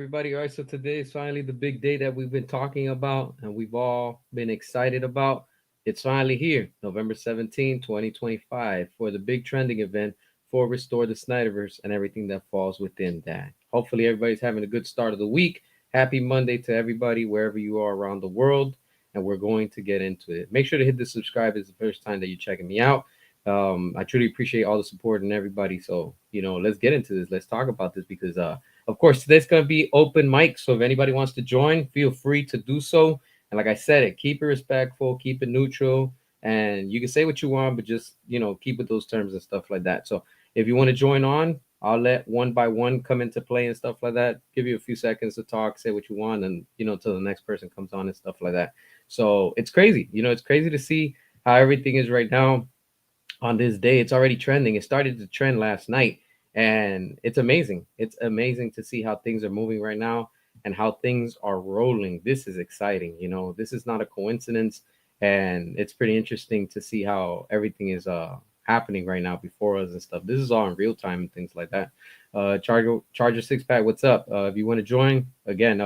everybody. All right, so today is finally the big day that we've been talking about and we've all been excited about. It's finally here, November 17, 2025, for the big trending event for Restore the Snyderverse and everything that falls within that. Hopefully, everybody's having a good start of the week. Happy Monday to everybody, wherever you are around the world. And we're going to get into it. Make sure to hit the subscribe if it's the first time that you're checking me out. I truly appreciate all the support and everybody. So, let's get into this. Let's talk about this because of course, today's going to be open mic. So if anybody wants to join, feel free to do so. And like I said, keep it respectful, keep it neutral, and you can say what you want, but just, keep with those terms and stuff like that. So if you want to join on, I'll let one by one come into play and stuff like that. Give you a few seconds to talk, say what you want, and, until the next person comes on and stuff like that. So it's crazy. It's crazy to see how everything is right now on this day. It's already trending. It started to trend last night, and it's amazing. It's amazing to see how things are moving right now and how things are rolling. This is exciting. This is not a coincidence, and it's pretty interesting to see how everything is happening right now before us and stuff. This is all in real time and things like that. Charger Six Pack, what's up? If you want to join again,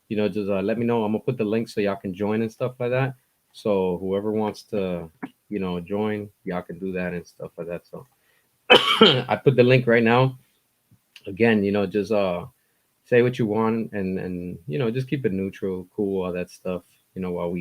just let me know. I'm gonna put the link so y'all can join and stuff like that. So whoever wants to join, y'all can do that and stuff like that. So I put the link right now. Again, just say what you want and just keep it neutral, cool, all that stuff. While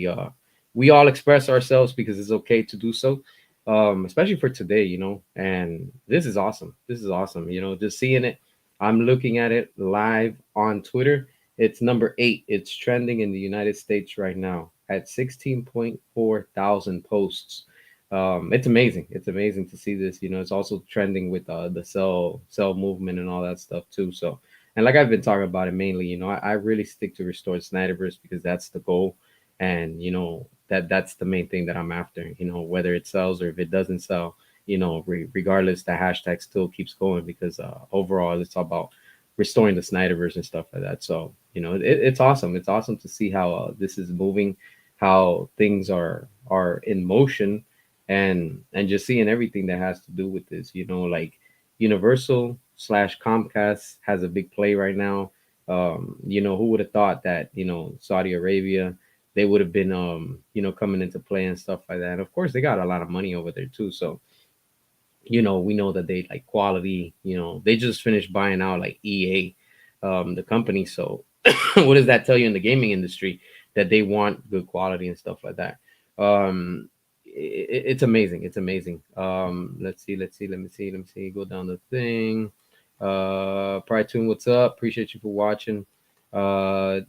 we all express ourselves because it's okay to do so. Especially for today, and this is awesome. This is awesome. Just seeing it. I'm looking at it live on Twitter. It's number 8. It's trending in the United States right now at 16.4 thousand posts. It's amazing. It's amazing to see this. It's also trending with the cell movement and all that stuff too. So, and like I've been talking about it mainly, I really stick to restore Snyderverse because that's the goal, and that's the main thing that I'm after. Whether it sells or if it doesn't sell, regardless, the hashtag still keeps going because overall it's all about restoring the Snyderverse and stuff like that. So, it's awesome. It's awesome to see how this is moving, how things are in motion, and just seeing everything that has to do with this. Like Universal slash Comcast has a big play right now. Who would have thought that Saudi Arabia, they would have been coming into play and stuff like that. And of course, they got a lot of money over there too. So we know that they like quality. They just finished buying out like EA, the company. So what does that tell you in the gaming industry? That they want good quality and stuff like that. It's amazing. It's amazing. Let's see. Let me see. Go down the thing. Pride Tune, what's up? Appreciate you for watching. Uh,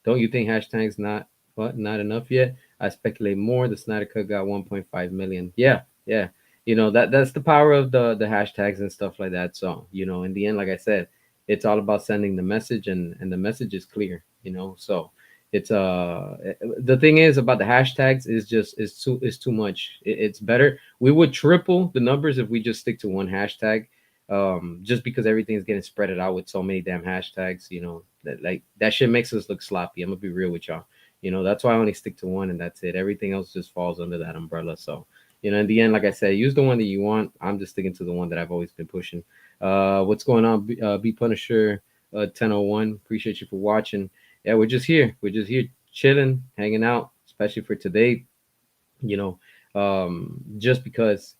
don't you think hashtags not enough yet? I speculate more. The Snyder Cut got 1.5 million. Yeah, yeah. That's the power of the hashtags and stuff like that. So in the end, like I said, it's all about sending the message, and the message is clear. So it's the thing is about the hashtags is just is too much. It's better. We would triple the numbers if we just stick to one hashtag. Just because everything's getting spread it out with so many damn hashtags, that like that shit makes us look sloppy. I'm gonna be real with y'all. That's why I only stick to one and that's it. Everything else just falls under that umbrella. So, in the end, like I said, use the one that you want. I'm just sticking to the one that I've always been pushing. What's going on? B Punisher 1001. Appreciate you for watching. Yeah, we're just here. We're just here chilling, hanging out, especially for today. You know, just because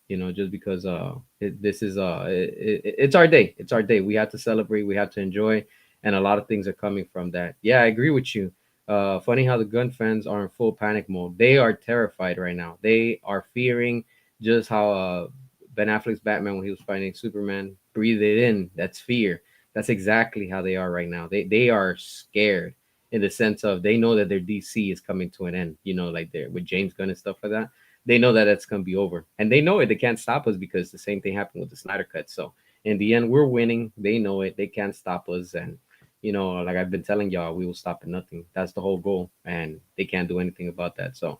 this is it's our day. It's our day. We have to celebrate. We have to enjoy, and a lot of things are coming from that. Yeah, I agree with you. Funny how the gun fans are in full panic mode. They are terrified right now. They are fearing just how Ben Affleck's Batman when he was fighting Superman breathed it in. That's fear. That's exactly how they are right now. They are scared in the sense of they know that their DC is coming to an end. Like they're with James Gunn and stuff like that. They know that it's gonna be over, and they know it. They can't stop us because the same thing happened with the Snyder Cut. So in the end, we're winning. They know it. They can't stop us, and like I've been telling y'all, we will stop at nothing. That's the whole goal, and they can't do anything about that. So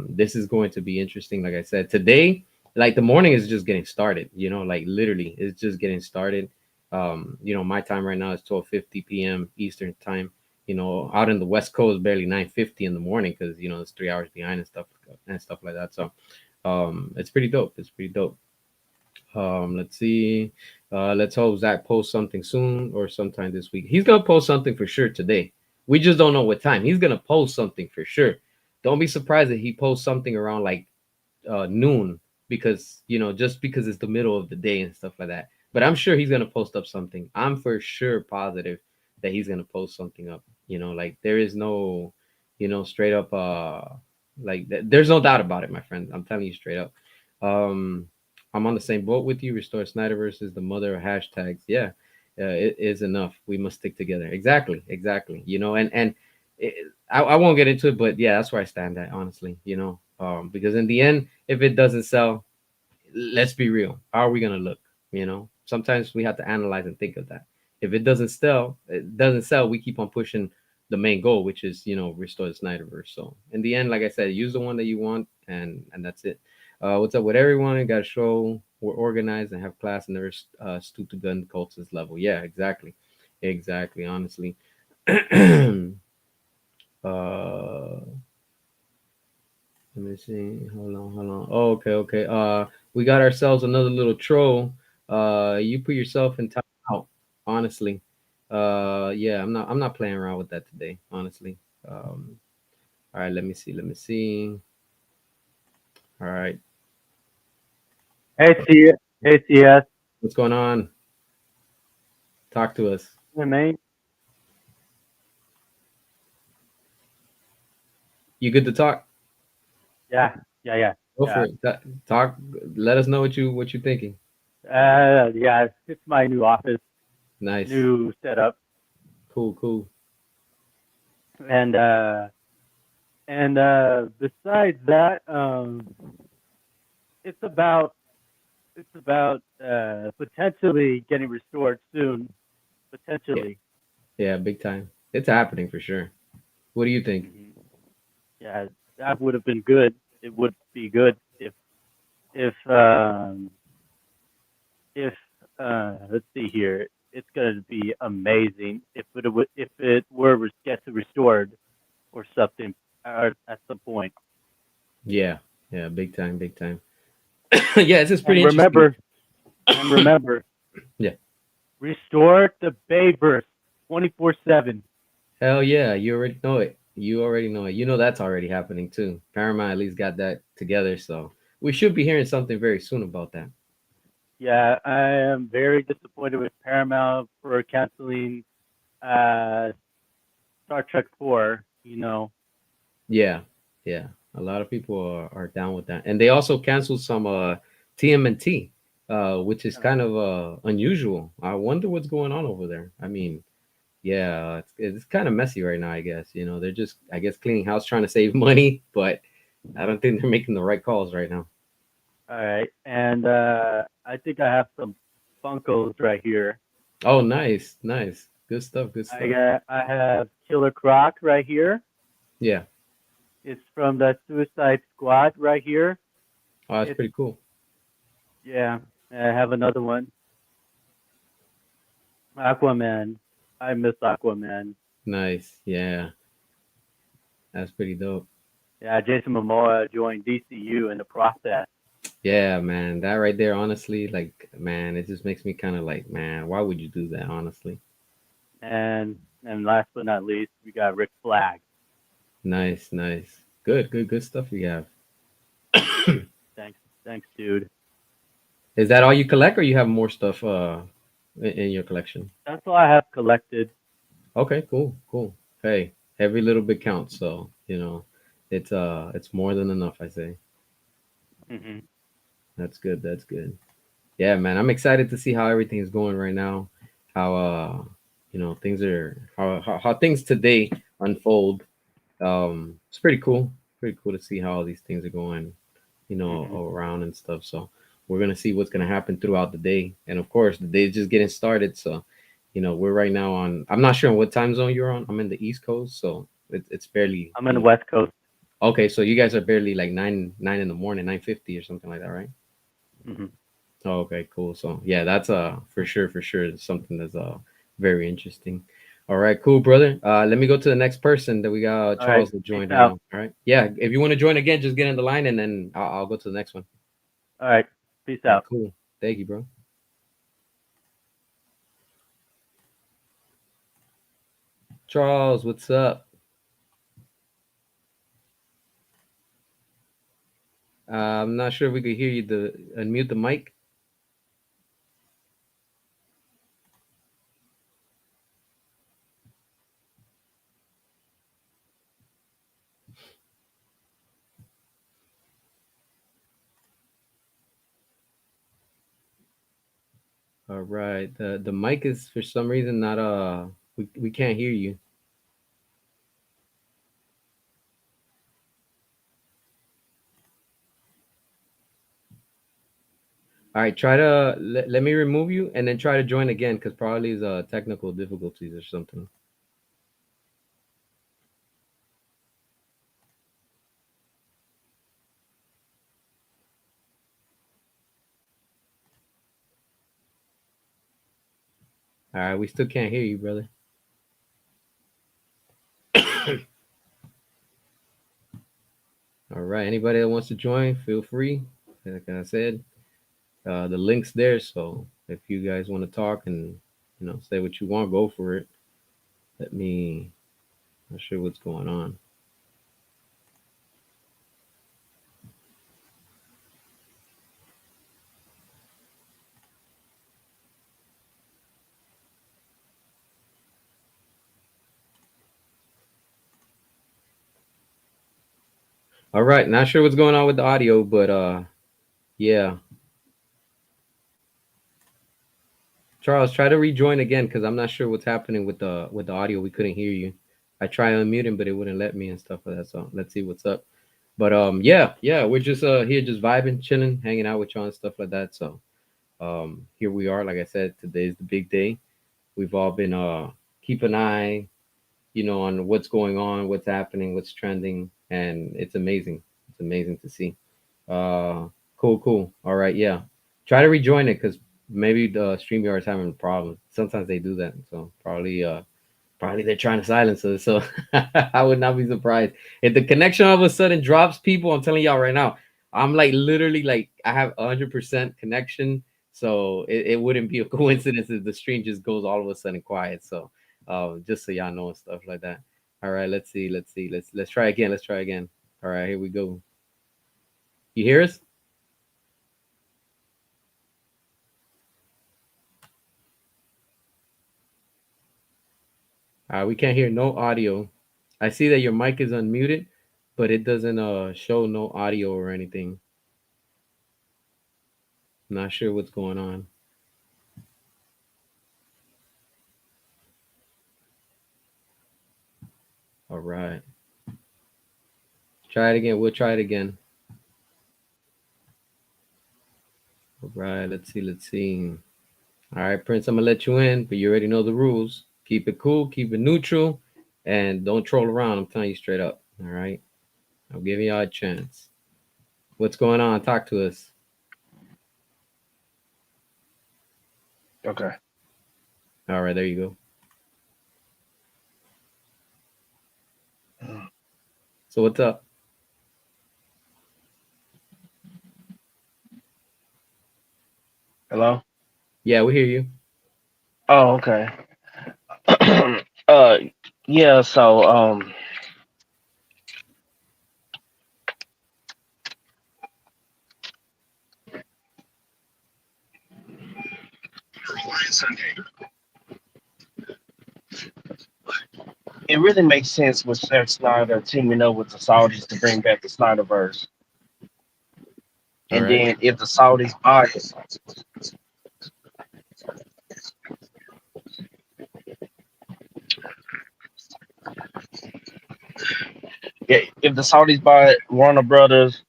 this is going to be interesting. Like I said, today, like the morning is just getting started. Like literally, it's just getting started. My time right now is 12:50 p.m. Eastern time. Out in the West Coast, barely 9:50 in the morning because it's 3 hours behind and stuff like that. So it's pretty dope. It's pretty dope. Let's see. Let's hope Zach posts something soon or sometime this week. He's gonna post something for sure today. We just don't know what time. He's gonna post something for sure. Don't be surprised if he posts something around like noon, because just because it's the middle of the day and stuff like that. But I'm sure he's gonna post up something. I'm for sure positive that he's gonna post something up. Like there is no, straight up there's no doubt about it, my friend. I'm telling you straight up. Um, I'm on the same boat with you. Restore Snyder versus the mother of hashtags. Yeah, it is enough. We must stick together. Exactly, exactly. And it, I won't get into it, but yeah, that's where I stand at, honestly. Because in the end, if it doesn't sell, let's be real. How are we gonna look? Sometimes we have to analyze and think of that. If it doesn't sell, we keep on pushing the main goal, which is restore the Snyderverse. So in the end, like I said, use the one that you want, and that's it. What's up with everyone? Got to show we're organized and have class and never stoop to gun cultist level. Yeah, exactly, exactly. Honestly, uh, let me see. Hold on, hold on. Oh, okay, okay. We got ourselves another little troll. You put yourself in time out. Honestly, yeah, I'm not playing around with that today. Honestly. All right. Let me see. Let me see. All right. Hey, T. Hey, TS. What's going on? Talk to us. Hey, mate. You good to talk? Yeah, yeah, yeah, Go for yeah. it. Talk. Let us know what you thinking. Yeah. It's my new office, Nice. new setup, Cool. Cool. and besides that, it's about potentially getting restored soon. Yeah. Potentially. Yeah. Big time. It's happening for sure. What do you think? hmm Yeah, that would have been good. It would be good if if let's see here, it's going to be amazing if it were get to restored or something at some point. Yeah. Yeah. Big time. Big time. Yeah. It's just And pretty interesting. remember, Yeah. restore the Bayverse 24/7. Hell yeah, you already know it. You already know it. You know that's already happening too. Paramount at least got that together, so we should be hearing something very soon about that. Yeah, I am very disappointed with Paramount for canceling uh, Star Trek 4. Yeah, yeah. A lot of people are down with that, and they also canceled some TMNT, which is kind of unusual. I wonder what's going on over there. I mean, yeah, it's kind of messy right now. I guess they're just cleaning house, trying to save money, but I don't think they're making the right calls right now. All right, and I think I have some Funkos right here. Oh, nice, nice, good stuff, good stuff. I have Killer Croc right here. Yeah. It's from the Suicide Squad right here. Oh, that's It's pretty cool. yeah. I have another one, Aquaman. I miss Aquaman. Nice. Yeah, that's pretty dope. Yeah, Jason Momoa joined DCU in the process. Yeah, man, that right there, honestly, like, man, it just makes me kind of like, man, why would you do that, honestly? And last but not least, we got Rick Flag. Nice, nice. Good, good, good stuff you have. Thanks, thanks, dude. Is that all you collect, or you have more stuff in your collection? That's all I have collected. Okay, cool, cool. Hey, every little bit counts, so it's more than enough, I say. hmm That's good. That's good. Yeah, man, I'm excited to see how everything is going right now. How things are how things today unfold. It's pretty cool. Pretty cool to see how all these things are going, hmm around and stuff. So we're gonna see what's gonna happen throughout the day. And of course, the day's just getting started. So, we're right now on. I'm not sure what time zone you're on. I'm in the East Coast, so it's barely. I'm in the West Coast. Okay, so you guys are barely like nine in the morning, 9:50 or something like that, right? hmm Oh, okay, cool. So yeah, that's for sure something that's very interesting. All right, cool, brother. Let me go to the next person that we got All right, Charles to peace join right out. now. All right. Yeah, if you want to join again, just get in the line and then I'll go to the next one. All right, peace All right, out. cool. Thank you, bro. Charles, what's up? I'm not sure if we could hear you. The unmute the mic. All right. The mic is for some reason not we can't hear you. All right, try to let me remove you and then try to join again because probably is technical difficulties or something. All right, we still can't hear you, brother. All right, anybody that wants to join, feel free. Like I said, the link's there. So if you guys want to talk and say what you want, go for it. Let me. Not sure what's going on. All right, not sure what's going on with the audio, but yeah. Charles, try to rejoin again because I'm not sure what's happening with the audio. We couldn't hear you. I tried unmuting, but it wouldn't let me and stuff like that. So let's see what's up. But yeah, we're just here just vibing, chilling, hanging out with y'all and stuff like that. So here we are. Like I said, today's the big day. We've all been keep an eye, on what's going on, what's happening, what's trending, and it's amazing. It's amazing to see. Uh, cool. All right, yeah. Try to rejoin it because maybe the StreamYard is having a problem. Sometimes they do that, so probably they're trying to silence us. So I would not be surprised if the connection all of a sudden drops. People, I'm telling y'all right now, I'm like literally like I have 100% connection, so it wouldn't be a coincidence if the stream just goes all of a sudden quiet. So just so y'all know and stuff like that. All right, let's see. Let's try again. Let's try again. All right, here we go. You hear us? We can't hear no audio. I see that your mic is unmuted, but it doesn't show no audio or anything. Not sure what's going on. All right. Try it again. We'll try it again. All right. Let's see. Let's see. All right, Prince, I'm gonna let you in, but you already know the rules. Keep it cool, keep it neutral, and don't troll around. I'm telling you straight up. All right. I'm giving y'all a chance. What's going on? Talk to us. Okay. All right, there you go. So what's up? Hello? Yeah, we hear you. Oh, okay. uh yeah, so it really makes sense with Zack Snyder teaming up with the Saudis to bring back the Snyderverse. All And right. then if the Saudis buy it, yeah, if the Saudis buy it, Warner Brothers,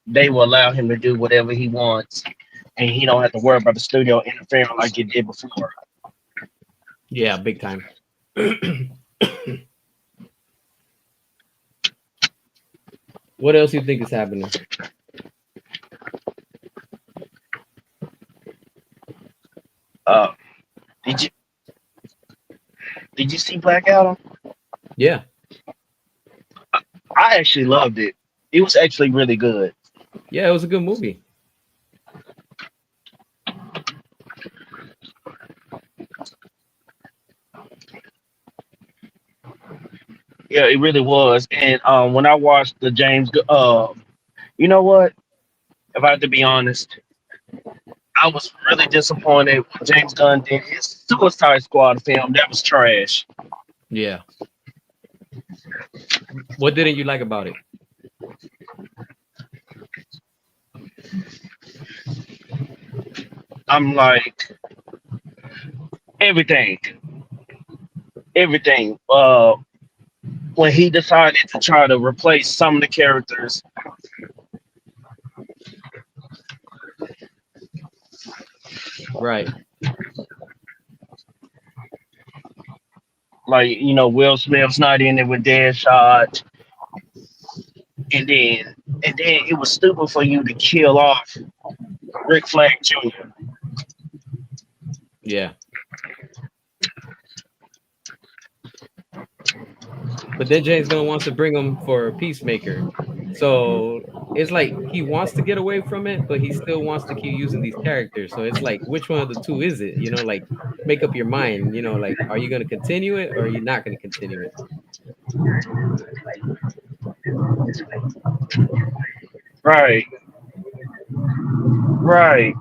they will allow him to do whatever he wants, and he don't have to worry about the studio interfering like it did before. Yeah, big time. What else you think is happening? Uh, did you did you see Black Adam? Yeah. I actually loved it. It was actually really good. Yeah, it was a good movie. Yeah, it really was. And when I watched the you know what? If I have to be honest, I was really disappointed when James Gunn did his Suicide Squad film. That was trash. Yeah. What didn't you like about it? I'm like everything, everything. When he decided to try to replace some of the characters, Right. like Will Smith's not in it with Deadshot, and then it was stupid for you to kill off Rick Flag Jr. Yeah. But then James Gunn wants to bring him for Peacemaker. So it's like he wants to get away from it, but he still wants to keep using these characters. So it's like, which one of the two is it? Like make up your mind, like, are you going to continue it or are you not going to continue it? Right, right.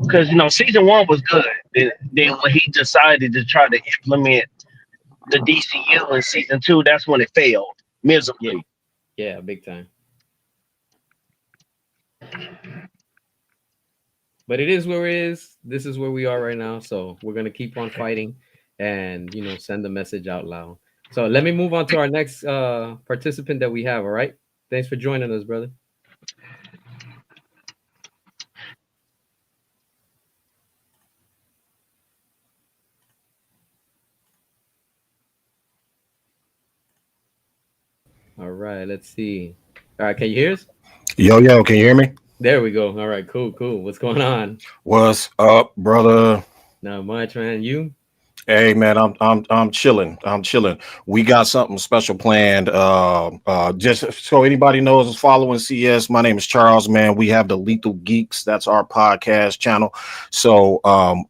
Because season one was good. Then when he decided to try to implement the DCU in season two, that's when it failed Yeah. miserably. Yeah, big time. But it is where it is. This is where we are right now. So we're going to keep on fighting and, send the message out loud. So let me move on to our next participant that we have. All right. Thanks for joining us, brother. All right. Let's see. All right. Can you hear us? Yo, can you hear me? There we go. All right. Cool. What's going on? What's up, brother? Not much, man. You? Hey man, I'm chilling. I'm chilling. We got something special planned. Just so anybody knows is following CS. My name is Charles, man. We have the Lethal Geeks. That's our podcast channel. So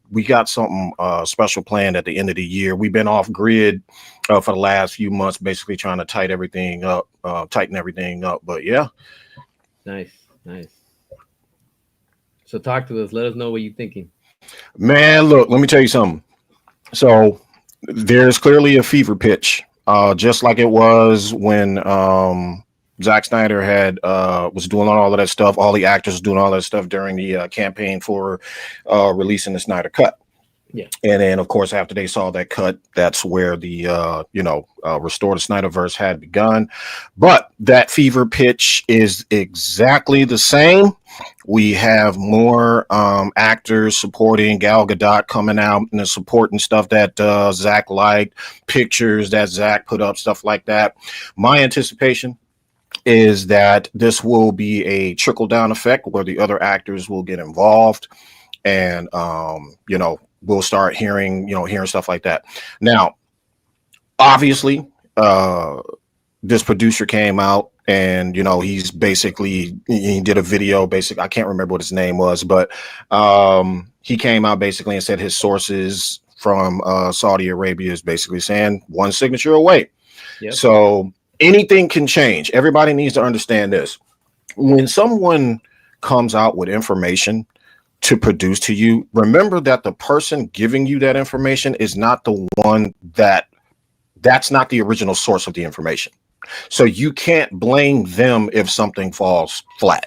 we got something special planned at the end of the year. We've been off grid for the last few months, basically trying to tighten everything up. But yeah. Nice. So talk to us. Let us know what you're thinking. Man, look, let me tell you something. So there's clearly a fever pitch, just like it was when Zack Snyder had was doing all of that stuff. All the actors doing all that stuff during the campaign for releasing the Snyder Cut. Yeah. And then, of course, after they saw that cut, that's where the Restore the Snyderverse had begun. But that fever pitch is exactly the same. We have more actors supporting Gal Gadot coming out and supporting stuff that Zach liked, pictures that Zach put up, stuff like that. My anticipation is that this will be a trickle down effect where the other actors will get involved and, we'll start hearing stuff like that. Now, obviously, this producer came out and, he did a video. I can't remember what his name was, but he came out basically and said his sources from Saudi Arabia is basically saying one signature away. Yep. So anything can change. Everybody needs to understand this. When someone comes out with information to produce to you, remember that the person giving you that information is not the one that's not the original source of the information. So you can't blame them if something falls flat.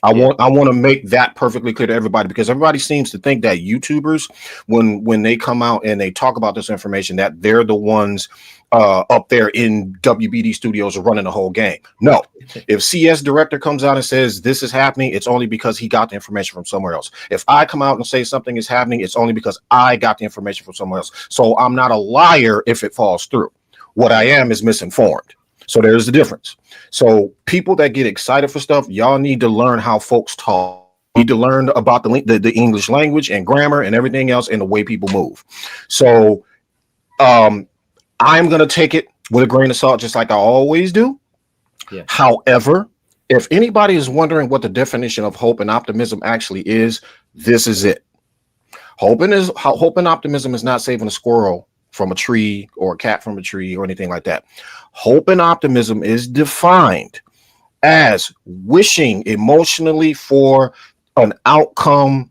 I want to make that perfectly clear to everybody, because everybody seems to think that YouTubers, when they come out and they talk about this information, that they're the ones up there in WBD studios running the whole game. No, if CS director comes out and says this is happening, it's only because he got the information from somewhere else. If I come out and say something is happening, it's only because I got the information from somewhere else. So I'm not a liar if it falls through. What I am is misinformed. So there's the difference. So people that get excited for stuff, y'all need to learn how folks talk. You need to learn about the English language and grammar and everything else and the way people move. So I'm going to take it with a grain of salt, just like I always do. Yeah. However, if anybody is wondering what the definition of hope and optimism actually is, this is it. Hope and optimism is not saving a squirrel from a tree or a cat from a tree or anything like that. Hope and optimism is defined as wishing emotionally for an outcome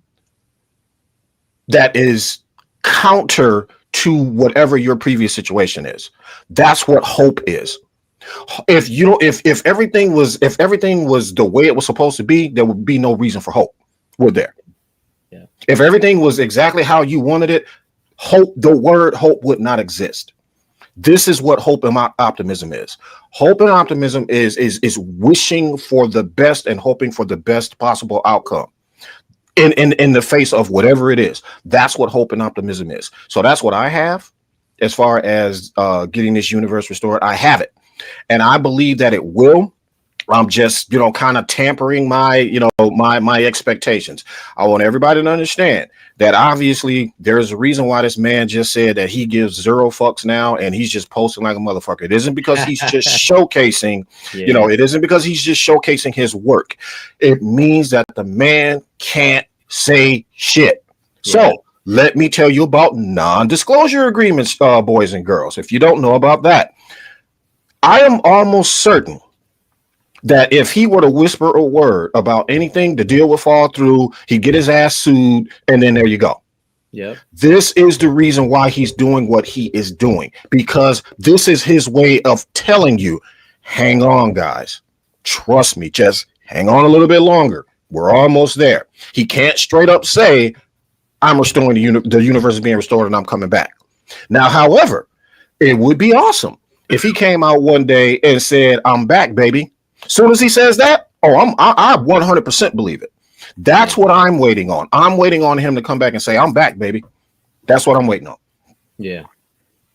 that is counter to whatever your previous situation is. That's what hope is. If you don't, if everything was the way it was supposed to be, there would be no reason for hope, would there? Yeah. If everything was exactly how you wanted it, hope, the word hope would not exist. This is what hope and optimism is. Hope and optimism is wishing for the best and hoping for the best possible outcome in the face of whatever it is. That's what hope and optimism is. So that's what I have as far as getting this universe restored. I have it, and I believe that it will. I'm just, kind of tampering my, my expectations. I want everybody to understand that obviously there's a reason why this man just said that he gives zero fucks now and he's just posting like a motherfucker. It isn't because he's just showcasing, it isn't because he's just showcasing his work. It means that the man can't say shit. Yeah. So let me tell you about non-disclosure agreements, boys and girls. If you don't know about that, I am almost certain that if he were to whisper a word about anything, the deal would fall through. He'd get his ass sued, and then there you go. Yeah. This is the reason why he's doing what he is doing, because this is his way of telling you, hang on, guys. Trust me, just hang on a little bit longer. We're almost there. He can't straight up say, I'm restoring the universe is being restored and I'm coming back. Now, however, it would be awesome if he came out one day and said, I'm back, baby. Soon as he says that, I 100% believe it. That's what I'm waiting on. I'm waiting on him to come back and say, I'm back, baby. That's what I'm waiting on. Yeah.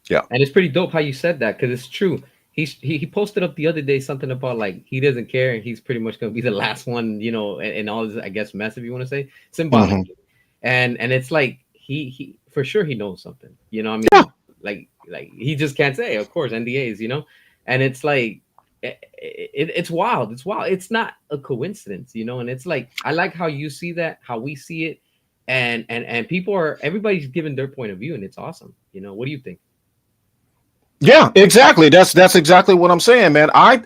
Yeah. And it's pretty dope how you said that, because it's true. He posted up the other day something about like he doesn't care and he's pretty much going to be the last one, and all this, I guess, mess, if you want to say, symbolically. Mm-hmm. And it's like he for sure he knows something, I mean, yeah. like he just can't say, of course, NDAs, and it's like, it's wild. It's wild. It's not a coincidence, and it's like, I like how you see that, how we see it, and everybody's giving their point of view, and it's awesome. What do you think? Yeah, exactly. That's exactly what I'm saying, man. I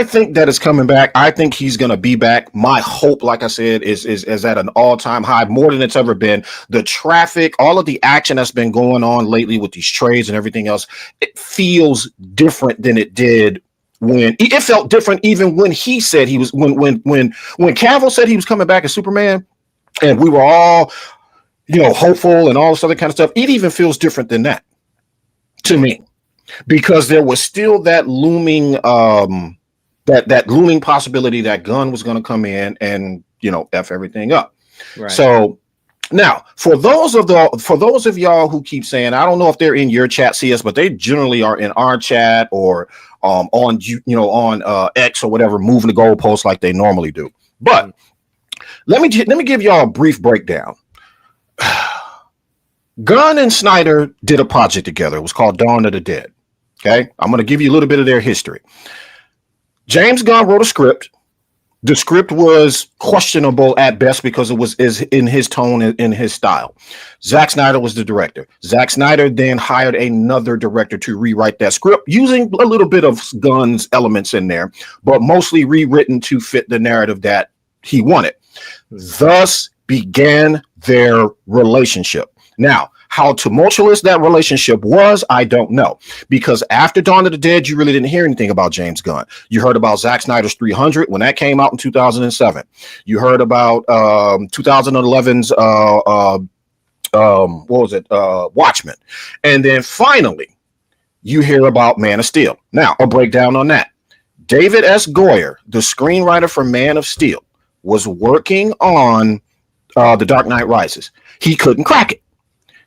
think that it's coming back. I think he's gonna be back. My hope, like I said, is at an all-time high, more than it's ever been. The traffic, all of the action that's been going on lately with these trades and everything else, it feels different than it did when it felt different. Even when he said he was when Cavill said he was coming back as Superman, and we were all hopeful and all this other kind of stuff. It even feels different than that to me, because there was still that looming that looming possibility that Gunn was going to come in and F everything up. Right. So now for those of y'all who keep saying, I don't know if they're in your chat, CS, but they generally are in our chat or on X or whatever, moving the goalposts like they normally do. But let me give y'all a brief breakdown. Gunn and Snyder did a project together. It was called Dawn of the Dead. Okay, I'm going to give you a little bit of their history. James Gunn wrote a script. The script was questionable at best because it was in his tone and in his style. Zack Snyder was the director. Zack Snyder then hired another director to rewrite that script using a little bit of Gunn's elements in there, but mostly rewritten to fit the narrative that he wanted. Thus began their relationship. Now, how tumultuous that relationship was, I don't know, because after Dawn of the Dead, you really didn't hear anything about James Gunn. You heard about Zack Snyder's 300 when that came out in 2007. You heard about 2011's Watchmen, and then finally you hear about Man of Steel. Now, a breakdown on that. David S. Goyer, the screenwriter for Man of Steel, was working on The Dark Knight Rises. He couldn't crack it.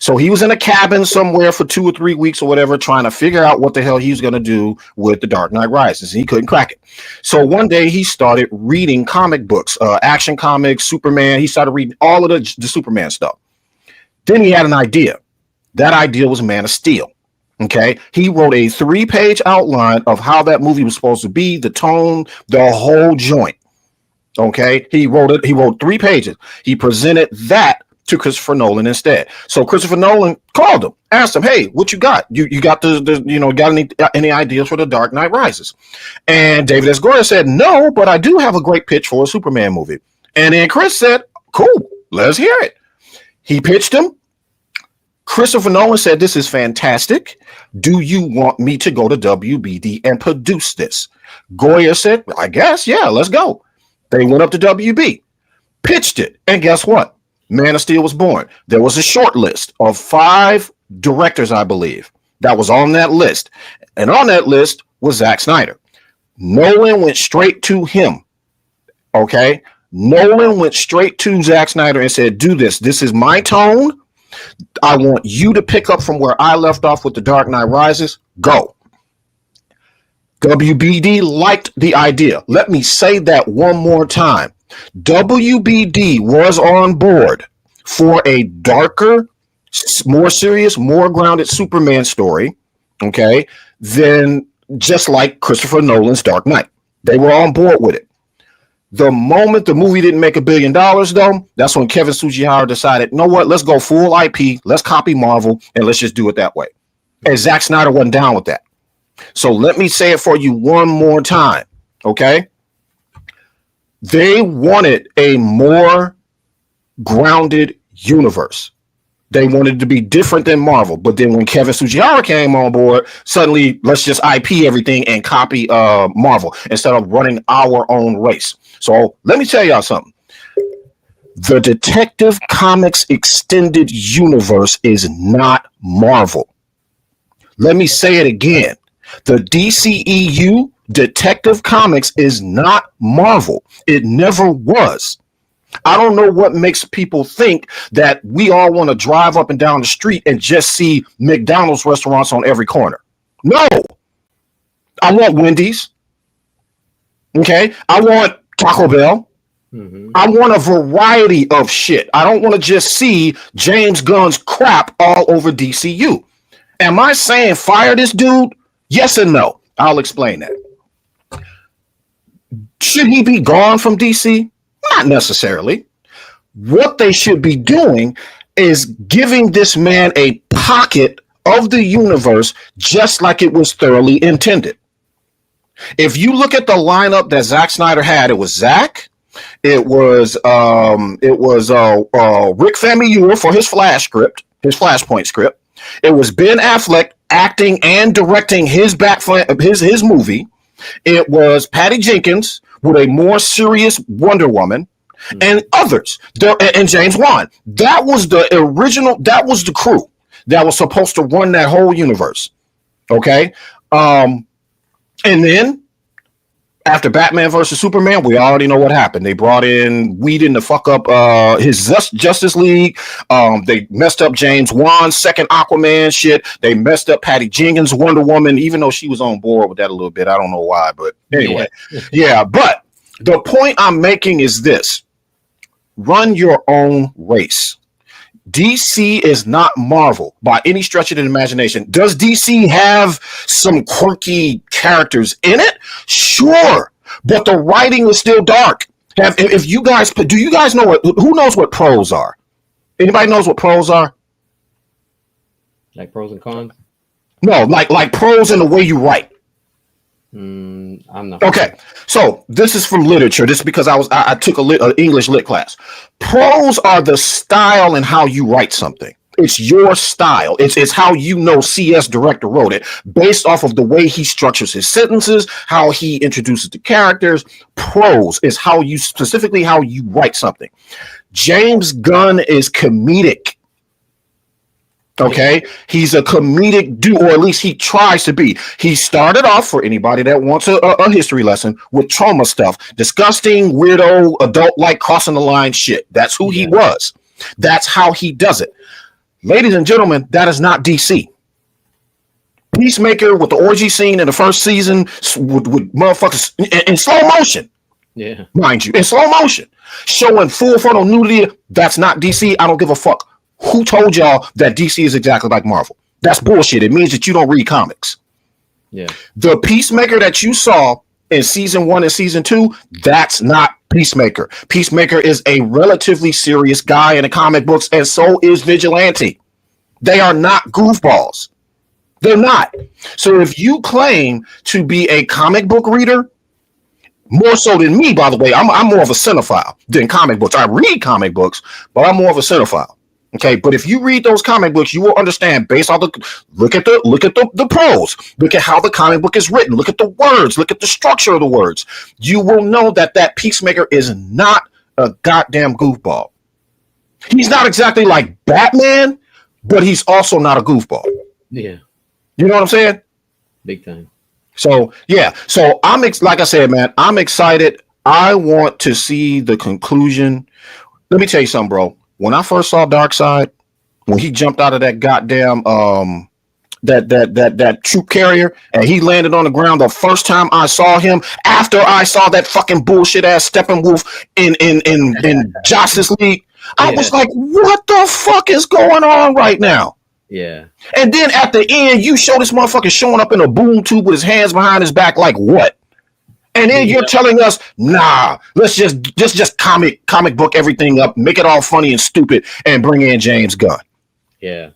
So he was in a cabin somewhere for 2 or 3 weeks or whatever, trying to figure out what the hell he was going to do with The Dark Knight Rises. He couldn't crack it. So one day he started reading comic books, Action Comics, Superman. He started reading all of the Superman stuff. Then he had an idea. That idea was Man of Steel. Okay. He wrote a 3-page outline of how that movie was supposed to be, the tone, the whole joint. Okay. He wrote 3 pages. He presented that to Christopher Nolan instead. So Christopher Nolan called him, asked him, "Hey, what you got? You got got any ideas for The Dark Knight Rises?" And David S. Goyer said, "No, but I do have a great pitch for a Superman movie." And then Chris said, "Cool, let's hear it." He pitched him. Christopher Nolan said, "This is fantastic. Do you want me to go to WBD and produce this?" Goyer said, "I guess, yeah, let's go." They went up to WB, pitched it, and guess what? Man of Steel was born. There was a short list of 5 directors, I believe, that was on that list. And on that list was Zack Snyder. Nolan went straight to him. Okay? Nolan went straight to Zack Snyder and said, "Do this. This is my tone. I want you to pick up from where I left off with The Dark Knight Rises. Go." WBD liked the idea. Let me say that one more time. WBD was on board for a darker, more serious, more grounded Superman story, okay, than just like Christopher Nolan's Dark Knight. They were on board with it. The moment the movie didn't make $1 billion, though, that's when Kevin Sugihara decided, "You know what, let's go full IP, let's copy Marvel, and let's just do it that way." And Zack Snyder wasn't down with that. So let me say it for you one more time, okay? They wanted a more grounded universe. They wanted to be different than Marvel. But then when Kevin Sugihara came on board, suddenly let's just IP everything and copy Marvel instead of running our own race. So let me tell y'all something. The Detective Comics Extended Universe is not Marvel. Let me say it again. The DCEU, Detective Comics, is not Marvel. It never was. I don't know what makes people think that we all want to drive up and down the street and just see McDonald's restaurants on every corner. No. I want Wendy's. Okay? I want Taco Bell. Mm-hmm. I want a variety of shit. I don't want to just see James Gunn's crap all over DCU. Am I saying fire this dude? Yes and no. I'll explain that. Should he be gone from DC? Not necessarily. What they should be doing is giving this man a pocket of the universe just like it was thoroughly intended. If you look at the lineup that Zack Snyder had, it was Zack, it was Rick Famuyiwa for his Flashpoint script. It was Ben Affleck acting and directing his movie. It was Patty Jenkins with a more serious Wonder Woman, and others, and James Wan. That was the original. That was the crew that was supposed to run that whole universe. Okay, and then after Batman versus Superman, we already know what happened. They brought in Whedon to fuck up his Justice League. They messed up James Wan's second Aquaman shit. They messed up Patty Jenkins' Wonder Woman, even though she was on board with that a little bit. I don't know why, but anyway. Yeah, but the point I'm making is this. Run your own race. DC is not Marvel by any stretch of the imagination. Does DC have some quirky characters in it? Sure, but the writing is still dark. Do you guys know who knows what pros are? Anybody knows what pros are? Like pros and cons? No, like pros in the way you write. I'm not. Okay, so this is from literature. This is because I took an English lit class. Prose are the style and how you write something. It's your style. It's how you know C.S. Director wrote it based off of the way he structures his sentences, how he introduces the characters. Prose is how you write something. James Gunn is comedic. Okay, he's a comedic dude, or at least he tries to be. He started off, for anybody that wants a history lesson, with trauma stuff, disgusting, weirdo, adult-like, crossing the line shit. That's who he was. That's how he does it. Ladies and gentlemen, that is not DC. Peacemaker with the orgy scene in the first season with motherfuckers in slow motion. Yeah, mind you, in slow motion, showing full frontal nudity. That's not DC. I don't give a fuck. Who told y'all that DC is exactly like Marvel? That's bullshit. It means that you don't read comics. Yeah. The Peacemaker that you saw in season 1 and season 2, that's not Peacemaker. Peacemaker is a relatively serious guy in the comic books, and so is Vigilante. They are not goofballs. They're not. So if you claim to be a comic book reader, more so than me, by the way, I'm more of a cinephile than comic books. I read comic books, but I'm more of a cinephile. Okay, but if you read those comic books, you will understand based on look at the prose, look at how the comic book is written, look at the words, look at the structure of the words. You will know that Peacemaker is not a goddamn goofball. He's not exactly like Batman, but he's also not a goofball. Yeah. You know what I'm saying? Big time. So yeah, so like I said, man, I'm excited. I want to see the conclusion. Let me tell you something, bro. When I first saw Darkseid, when he jumped out of that goddamn that troop carrier and he landed on the ground, the first time I saw him after I saw that fucking bullshit ass Steppenwolf in Justice League, I was like, what the fuck is going on right now? Yeah. And then at the end, you show this motherfucker showing up in a boom tube with his hands behind his back, like what? And then you're telling us, nah, let's just comic book everything up, make it all funny and stupid, and bring in James Gunn. Yeah.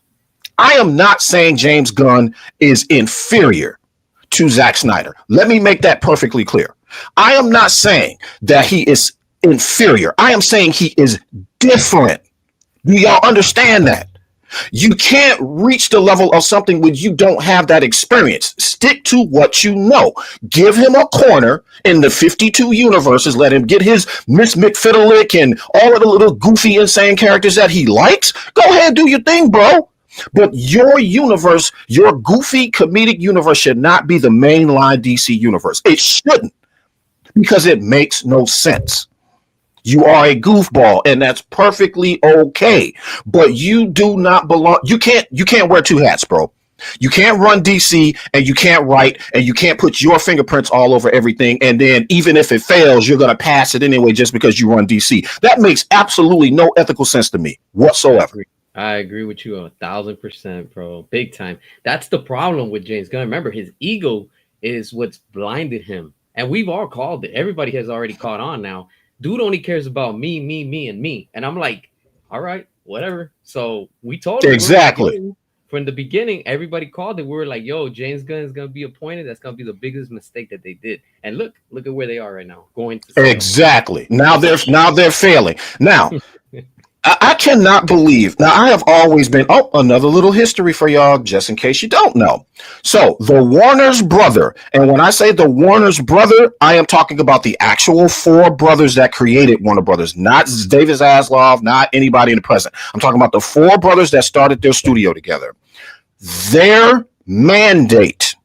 I am not saying James Gunn is inferior to Zack Snyder. Let me make that perfectly clear. I am not saying that he is inferior. I am saying he is different. Do y'all understand that? You can't reach the level of something when you don't have that experience. Stick to what you know. Give him a corner in the 52 universes. Let him get his Miss McFiddleick and all of the little goofy, insane characters that he likes. Go ahead, do your thing, bro. But your universe, your goofy comedic universe should not be the mainline DC universe. It shouldn't, because it makes no sense. You are a goofball, and that's perfectly okay. But you do not belong. You can't wear two hats, bro. You can't run DC and you can't write and you can't put your fingerprints all over everything. And then even if it fails, you're going to pass it anyway just because you run DC. That makes absolutely no ethical sense to me whatsoever. I agree with you 1,000%, bro. Big time. That's the problem with James Gunn. Remember, his ego is what's blinded him. And we've all called it. Everybody has already caught on now. Dude only cares about me, and me. And I'm like, all right, whatever. So we told him exactly from the beginning, everybody called it. We were like, yo, James Gunn is going to be appointed. That's going to be the biggest mistake that they did. And look at where they are right now. Going to exactly. Now they're failing. Now, I cannot believe. Now, I have always been. Oh, another little history for y'all, just in case you don't know. So, the Warner's brother, and when I say the Warner's brother, I am talking about the actual four brothers that created Warner Brothers, not David Zaslav, not anybody in the present. I'm talking about the four brothers that started their studio together. Their mandate,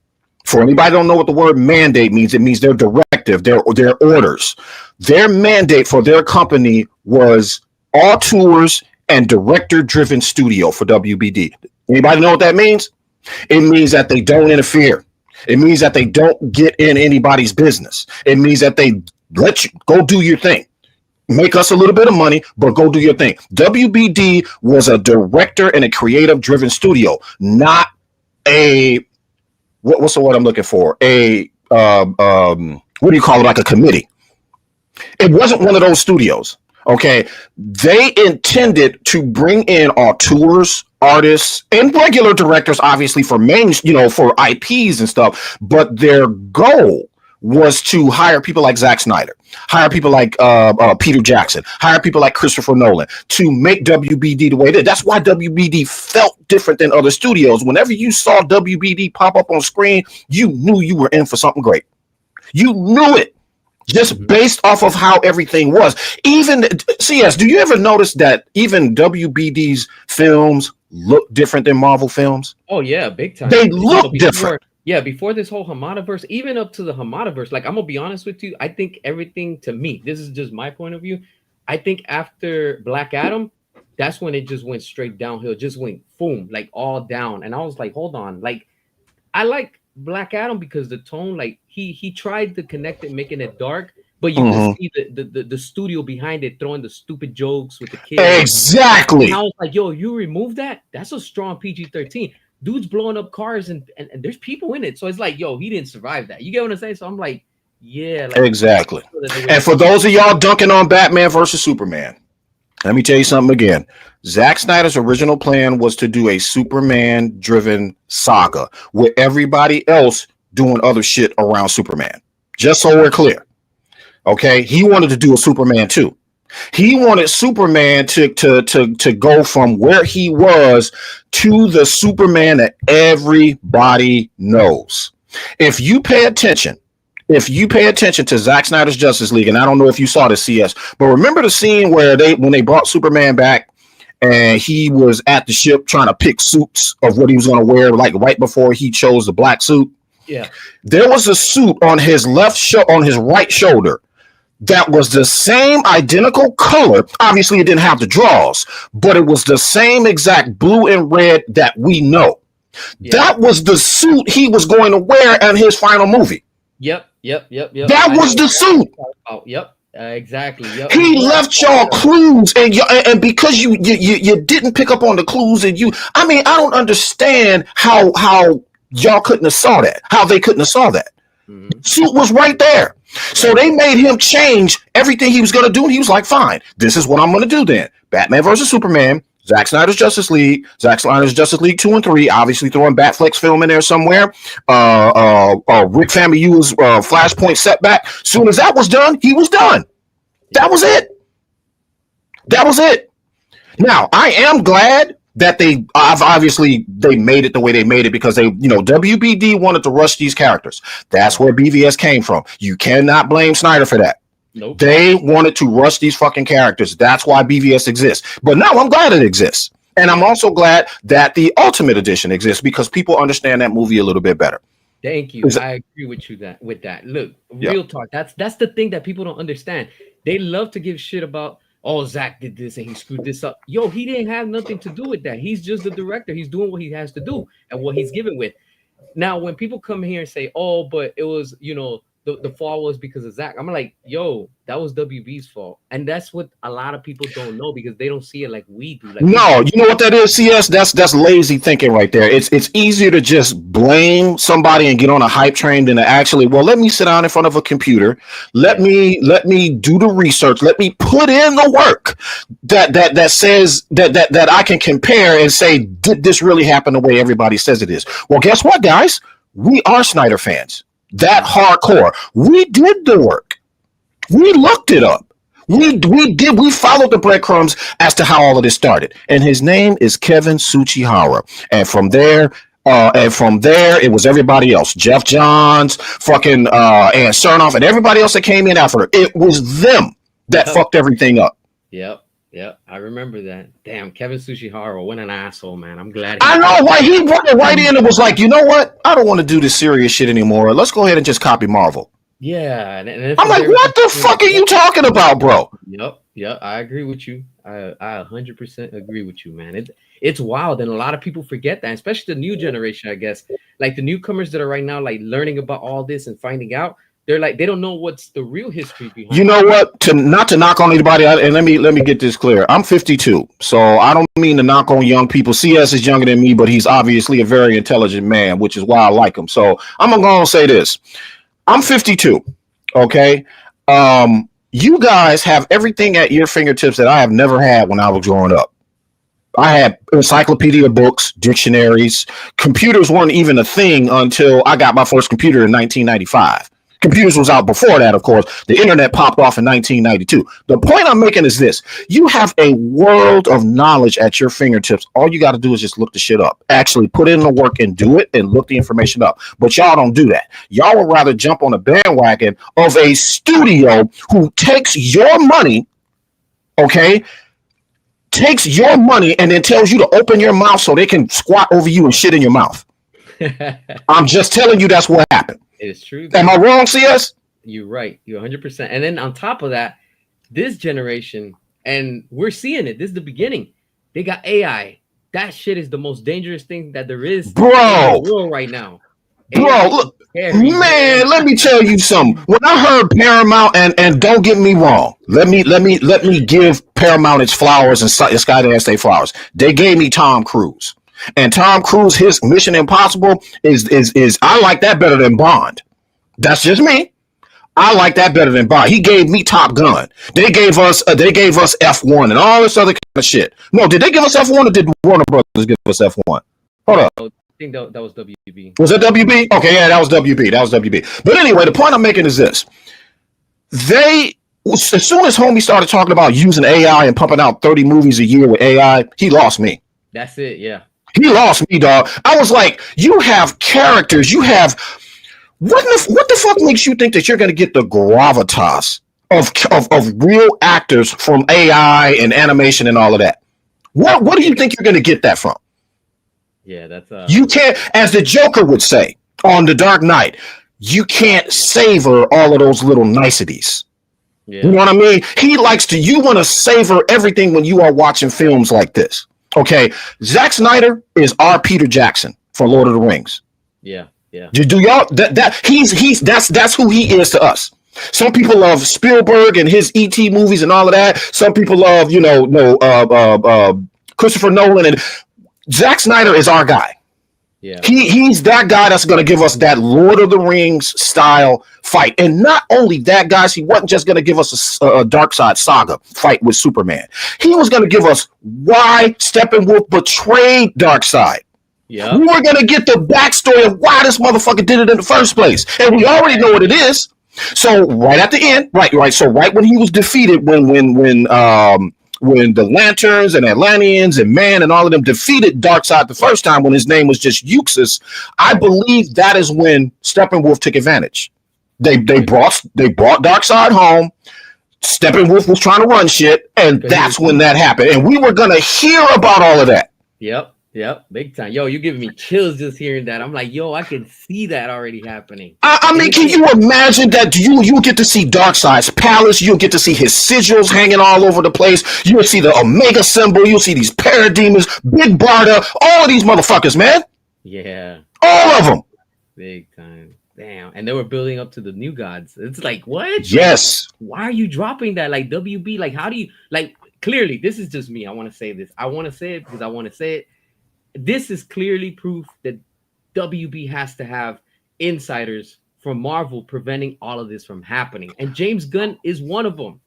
for anybody who don't know what the word mandate means, it means their directive, their orders. Their mandate for their company was auteurs and director-driven studio for WBD. Anybody know what that means? It means that they don't interfere. It means that they don't get in anybody's business. It means that they let you go do your thing. Make us a little bit of money, but go do your thing. WBD was a director and a creative-driven studio, not a what's the word I'm looking for? A what do you call it? Like a committee. It wasn't one of those studios. Okay, they intended to bring in auteurs, artists, and regular directors, obviously for for IPs and stuff. But their goal was to hire people like Zack Snyder, hire people like Peter Jackson, hire people like Christopher Nolan to make WBD the way it is. That's why WBD felt different than other studios. Whenever you saw WBD pop up on screen, you knew you were in for something great. You knew it. Just based off of how everything was. Even CS, do you ever notice that even WBD's films look different than Marvel films? Oh yeah, big time. They look different. Yeah, before this whole Hamadaverse, even up to the Hamadaverse, like I'm gonna be honest with you, I think everything, to me, this is just my point of view. I think after Black Adam, that's when it just went straight downhill, just went boom, like all down. And I was like, hold on, like I like Black Adam because the tone, like he tried to connect it, making it dark, but you can see the studio behind it throwing the stupid jokes with the kids. Exactly. And I was like, yo, you remove that? That's a strong PG-13. Dude's blowing up cars and there's people in it. So it's like, yo, he didn't survive that. You get what I'm saying? So I'm like, Yeah, like Exactly. so that they would And for those of y'all dunking on Batman versus Superman, let me tell you something again. Zack Snyder's original plan was to do a Superman driven saga with everybody else doing other shit around Superman. Just so we're clear. Okay. He wanted to do a Superman too. He wanted Superman to go from where he was to the Superman that everybody knows. If you pay attention, to Zack Snyder's Justice League, and I don't know if you saw the CS, but remember the scene where when they brought Superman back and he was at the ship trying to pick suits of what he was going to wear, like right before he chose the black suit. Yeah. There was a suit on his on his right shoulder that was the same identical color. Obviously, it didn't have the draws, but it was the same exact blue and red that we know. Yeah. That was the suit he was going to wear in his final movie. Yep. That was the suit. Oh, yep. Exactly. Yep. He left y'all clues, and because you didn't pick up on the clues, and I don't understand how y'all couldn't have saw that. How they couldn't have saw that. Mm-hmm. Suit was right there. So they made him change everything he was going to do. And he was like, fine, this is what I'm going to do then. Batman versus Superman, Zack Snyder's Justice League, Zack Snyder's Justice League 2 and 3, obviously throwing Batflex film in there somewhere. Rick Famuyiwa's Flashpoint setback. Soon as that was done, he was done. That was it. Now, I am glad that they made it the way they made it because WBD wanted to rush these characters. That's where BVS came from. You cannot blame Snyder for that. Nope. They wanted to rush these fucking characters. That's why BVS exists. But now I'm glad it exists. And I'm also glad that the Ultimate Edition exists because people understand that movie a little bit better. Thank you. I agree with you with that. Look, real talk. That's the thing that people don't understand. They love to give shit about, oh, Zach did this and he screwed this up. Yo, he didn't have nothing to do with that. He's just the director. He's doing what he has to do and what he's given with. Now, when people come here and say, oh, but it was, the fall was because of Zach, I'm like, yo, that was WB's fault. And that's what a lot of people don't know because they don't see it like we do. Like, no, you know what that is, CS? That's lazy thinking right there. It's easier to just blame somebody and get on a hype train than to actually, well, let me sit down in front of a computer. Let me do the research. Let me put in the work that says that I can compare and say, did this really happen the way everybody says it is? Well, guess what, guys? We are Snyder fans. That hardcore. We did the work. We looked it up. We followed the breadcrumbs as to how all of this started. And his name is Kevin Tsuchihara. And from there, it was everybody else. Jeff Johns, fucking and Cernoff, and everybody else that came in after. It was them that fucked everything up. Yep. I remember that. Damn, Kevin Tsuchihara, what an asshole, man. I'm glad. I know, right? He brought it right in and was like, you know what? I don't want to do this serious shit anymore. Let's go ahead and just copy Marvel. Yeah. And I'm like, what the fuck are you talking about, bro? Yep. I agree with you. I 100% agree with you, man. It's wild. And a lot of people forget that, especially the new generation, I guess. Like the newcomers that are right now, like learning about all this and finding out. They're like, they don't know what's the real history behind. You know what? Not to knock on anybody, and let me get this clear. I'm 52, so I don't mean to knock on young people. CS is younger than me, but he's obviously a very intelligent man, which is why I like him. So I'm gonna say this: I'm 52. Okay, you guys have everything at your fingertips that I have never had when I was growing up. I had encyclopedia books, dictionaries. Computers weren't even a thing until I got my first computer in 1995. Computers was out before that, of course. The internet popped off in 1992. The point I'm making is this. You have a world of knowledge at your fingertips. All you got to do is just look the shit up. Actually put in the work and do it and look the information up. But y'all don't do that. Y'all would rather jump on a bandwagon of a studio who takes your money, okay, takes your money and then tells you to open your mouth so they can squat over you and shit in your mouth. I'm just telling you that's what happened. It is true. Am I wrong, CS? You're right. You're 100%. And then on top of that, this generation, and we're seeing it. This is the beginning. They got AI. That shit is the most dangerous thing that there is in the world right now. Bro, look, man, let me tell you something. When I heard Paramount, and don't get me wrong, let me give Paramount its flowers and Skydance their flowers. They gave me Tom Cruise. And Tom Cruise, his Mission Impossible is I like that better than Bond. That's just me. I like that better than Bond. He gave me Top Gun. They gave us F1 and all this other kind of shit. No, did they give us F1 or did Warner Brothers give us F1? Hold up. I think that was WB. Was that WB? Okay, yeah, that was WB. That was WB. But anyway, the point I'm making is this. As soon as homie started talking about using AI and pumping out 30 movies a year with AI, he lost me. That's it, yeah. He lost me, dog. I was like, you have characters, you have what the fuck makes you think that you're gonna get the gravitas of real actors from AI and animation and all of that? What do you think you're gonna get that from? Yeah, that's you can't, as the Joker would say on The Dark Knight, you can't savor all of those little niceties. Yeah. You know what I mean? You want to savor everything when you are watching films like this. Okay, Zack Snyder is our Peter Jackson for Lord of the Rings. Yeah. Do y'all that's who he is to us. Some people love Spielberg and his E.T. movies and all of that. Some people love, Christopher Nolan, and Zack Snyder is our guy. Yeah, he's that guy that's going to give us that Lord of the Rings style fight, and not only that, guys, he wasn't just going to give us a Darkseid saga fight with Superman. He was going to give us why Steppenwolf betrayed Darkseid. Yeah, we were going to get the backstory of why this motherfucker did it in the first place, and we already know what it is. So right at the end, right. So right when he was defeated, when the Lanterns and Atlanteans and Man and all of them defeated Darkseid the first time, when his name was just Euxis, I believe that is when Steppenwolf took advantage. They brought Darkseid home. Steppenwolf was trying to run shit, and that's when that happened. And we were gonna hear about all of that. Yep, big time. Yo, you're giving me chills just hearing that. I'm like, yo, I can see that already happening. I mean, can you imagine that? You get to see Darkseid's palace. You'll get to see his sigils hanging all over the place. You'll see the Omega symbol. You'll see these parademons, Big Barda, all of these motherfuckers, man. Yeah. All of them. Big time. Damn. And they were building up to the new gods. It's like, what? Yes. Why are you dropping that? Like, WB, like, how do you, like, clearly, this is just me. I want to say this. I want to say it because I want to say it. This is clearly proof that WB has to have insiders from Marvel preventing all of this from happening. And James Gunn is one of them.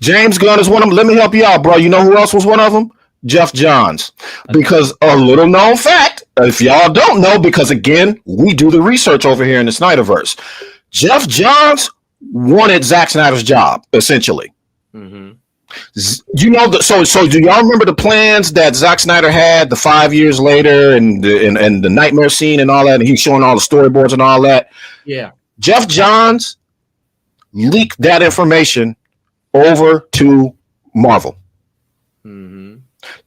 James Gunn is one of them. Let me help you out, bro. You know who else was one of them? Geoff Johns. Because a little known fact, if y'all don't know, because again, we do the research over here in the Snyderverse. Geoff Johns wanted Zack Snyder's job, essentially. Mm-hmm. You know, so do y'all remember the plans that Zack Snyder had the 5 years later and the nightmare scene and all that, and he's showing all the storyboards and all that? Yeah. Geoff Johns leaked that information over to Marvel. Mm-hmm.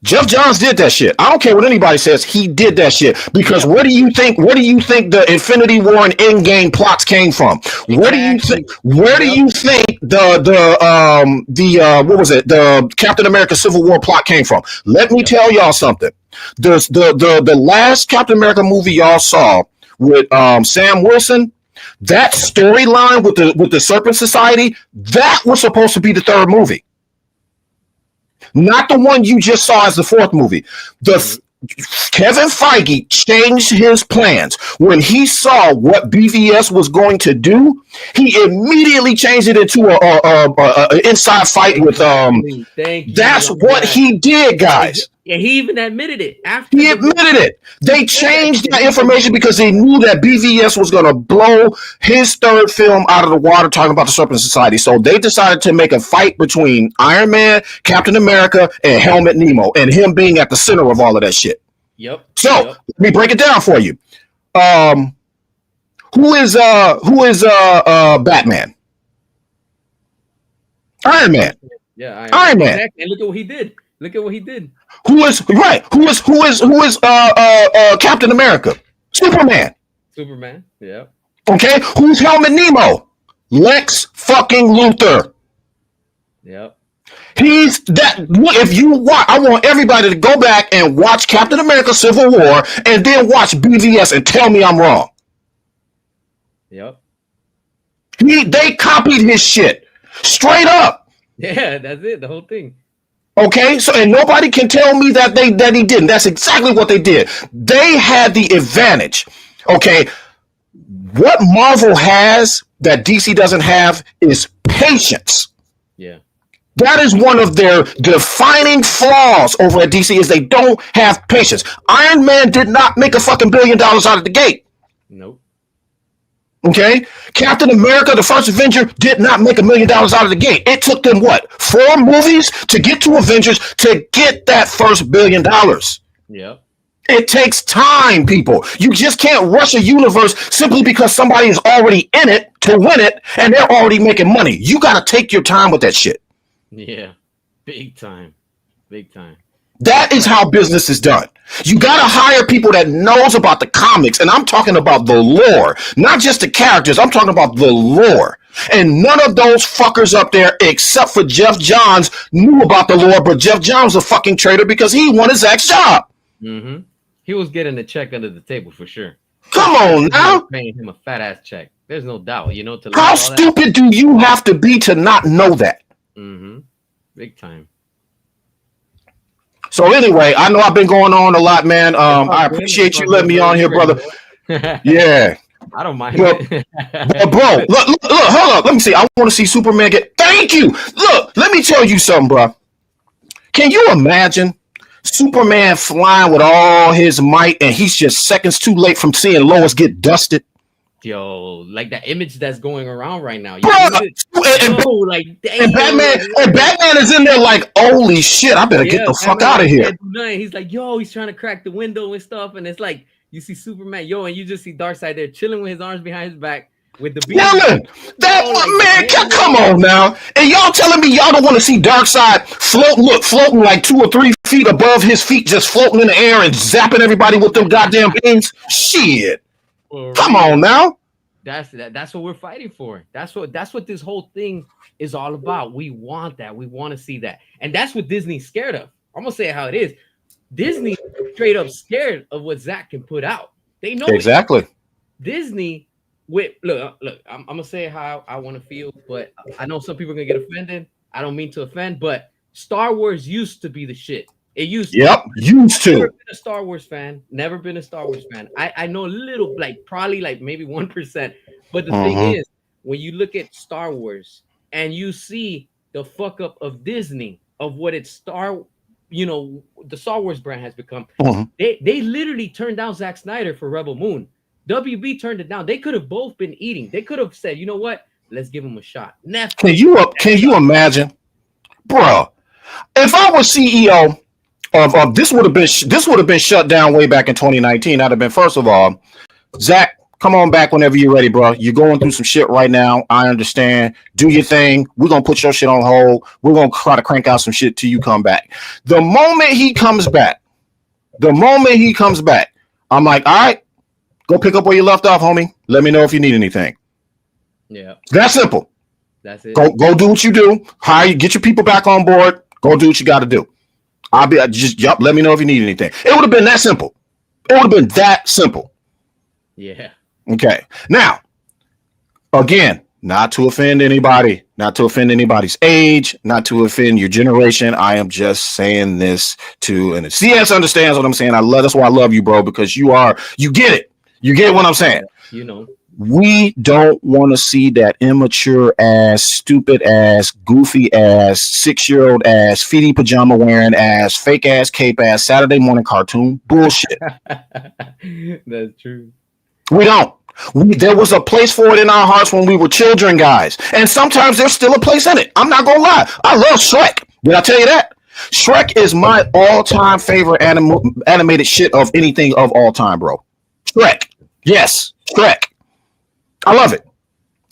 Geoff Johns did that shit. I don't care what anybody says. He did that shit because where do you think the Infinity War and Endgame plots came from? Where do you think the Captain America Civil War plot came from? Let me tell y'all something. The last Captain America movie y'all saw with Sam Wilson, that storyline with the Serpent Society, that was supposed to be the third movie. Not the one you just saw as the fourth movie. Kevin Feige changed his plans. When he saw what BVS was going to do, he immediately changed it into an inside fight with Thank you. That's what he did, guys. Yeah, he even admitted it. After he admitted it. They changed that information because they knew that BVS was going to blow his third film out of the water talking about the Serpent Society. So they decided to make a fight between Iron Man, Captain America, and Helmut Nemo, and him being at the center of all of that shit. Yep. So let me break it down for you. Who is Batman? Iron Man. Yeah, Iron Man. Exactly. And look at what he did. Who is Captain America? Superman. Yeah. Okay. Who's Helmut Nemo? Lex fucking Luthor. Yep. He's that. If you watch, I want everybody to go back and watch Captain America: Civil War, and then watch BVS and tell me I'm wrong. Yep. They copied his shit straight up. Yeah, that's it. The whole thing. Okay, so and nobody can tell me that he didn't. That's exactly what they did. They had the advantage. Okay, What Marvel has that DC doesn't have is patience. Yeah. That is one of their defining flaws over at DC is they don't have patience. Iron Man did not make a fucking $1 billion out of the gate. Nope. Okay? Captain America, the first Avenger, did not make $1 million out of the gate. It took them, what, 4 movies to get to Avengers to get that first $1 billion. Yep. It takes time, people. You just can't rush a universe simply because somebody is already in it to win it and they're already making money. You got to take your time with that shit. Yeah. Big time. Big time. That is how business is done. You got to hire people that knows about the comics, and I'm talking about the lore, not just the characters. I'm talking about the lore. And none of those fuckers up there, except for Jeff Johns, knew about the lore, but Jeff Johns was a fucking traitor because he wanted Zach's job. Mm-hmm. He was getting a check under the table for sure. Come on now. Paying him a fat ass check. There's no doubt, you know. How stupid do you have to be to not know that? Mm-hmm. Big time. So anyway, I know I've been going on a lot, man. I appreciate you letting me on here, brother. Yeah. I don't mind. But bro, look, hold up. Let me see. I want to see Superman get. Thank you. Look, let me tell you something, bro. Can you imagine Superman flying with all his might, and he's just seconds too late from seeing Lois get dusted? Yo, like that image that's going around right now. Bro, and Batman is in there like, holy shit, I better get the fuck out of here. He's like, yo, he's trying to crack the window and stuff, and it's like you see Superman, yo, and you just see Darkseid there chilling with his arms behind his back with the beat. Come on now. And y'all telling me y'all don't want to see Darkseid floating like 2 or 3 feet above his feet, just floating in the air and zapping everybody with them goddamn beams? Shit. Come on now. That's what we're fighting for. That's what this whole thing is all about. We want that. We want to see that. And that's what Disney's scared of. I'm gonna say it how it is. Disney straight up scared of what Zach can put out. They know exactly. Disney look, I'm gonna say how I want to feel, but I know some people are gonna get offended. I don't mean to offend, but Star Wars used to be the shit. It used to. Yep, used to. Never been a Star Wars fan. Never been a Star Wars fan. I know a little, probably maybe 1%. But the thing is, when you look at Star Wars and you see the fuck up of Disney, of what the Star Wars brand has become, they literally turned down Zack Snyder for Rebel Moon. WB turned it down. They could have both been eating. They could have said, you know what? Let's give him a shot. Can you imagine, bro? If I was CEO of this would have been shut down way back in 2019. That'd have been, first of all, Zach, come on back whenever you're ready, bro. You're going through some shit right now. I understand. Do your thing. We're gonna put your shit on hold. We're gonna try to crank out some shit till you come back. The moment he comes back, I'm like, all right, go pick up where you left off, homie. Let me know if you need anything. Yeah, that's simple. That's it. Go do what you do. Get your people back on board. Go do what you got to do. Let me know if you need anything. It would have been that simple. Yeah. Okay. Now, again, not to offend anybody, not to offend anybody's age, not to offend your generation. I am just saying this and CS understands what I'm saying. That's why I love you, bro, because you get it. You get what I'm saying. You know. We don't want to see that immature ass, stupid ass, goofy ass, 6-year-old ass, feety pajama wearing ass, fake ass, cape ass, Saturday morning cartoon bullshit. That's true. We don't. There was a place for it in our hearts when we were children, guys. And sometimes there's still a place in it. I'm not going to lie. I love Shrek. Did I tell you that? Shrek is my all-time favorite animated shit of anything of all time, bro. Shrek. Yes, Shrek. I love it.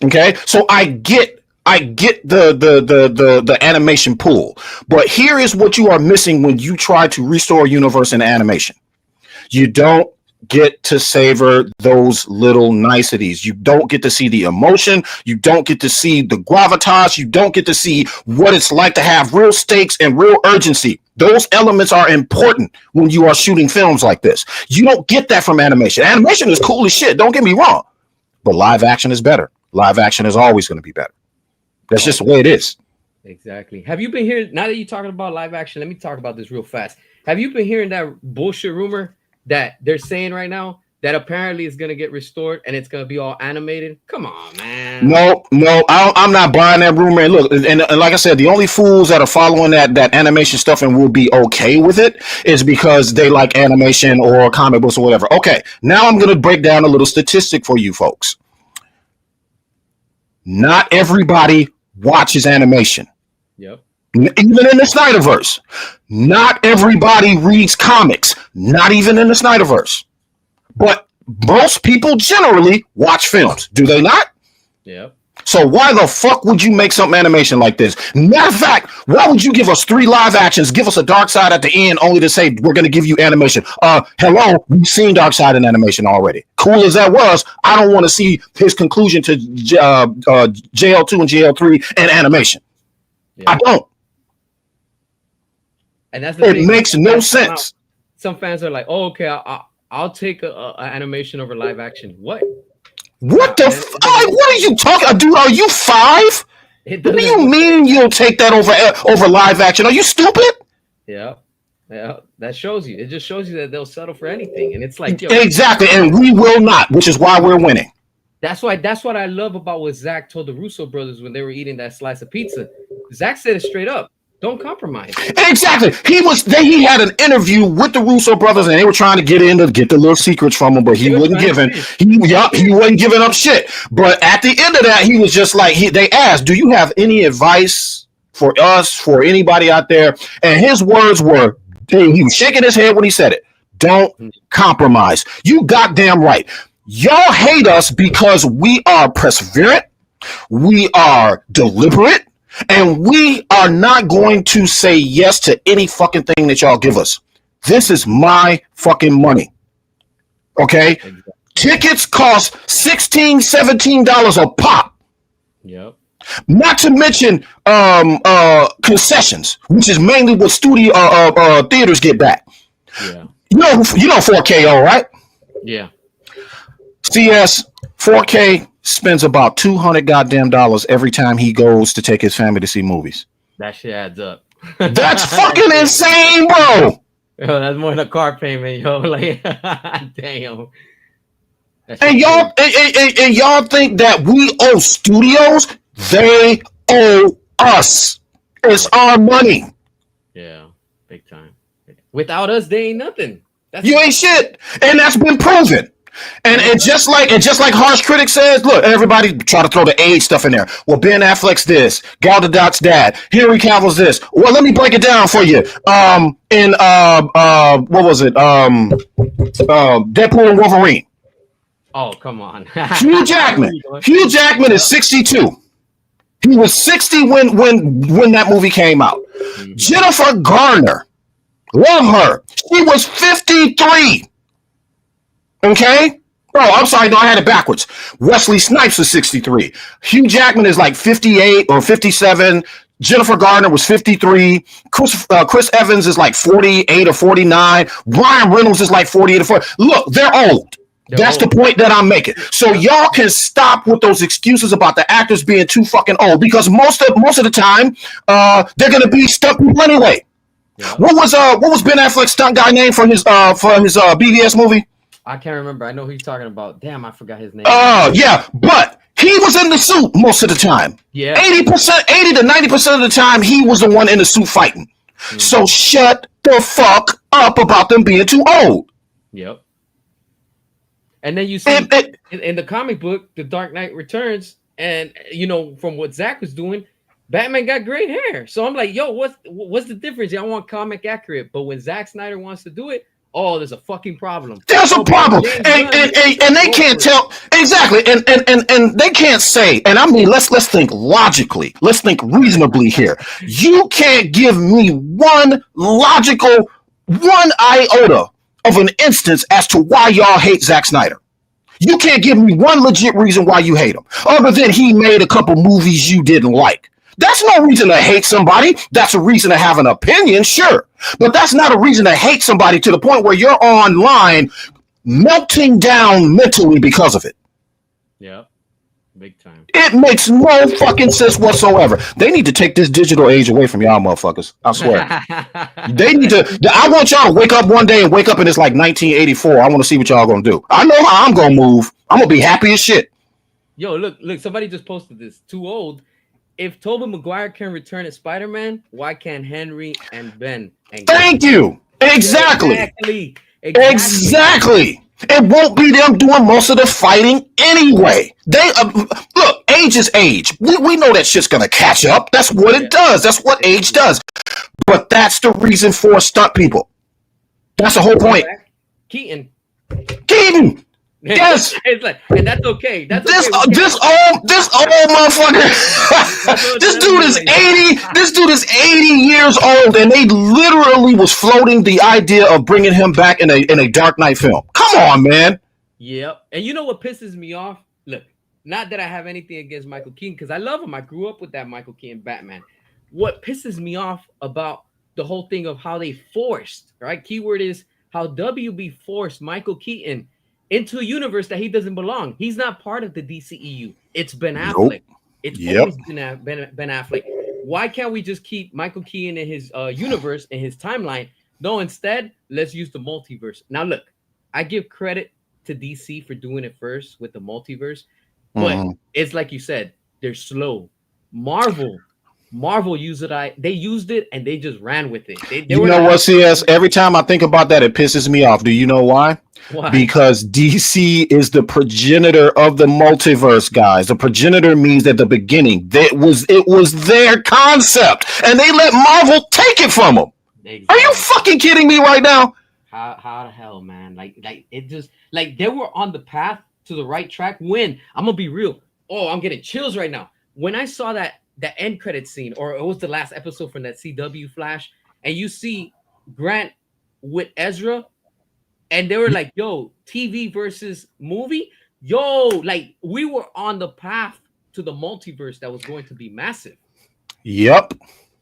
Okay, so I get the animation pool, but here is what you are missing when you try to restore a universe in animation. You don't get to savor those little niceties. You don't get to see the emotion. You don't get to see the gravitas. You don't get to see what it's like to have real stakes and real urgency. Those elements are important when you are shooting films like this. You don't get that from animation. Animation is cool as shit. Don't get me wrong. But live action is better. Live action is always going to be better. That's just the way it is. Exactly. Have you been hearing, now that you're talking about live action, let me talk about this real fast. Have you been hearing that bullshit rumor that they're saying right now that apparently is gonna get restored and it's gonna be all animated. Come on, man. No, I'm not buying that rumor. And look, and like I said, the only fools that are following that animation stuff and will be okay with it is because they like animation or comic books or whatever. Okay, now I'm gonna break down a little statistic for you folks. Not everybody watches animation. Yep. Even in the Snyderverse. Not everybody reads comics. Not even in the Snyderverse. But most people generally watch films. Do they not? Yep. So why the fuck would you make something animation like this? Matter of fact, why would you give us 3 live actions, give us a Dark Side at the end, only to say we're going to give you animation? Hello, we've seen Dark Side in animation already. Cool as that was, I don't want to see his conclusion to JL2 and JL3 in animation. Yeah. I don't. And that's the thing. It makes no sense. Some fans are like, "Oh, okay, I'll take a animation over live action." What? What the? What are you talking? Dude, are you 5? What do you mean you'll take that over live action? Are you stupid? Yeah, that shows you. It just shows you that they'll settle for anything, and it's like exactly, and we will not, which is why we're winning. That's what I love about what Zach told the Russo brothers when they were eating that slice of pizza. Zach said it straight up. Don't compromise. Exactly. He had an interview with the Russo brothers, and they were trying to get the little secrets from him, but he wasn't giving. He wasn't giving up shit. But at the end of that, he was just like they asked, "Do you have any advice for us, for anybody out there?" And his words were, he was shaking his head when he said it. Don't compromise. You goddamn right. Y'all hate us because we are perseverant, we are deliberate, and we are not going to say yes to any fucking thing that y'all give us. This is my fucking money. Okay? Exactly. Tickets cost $16, $17 a pop. Yep. Not to mention concessions, which is mainly what studio theaters get back. Yeah. You know 4KO, right? Yeah. CS 4K spends about $200 goddamn dollars every time he goes to take his family to see movies. That shit adds up. That's fucking insane, bro. Yo, that's more than a car payment, yo. Like, damn. And y'all think that we owe studios? They owe us. It's our money. Yeah, big time. Without us, they ain't nothing. You ain't shit, and that's been proven. And just like Harsh Critic says, look, everybody try to throw the age stuff in there. Well, Ben Affleck's this, Gal Gadot's that, Henry Cavill's this. Well, let me break it down for you. What was it? Deadpool and Wolverine. Oh, come on. Hugh Jackman is 62. He was 60 when that movie came out. Mm-hmm. Jennifer Garner, love her. She was 53. Okay? Bro, I'm sorry. No, I had it backwards. Wesley Snipes was 63. Hugh Jackman is like 58 or 57. Jennifer Garner was 53. Chris Evans is like 48 or 49. Ryan Reynolds is like 48 or 40. Look, they're old. That's the point that I'm making. So y'all can stop with those excuses about the actors being too fucking old, because most of the time, they're gonna be stunt people anyway. Yeah. What was Ben Affleck's stunt guy name for his BVS movie? I can't remember. I know who you're talking about. Damn, I forgot his name. Yeah, but he was in the suit most of the time. Yeah, 80 to 90% of the time, he was the one in the suit fighting. Mm. So shut the fuck up about them being too old. Yep. And then you see in the comic book, The Dark Knight Returns, and from what Zach was doing, Batman got great hair. So I'm like, yo, what's the difference? I want comic accurate, but when Zack Snyder wants to do it, there's a fucking problem. There's a problem, and they can't tell exactly, and they can't say. And I mean, let's think logically, let's think reasonably here. You can't give me one iota of an instance as to why y'all hate Zack Snyder. You can't give me one legit reason why you hate him, other than he made a couple movies you didn't like. That's no reason to hate somebody. That's a reason to have an opinion, sure. But that's not a reason to hate somebody to the point where you're online melting down mentally because of it. Yeah. Big time. It makes no fucking sense whatsoever. They need to take this digital age away from y'all motherfuckers. I swear. They need to. I want y'all to wake up one day and wake up and it's like 1984. I want to see what y'all gonna do. I know how I'm gonna move. I'm gonna be happy as shit. Yo, look! Somebody just posted this. Too old. If Tobey Maguire can return as Spider-Man, why can't Henry and Ben? And Thank you. Exactly. Exactly. It won't be them doing most of the fighting anyway. They look, age is age. We know that shit's gonna catch up. That's what it does. That's what age does. But that's the reason for stunt people. That's the whole point. Keaton. Yes. It's like, and that's okay. That's this okay. This old motherfucker. This dude is 80. This dude is 80 years old, and they literally was floating the idea of bringing him back in a Dark Knight film. Come on, man. Yep. And you know what pisses me off? Look, not that I have anything against Michael Keaton, because I love him. I grew up with that Michael Keaton Batman. What pisses me off about the whole thing of how they forced, right? Keyword is how WB forced Michael Keaton into a universe that he doesn't belong. He's not part of the DCEU. It's Ben Affleck. It's always been Ben Affleck. Why can't we just keep Michael Keaton in his universe, in his timeline? No, instead, let's use the multiverse. Now, look, I give credit to DC for doing it first with the multiverse, but it's like you said, they're slow. Marvel used it. They used it and they just ran with it. You know what, CS? Every time I think about that, it pisses me off. Do you know why? Why? Because DC is the progenitor of the multiverse, guys. The progenitor means at the beginning it was their concept, and they let Marvel take it from them. Exactly. Are you fucking kidding me right now? How the hell, man? Like it just like they were on the path to the right track. When I'm gonna be real. Oh, I'm getting chills right now. When I saw that end credit scene, or it was the last episode from that CW Flash, and you see Grant with Ezra, and they were like, yo, TV versus movie, yo, like we were on the path to the multiverse that was going to be massive. Yep.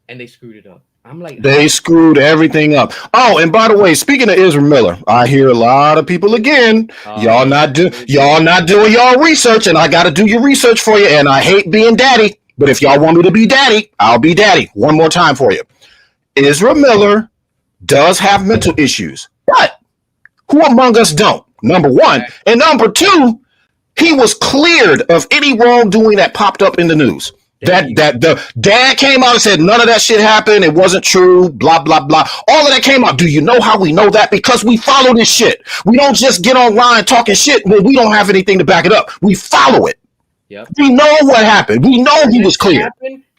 And they screwed it up. I'm like, they screwed everything up. Oh, and by the way, speaking of Ezra Miller, I hear a lot of people again. Y'all not doing y'all research, and I got to do your research for you. And I hate being daddy, but if y'all want me to be daddy, I'll be daddy. One more time for you. Ezra Miller does have mental issues, but who among us don't? Number one, and number two, he was cleared of any wrongdoing that popped up in the news. That the dad came out and said none of that shit happened. It wasn't true. Blah blah blah. All of that came out. Do you know how we know that? Because we follow this shit. We don't just get online talking shit when we don't have anything to back it up. We follow it. Yep. We know what happened. We know he was cleared.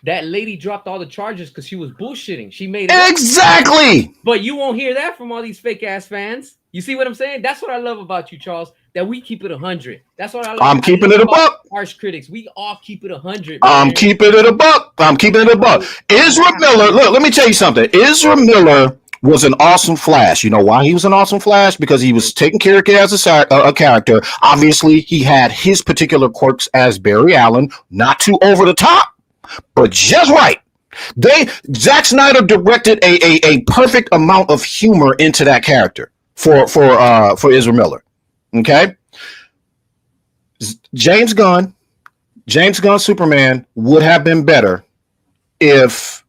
That lady dropped all the charges because she was bullshitting. She made it exactly. Up. But you won't hear that from all these fake ass fans. You see what I'm saying? That's what I love about you, Charles. That we keep it 100. That's what I love. I'm keeping it a buck. Harsh critics, we all keep it 100. I'm keeping it a buck. Ezra Miller. Look, let me tell you something. Ezra Miller was an awesome Flash. You know why he was an awesome Flash? Because he was taking care of as a character. Obviously, he had his particular quirks as Barry Allen, not too over the top, but just right. Zack Snyder directed a perfect amount of humor into that character for Ezra Miller. Okay, James Gunn Superman would have been better if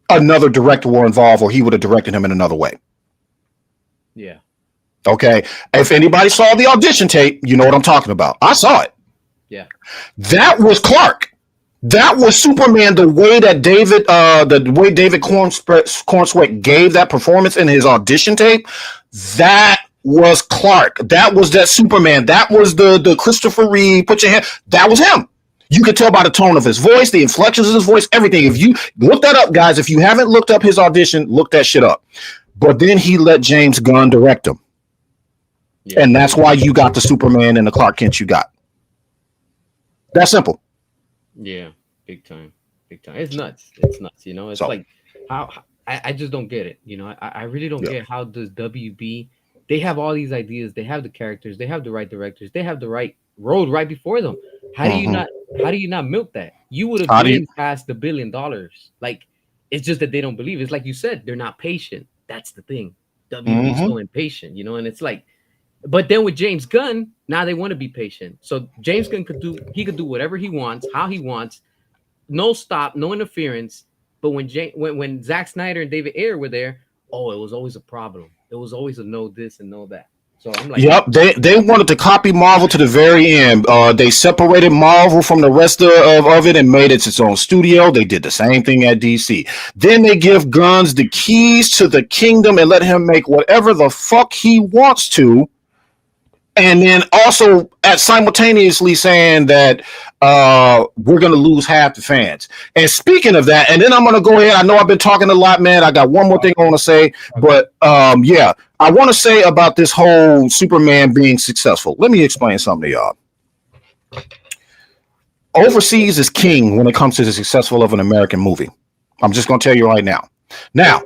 another director were involved, or he would have directed him in another way. Yeah. Okay. If anybody saw the audition tape, you know what I'm talking about. I saw it. Yeah. That was Clark. That was Superman. The way that David Cornsweet gave that performance in his audition tape, that was Clark. That was that Superman. That was the Christopher Reeve. Put your hand. That was him. You could tell by the tone of his voice, the inflections of his voice, everything. If you look that up, guys, if you haven't looked up his audition, look that shit up. But then he let James Gunn direct him. Yeah. And that's why you got the Superman and the Clark Kent you got. That's simple. Yeah, big time. It's nuts. You know, it's like how I just don't get it. You know, I really don't get how does WB. They have all these ideas. They have the characters. They have the right directors. They have the right road right before them. How do you not milk that? You would have been past $1 billion. Like, it's just that they don't believe. It's like you said, they're not patient. That's the thing. WB is so impatient, you know. And it's like, But then with James Gunn, now they want to be patient. So James Gunn could do whatever he wants, how he wants, no stop, no interference. But when Zack Snyder and David Ayer were there, oh, it was always a problem. It was always a no this and no that. So I'm like, yep, they wanted to copy Marvel to the very end. They separated Marvel from the rest of it and made it its own studio. They did the same thing at DC. Then they give Guns the keys to the kingdom and let him make whatever the fuck he wants to. And then also simultaneously saying that we're going to lose half the fans. And speaking of that, and then I'm going to go ahead. I know I've been talking a lot, man. I got one more thing I want to say. But yeah, I want to say about this whole Superman being successful. Let me explain something to y'all. Overseas is king when it comes to the successful of an American movie. I'm just going to tell you right now. Now,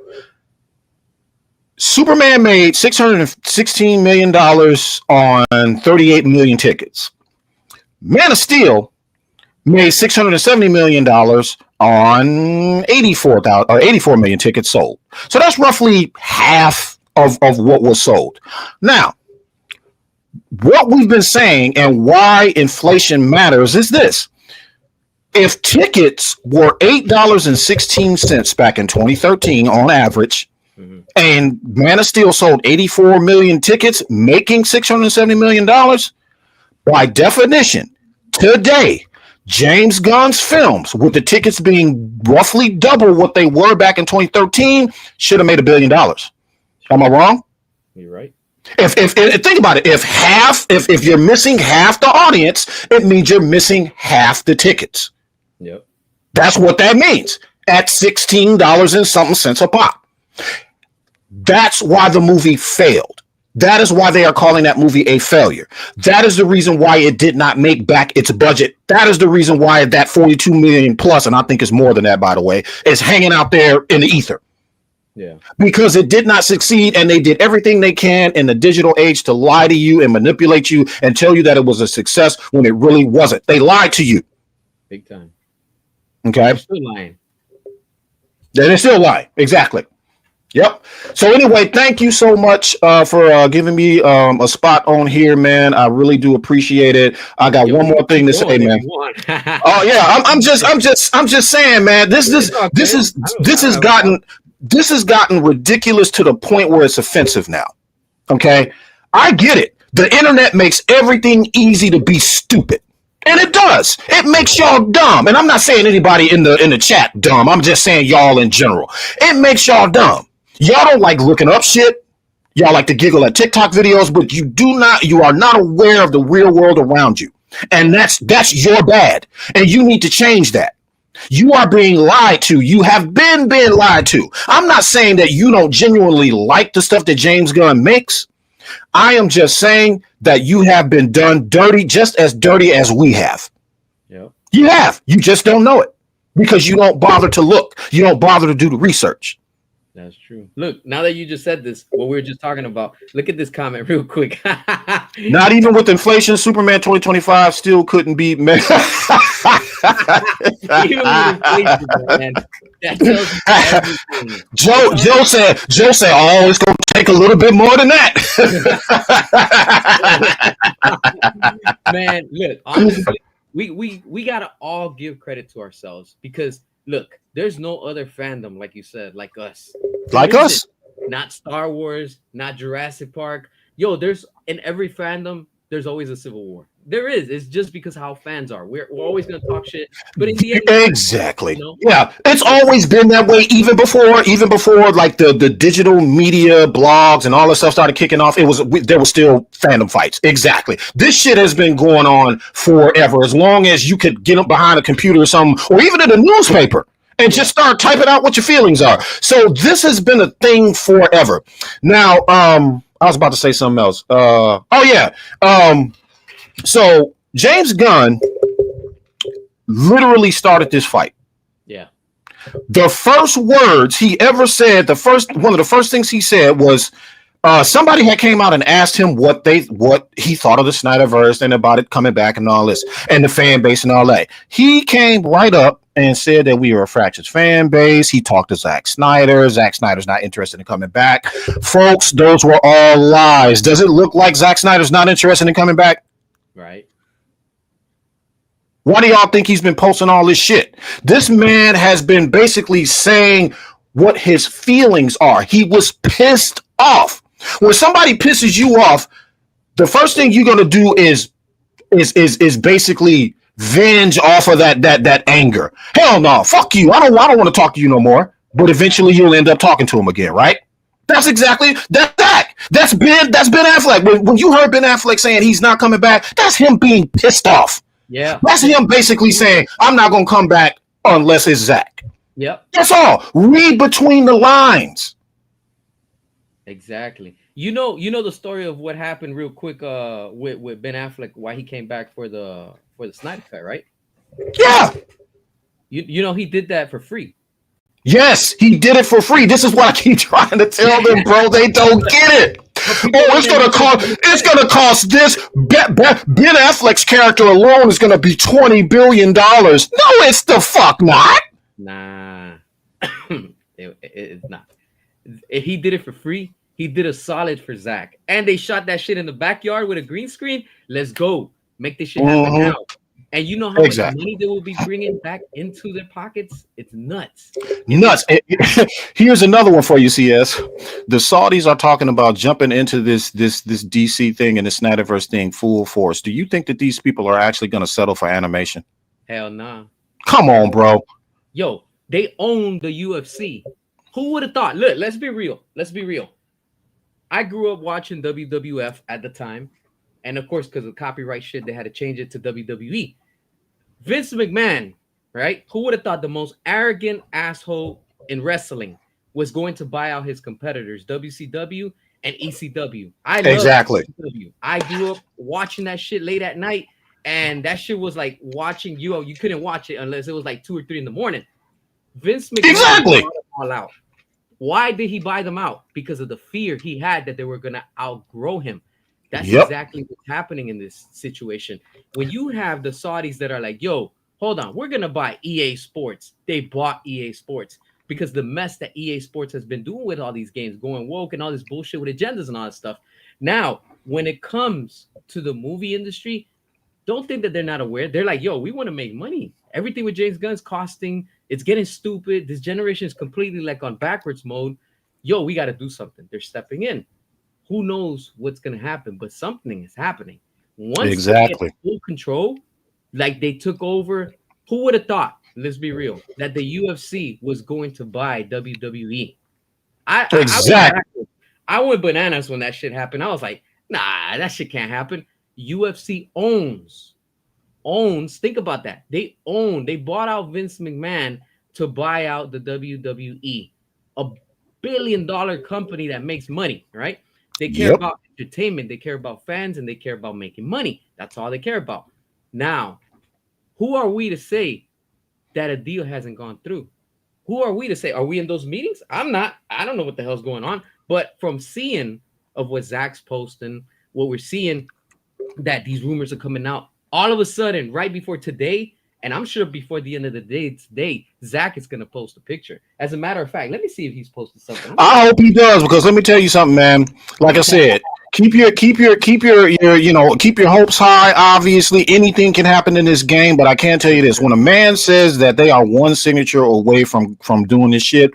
Superman made $616 million on 38 million tickets. Man of Steel made $670 million on 84 million tickets sold. So that's roughly half of what was sold. Now, what we've been saying and why inflation matters is this. If tickets were $8.16 back in 2013 on average, and Man of Steel sold 84 million tickets, making $670 million. By definition, today, James Gunn's films, with the tickets being roughly double what they were back in 2013, should have made $1 billion. Am I wrong? You're right. If think about it, if you're missing half the audience, it means you're missing half the tickets. Yep. That's what that means at $16 and something cents a pop. That's why the movie failed. That is why they are calling that movie a failure. That is the reason why it did not make back its budget. That is the reason why that 42 million plus, and I think it's more than that, by the way, is hanging out there in the ether. Yeah. Because it did not succeed, and they did everything they can in the digital age to lie to you and manipulate you and tell you that it was a success when it really wasn't. They lied to you. Big time. Okay. They're still lying. They're still lying. Exactly. Yep. So anyway, thank you so much for giving me a spot on here, man. I really do appreciate it. I got one more thing to say, man. Oh yeah, I'm just saying, man. This has gotten ridiculous to the point where it's offensive now. Okay, I get it. The internet makes everything easy to be stupid. And it does. It makes y'all dumb. And I'm not saying anybody in the chat dumb. I'm just saying y'all in general. It makes y'all dumb. Y'all don't like looking up shit. Y'all like to giggle at TikTok videos, but you are not aware of the real world around you. And that's your bad. And you need to change that. You are being lied to. You have been lied to. I'm not saying that you don't genuinely like the stuff that James Gunn makes. I am just saying that you have been done dirty, just as dirty as we have. Yep. You have. You just don't know it because you don't bother to look. You don't bother to do the research. That's true. Look, now that you just said this, what we were just talking about, look at this comment real quick. Not even with inflation, Superman 2025 still couldn't be met. Even with inflation, man. That tells you everything. Joe said, oh, it's going to take a little bit more than that. Man, look, honestly, we got to all give credit to ourselves because, look, there's no other fandom, like you said, like us. Like us? Not Star Wars, not Jurassic Park. Yo, there's in every fandom, there's always a civil war. There is. It's just because how fans are. We're always going to talk shit. But in the end, exactly. You know? Yeah, it's always been that way. Even before, like the digital media blogs and all that stuff started kicking off. There was still fandom fights. Exactly. This shit has been going on forever. As long as you could get up behind a computer or something, or even in a newspaper, and just start typing out what your feelings are. So this has been a thing forever. Now, I was about to say something else. So James Gunn literally started this fight. Yeah. The first words he ever said, one of the first things he said was, Somebody had came out and asked him what he thought of the Snyderverse and about it coming back and all this and the fan base and all that. He came right up and said that we were a fractured fan base. He talked to Zack Snyder. Zack Snyder's not interested in coming back. Folks, those were all lies. Does it look like Zack Snyder's not interested in coming back? Right. Why do y'all think he's been posting all this shit? This man has been basically saying what his feelings are. He was pissed off. When somebody pisses you off, the first thing you're gonna do is basically venge off of that anger. Hell no, fuck you. I don't want to talk to you no more. But eventually you'll end up talking to him again, right? That's that. That's Ben Affleck. When you heard Ben Affleck saying he's not coming back, that's him being pissed off. Yeah. That's him basically saying, I'm not gonna come back unless it's Zach. Yep. That's all. Read between the lines. Exactly. You know the story of what happened real quick with Ben Affleck, why he came back for the Snyder Cut, right? Yeah. You know he did that for free. Yes, he did it for free. This is what I keep trying to tell them, bro. They don't get it. Oh, it's gonna cost this. Ben Affleck's character alone is gonna be $20 billion. No, it's the fuck not. Nah, it's not. If he did it for free, he did a solid for Zach. And they shot that shit in the backyard with a green screen. Let's go. Make this shit happen now. And you know how much money they will be bringing back into their pockets? It's nuts. Nuts. Here's another one for you, CS. The Saudis are talking about jumping into this DC thing and the Snyderverse thing full force. Do you think that these people are actually going to settle for animation? Hell nah. Come on, bro. Yo, they own the UFC. Who would have thought? Look, let's be real. I grew up watching WWF at the time. And of course, because of copyright shit, they had to change it to WWE. Vince McMahon, right? Who would have thought the most arrogant asshole in wrestling was going to buy out his competitors, WCW and ECW? I love ECW. I grew up watching that shit late at night, and that shit was like watching you. You couldn't watch it unless it was like 2 or 3 in the morning. Vince McMahon bought them all out. Why did he buy them out? Because of the fear he had that they were going to outgrow him. That's exactly what's happening in this situation. When you have the Saudis that are like, yo, hold on, we're going to buy EA Sports. They bought EA Sports because the mess that EA Sports has been doing with all these games, going woke and all this bullshit with agendas and all that stuff. Now, when it comes to the movie industry, don't think that they're not aware. They're like, yo, we want to make money. Everything with James Gunn's costing, it's getting stupid. This generation is completely like on backwards mode. Yo, we got to do something. They're stepping in. Who knows what's going to happen, but something is happening. Once they get full control, like they took over, who would have thought, let's be real, that the UFC was going to buy WWE? I went bananas when that shit happened. I was like, nah, that shit can't happen. UFC owns, think about that. They bought out Vince McMahon to buy out the WWE, a billion-dollar company that makes money, right? They care about entertainment, they care about fans, and they care about making money. That's all they care about. Now, who are we to say that a deal hasn't gone through? Who are we to say? Are we in those meetings? I'm not. I don't know what the hell's going on. But from seeing of what Zach's posting, what we're seeing, that these rumors are coming out, all of a sudden, right before today, and I'm sure before the end of the day today, Zach is going to post a picture. As a matter of fact, let me see if he's posted something. I hope he does, because let me tell you something, man. Like I said, keep your hopes high. Obviously, anything can happen in this game, but I can tell you this: when a man says that they are one signature away from doing this shit,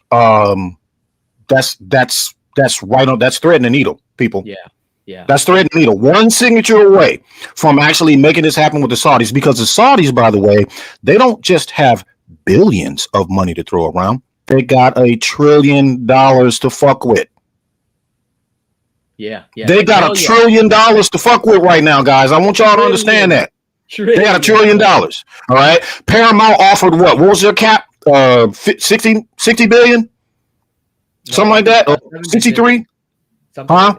that's right on. That's threading the needle, people. Yeah, that's threading the needle. One signature away from actually making this happen with the Saudis, because the Saudis, by the way, they don't just have billions of money to throw around. They got $1 trillion to fuck with. Yeah. They got $1 trillion to fuck with right now, guys. I want y'all to understand that. They got $1 trillion. All right. Paramount offered what? What was their cap? 60 billion? Something like that? 63? Huh?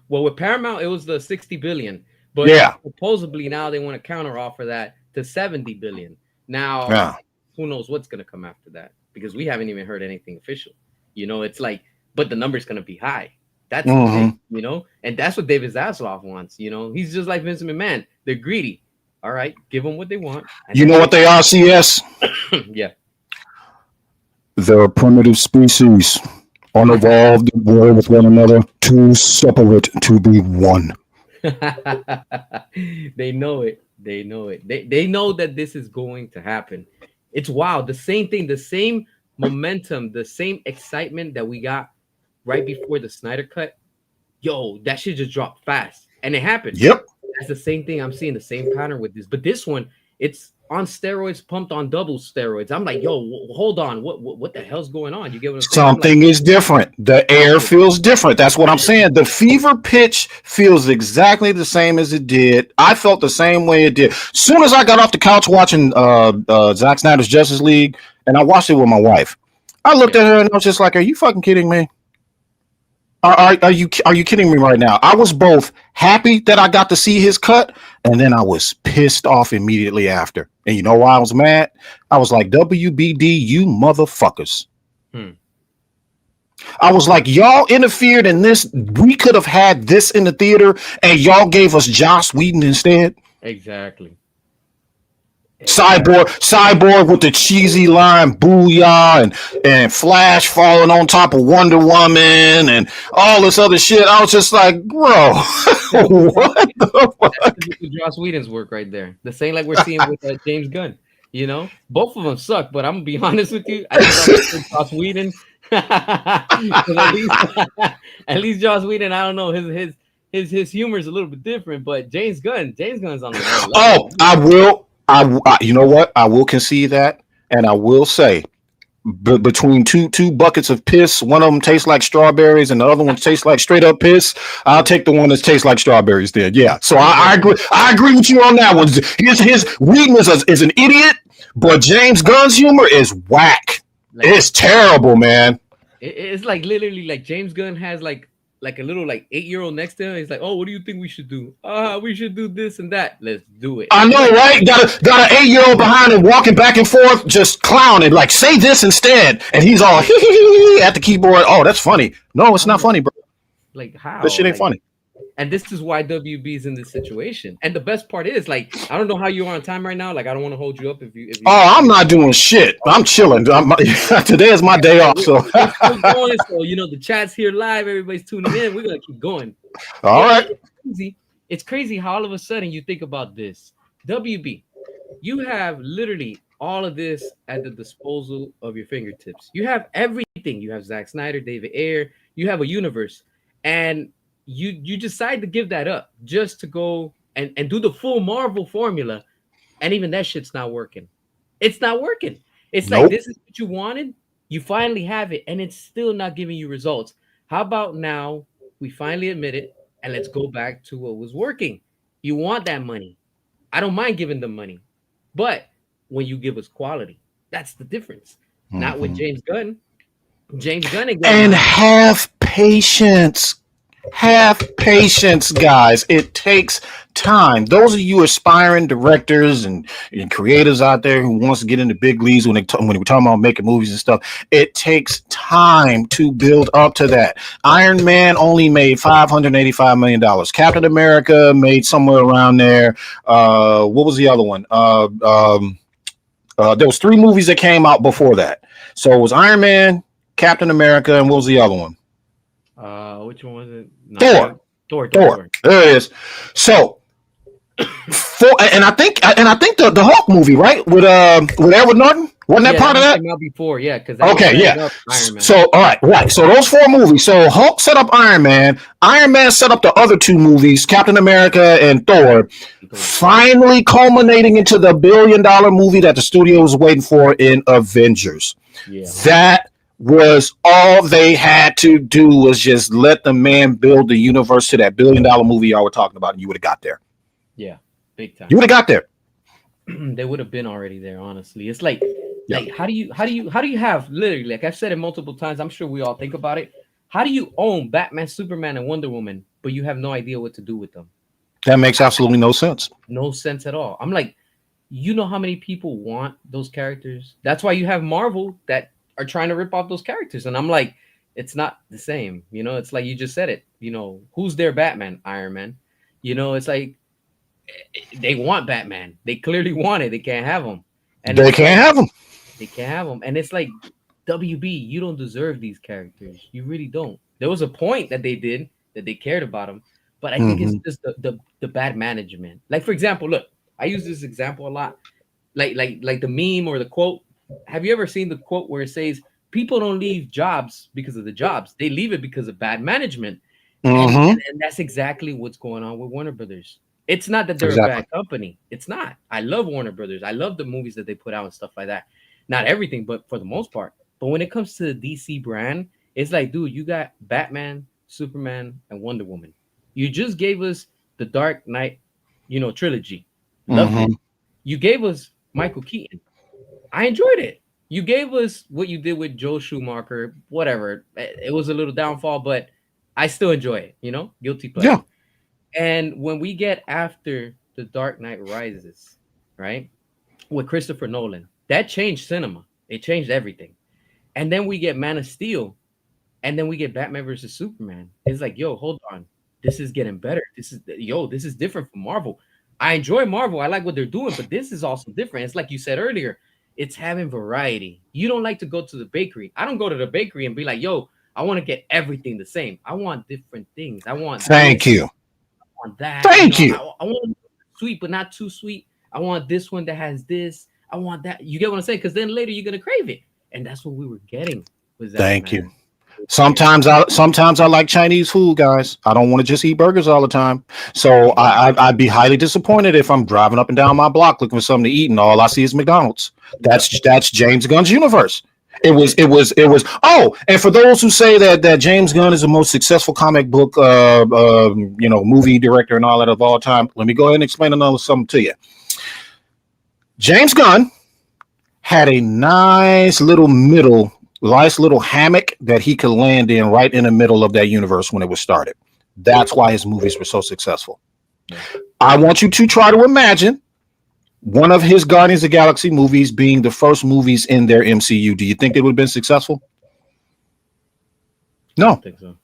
Well, with Paramount, it was the 60 billion. But supposedly now they want to counter offer that to 70 billion. Now, who knows what's going to come after that? Because we haven't even heard anything official. You know, it's like, but the number's going to be high. That's the thing, you know, and that's what David Zaslav wants. You know, he's just like Vince McMahon. They're greedy. All right, give them what they want. And You know what they are, CS? Yeah. They're a primitive species, unevolved, at war with one another, too separate to be one. They know it. They know it. They know that this is going to happen. It's wild. The same thing, the same momentum, the same excitement that we got right before the Snyder cut. Yo, that shit just dropped fast. And it happened. Yep. That's the same thing. I'm seeing the same pattern with this. But this one, it's on steroids, pumped on double steroids. I'm like, yo, hold on. What the hell's going on? You get what I'm saying? Something is different. The air feels different. That's what I'm saying. The fever pitch feels exactly the same as it did. I felt the same way it did. Soon as I got off the couch watching Zack Snyder's Justice League, and I watched it with my wife, I looked at her and I was just like, are you fucking kidding me? Are you kidding me right now? I was both happy that I got to see his cut, and then I was pissed off immediately after. And you know why I was mad? I was like, WBD, you motherfuckers. I was like, y'all interfered in this. We could have had this in the theater, and y'all gave us Joss Whedon instead. Exactly. Cyborg with the cheesy line "booyah" and Flash falling on top of Wonder Woman and all this other shit. I was just like, bro, what the fuck? That's Joss Whedon's work right there. The same like we're seeing with James Gunn. You know, both of them suck. But I'm gonna be honest with you. I think Joss Whedon. at least Joss Whedon. I don't know his humor is a little bit different. But James Gunn's on the level. Oh, I you know what? I will concede that, and I will say, between two buckets of piss, one of them tastes like strawberries, and the other one tastes like straight up piss. I'll take the one that tastes like strawberries. Then, yeah. So I agree. I agree with you on that one. His Whedon is an idiot, but James Gunn's humor is whack. It's terrible, man. It's like literally like James Gunn has like a little like 8-year-old next to him. He's like, oh, what do you think we should do? We should do this and that. Let's do it. I know, right? Got an 8-year-old behind him walking back and forth, just clowning, like, say this instead. And he's all at the keyboard. Oh, that's funny. No, it's not funny, bro. Like, how? This shit ain't funny. And this is why WB is in this situation. And the best part is, like, I don't know how you are on time right now. Like, I don't want to hold you up if you. Oh, I'm not doing shit. I'm chilling. Today is my day off, so. We're still going, so you know the chat's here live. Everybody's tuning in. We're gonna keep going. All right. It's crazy how all of a sudden you think about this. WB, you have literally all of this at the disposal of your fingertips. You have everything. You have Zack Snyder, David Ayer. You have a universe, and you decide to give that up just to go and do the full Marvel formula, and even that shit's not working. It's not working. It's like, this is what you wanted. You finally have it, and it's still not giving you results. How about now we finally admit it, and let's go back to what was working? You want that money. I don't mind giving them money, but when you give us quality, that's the difference. Not with James Gunn. James Gunn and have patience. Have patience, guys. It takes time. Those of you aspiring directors and creators out there who wants to get into big leagues when we're talking about making movies and stuff, it takes time to build up to that. Iron Man only made $585 million. Captain America made somewhere around there. What was the other one? There was 3 movies that came out before that. So it was Iron Man, Captain America, and what was the other one? Which one was it? No, Thor. There it is. So, and I think the Hulk movie, right, with Edward Norton, wasn't that part of that? Came out before, yeah. Because So, all right. So those 4 movies. So Hulk set up Iron Man. Iron Man set up the other 2 movies, Captain America and Thor. Finally, culminating into the $1 billion movie that the studio was waiting for in Avengers. Yeah. That was all they had to do was just let the man build the universe to that $1 billion movie y'all were talking about, and you would have got there. Yeah, big time. You would have got there. They would have been already there. Honestly, it's like how do you have literally, like I've said it multiple times. I'm sure we all think about it. How do you own Batman, Superman, and Wonder Woman, but you have no idea what to do with them? That makes absolutely no sense. No sense at all. I'm like, you know how many people want those characters? That's why you have Marvel that are trying to rip off those characters. And I'm like, It's not the same. You know, it's like you just said it. You know, who's their Batman? Iron Man. You know, it's like they want Batman. They clearly want it. They can't have him. And They it's can't like have them. they can't have them. And it's like WB, you don't deserve these characters. You really don't. There was a point that they did that they cared about them, but I think it's Hmm. just the bad management. Like for example, look, I use this example a lot. Like the meme or the quote. Have you ever seen the quote where it says people don't leave jobs because of the jobs. They leave it because of bad management. And, Hmm. and that's exactly what's going on with Warner Brothers. It's not that they're a Exactly. bad company. It's not. I love Warner Brothers. I love the movies that they put out and stuff like that. Not everything, but for the most part. But when it comes to the DC brand, it's like, dude, you got Batman, Superman, and Wonder Woman. You just gave us the Dark Knight, trilogy. Loved Hmm. it. You gave us Michael Keaton. I enjoyed it. You gave us what you did with Joe Schumacher, whatever. It was a little downfall, but I still enjoy it, guilty Yeah. pleasure. And when we get after The Dark Knight Rises, right, with Christopher Nolan, that changed cinema. It changed everything. And then we get Man of Steel, and then we get Batman versus Superman. It's like, yo, hold on, this is getting better. This is different from Marvel. I enjoy Marvel. I like what they're doing, but this is also different. It's like you said earlier. It's having variety. You don't like to go to the bakery. I don't go to the bakery and be like, yo, I want to get everything the same. I want different things. I want Thank this. you. I want that. Thank you. I want sweet, but not too sweet. I want this one that has this. I want that. You get what I'm saying? Because then later you're gonna crave it, and that's what we were getting with that, Thank you. man. Sometimes I like Chinese food, guys. I don't want to just eat burgers all the time. There So you go. I'd be highly disappointed if I'm driving up and down my block looking for something to eat and all I see is McDonald's. Yep. That's James Gunn's universe. It was. Oh, and for those who say that James Gunn is the most successful comic book movie director and all that of all time, let me go ahead and explain another something to you. James Gunn had a nice little hammock that he could land in right in the middle of that universe when it was started. That's why his movies were so successful. I want you to try to imagine one of his Guardians of the Galaxy movies being the first movies in their MCU. Do you think they would have been successful? I don't No, think so.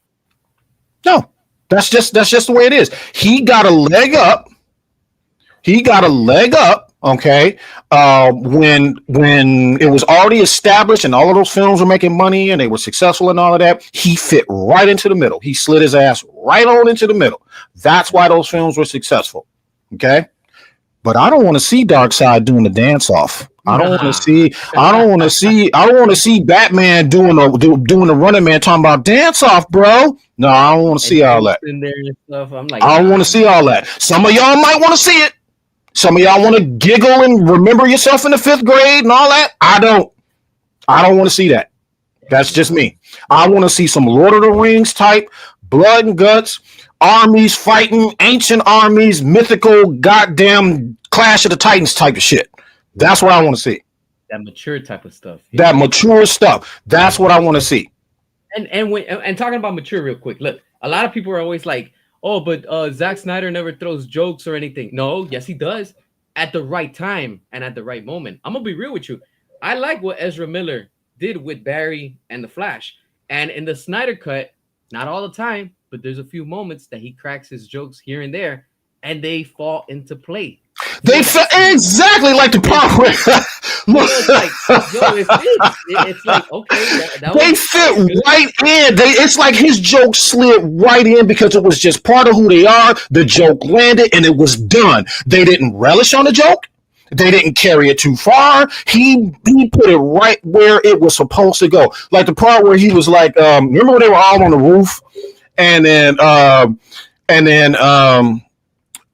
no. That's just the way it is. He got a leg up. He got a leg up. Okay, when it was already established and all of those films were making money and they were successful and all of that, he fit right into the middle. He slid his ass right on into the middle. That's why those films were successful. Okay, but I don't want to see Darkseid doing the dance off. I don't want to Nah. see. I don't want to see. I don't want to see Batman doing the Running Man talking about dance off, bro. No, I don't want to And see all jokes that. in there and stuff. I'm like, I don't want nah, to see man. all that. Some of y'all might want to see it. Some of y'all want to giggle and remember yourself in the fifth grade and all that. I don't. I don't want to see that. That's just me. I want to see some Lord of the Rings type blood and guts, armies fighting, ancient armies, mythical, goddamn Clash of the Titans type of shit. That's what I want to see. That mature type of stuff. That mature stuff. That's what I want to see. And talking about mature real quick. Look, a lot of people are always like, "Oh, but Zack Snyder never throws jokes or anything." No, yes, he does at the right time and at the right moment. I'm gonna be real with you. I like what Ezra Miller did with Barry and the Flash, and in the Snyder cut, not all the time, but there's a few moments that he cracks his jokes here and there, and they fall into play. They For that scene. exactly like the part where It's like, yo, it's like, okay, that they was fit good. right in. It's like his joke slid right in because it was just part of who they are. The joke landed and it was done. They didn't relish on the joke. They didn't carry it too far. He put it right where it was supposed to go. Like the part where he was like, remember when they were all on the roof, and then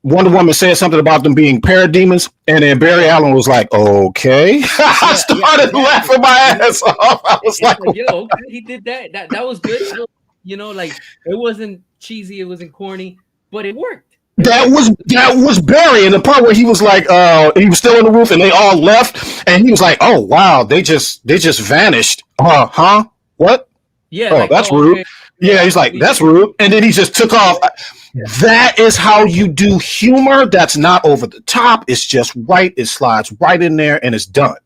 Wonder Woman said something about them being parademons, and then Barry Allen was like, "Okay." I started Exactly. laughing my ass off. I was It's like, like, yo, okay, he did that. That was good. Like it wasn't cheesy, it wasn't corny, but it worked. It That worked. was Barry, and the part where he was like, he was still on the roof, and they all left, and he was like, "Oh wow, they just vanished." Huh? What? Yeah, Oh, like, that's oh, rude. okay. Yeah, he's like, "That's rude," and then he just took off. That is how you do humor. That's not over the top. It's just right. It slides right in there, and it's done.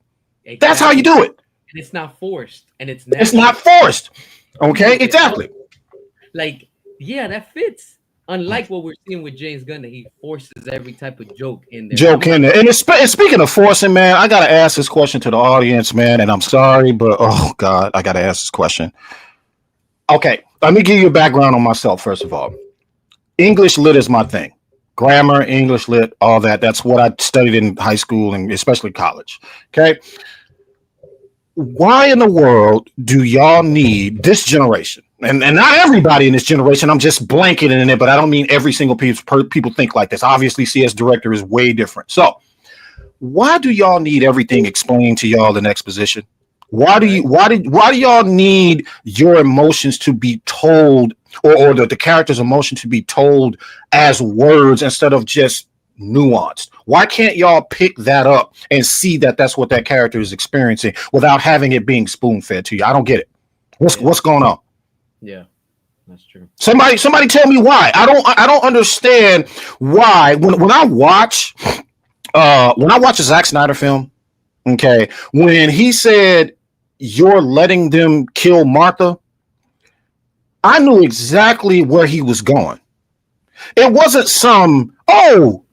That's how you Exactly. do it. And it's not forced, and it's It's natural. not forced. Okay, exactly. Like, yeah, that fits. Unlike what we're seeing with James Gunn, that he forces every type of joke in there. Joke in there. And and speaking of forcing, man, I gotta ask this question to the audience, man. And I'm sorry, but oh god, I gotta ask this question. Okay, let me give you a background on myself first of all. English lit is my thing. Grammar, English lit, all that. That's what I studied in high school and especially college. Okay. Why in the world do y'all need this generation? And not everybody in this generation, I'm just blanketing in it, but I don't mean every single people think like this. Obviously, CS director is way different. So why do y'all need everything explained to y'all in exposition? Why do y'all need your emotions to be told or the character's emotion to be told as words instead of just nuanced? Why can't y'all pick that up and see that that's what that character is experiencing without having it being spoon fed to you? I don't get it. What's going on? Yeah, that's true. Somebody tell me why. I don't understand why when I watch a Zack Snyder film, okay, when he said you're letting them kill Martha, I knew exactly where he was going. It wasn't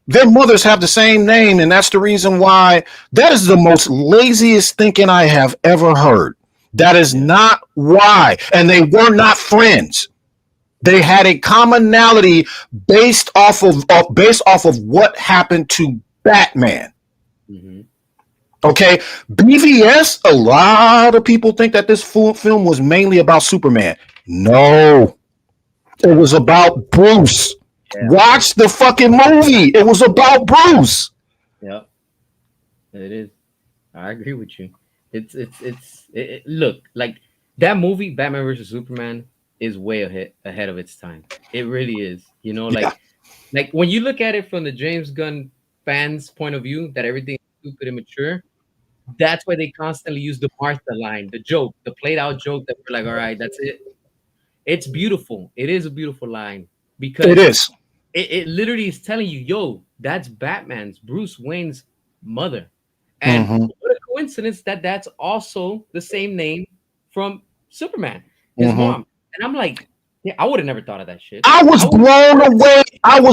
their mothers have the same name, and that's the reason why. That is the most laziest thinking I have ever heard. That is not why. And they were not friends. They had a commonality based off of what happened to Batman. Mm-hmm. Okay, BVS, a lot of people think that this film was mainly about Superman. No, it was about Bruce. Yeah. Watch the fucking movie. It was about Bruce. Yep, it is. I agree with you. Look, like that movie, Batman versus Superman, is way ahead of its time. It really is. You know, like when you look at it from the James Gunn fans' point of view, that everything is stupid and mature. That's why they constantly use the Martha line, the joke, the played out joke that we're like, all right, that's it. It's beautiful. It is a beautiful line because it is. It literally is telling you, yo, that's Batman's, Bruce Wayne's mother. And what a coincidence that that's also the same name from Superman, his mom. And I'm like, yeah, I would have never thought of that shit. I was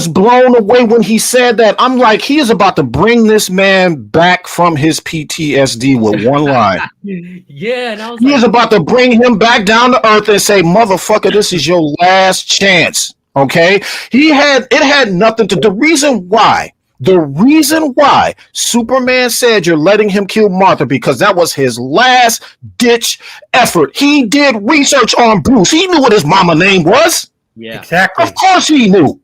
blown away when he said that. I'm like, he is about to bring this man back from his PTSD with one line. Yeah, and I was he is about to bring him back down to earth and say, motherfucker, this is your last chance. Okay, it had nothing to. The reason why Superman said you're letting him kill Martha because that was his last ditch effort. He did research on Bruce. He knew what his mama name was. Yeah, exactly. Of course he knew.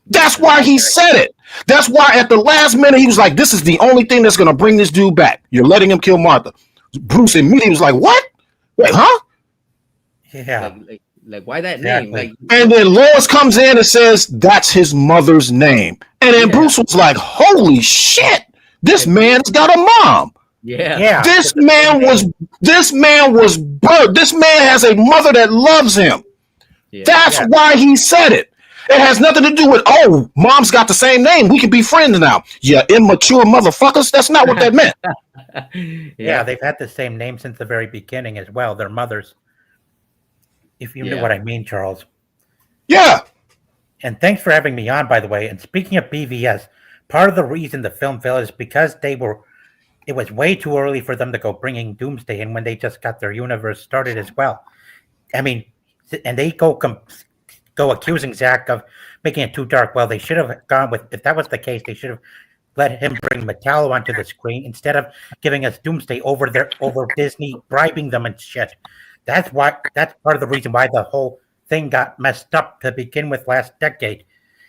That's why he said it. That's why at the last minute he was like, "This is the only thing that's gonna bring this dude back. You're letting him kill Martha." Bruce immediately was like, "What? Wait, huh?" Yeah. Like, why that name? Like, and then Lois comes in and says that's his mother's name, and then Bruce was like, "Holy shit, this man's got a mom." Yeah. This man was birthed. This man has a mother that loves him. Yeah. That's why he said it. It has nothing to do with mom's got the same name. We can be friends now. Yeah, immature motherfuckers. That's not what that meant. Yeah, they've had the same name since the very beginning as well. Their mothers. If you know what I mean, Charles. Yeah. And thanks for having me on, by the way. And speaking of BVS, part of the reason the film failed is because it was way too early for them to go bringing Doomsday in when they just got their universe started as well. I mean, and they go accusing Zack of making it too dark. Well, they should have gone with, if that was the case, they should have let him bring Metallo onto the screen instead of giving us Doomsday over Disney, bribing them and shit. That's part of the reason why the whole thing got messed up to begin with last decade.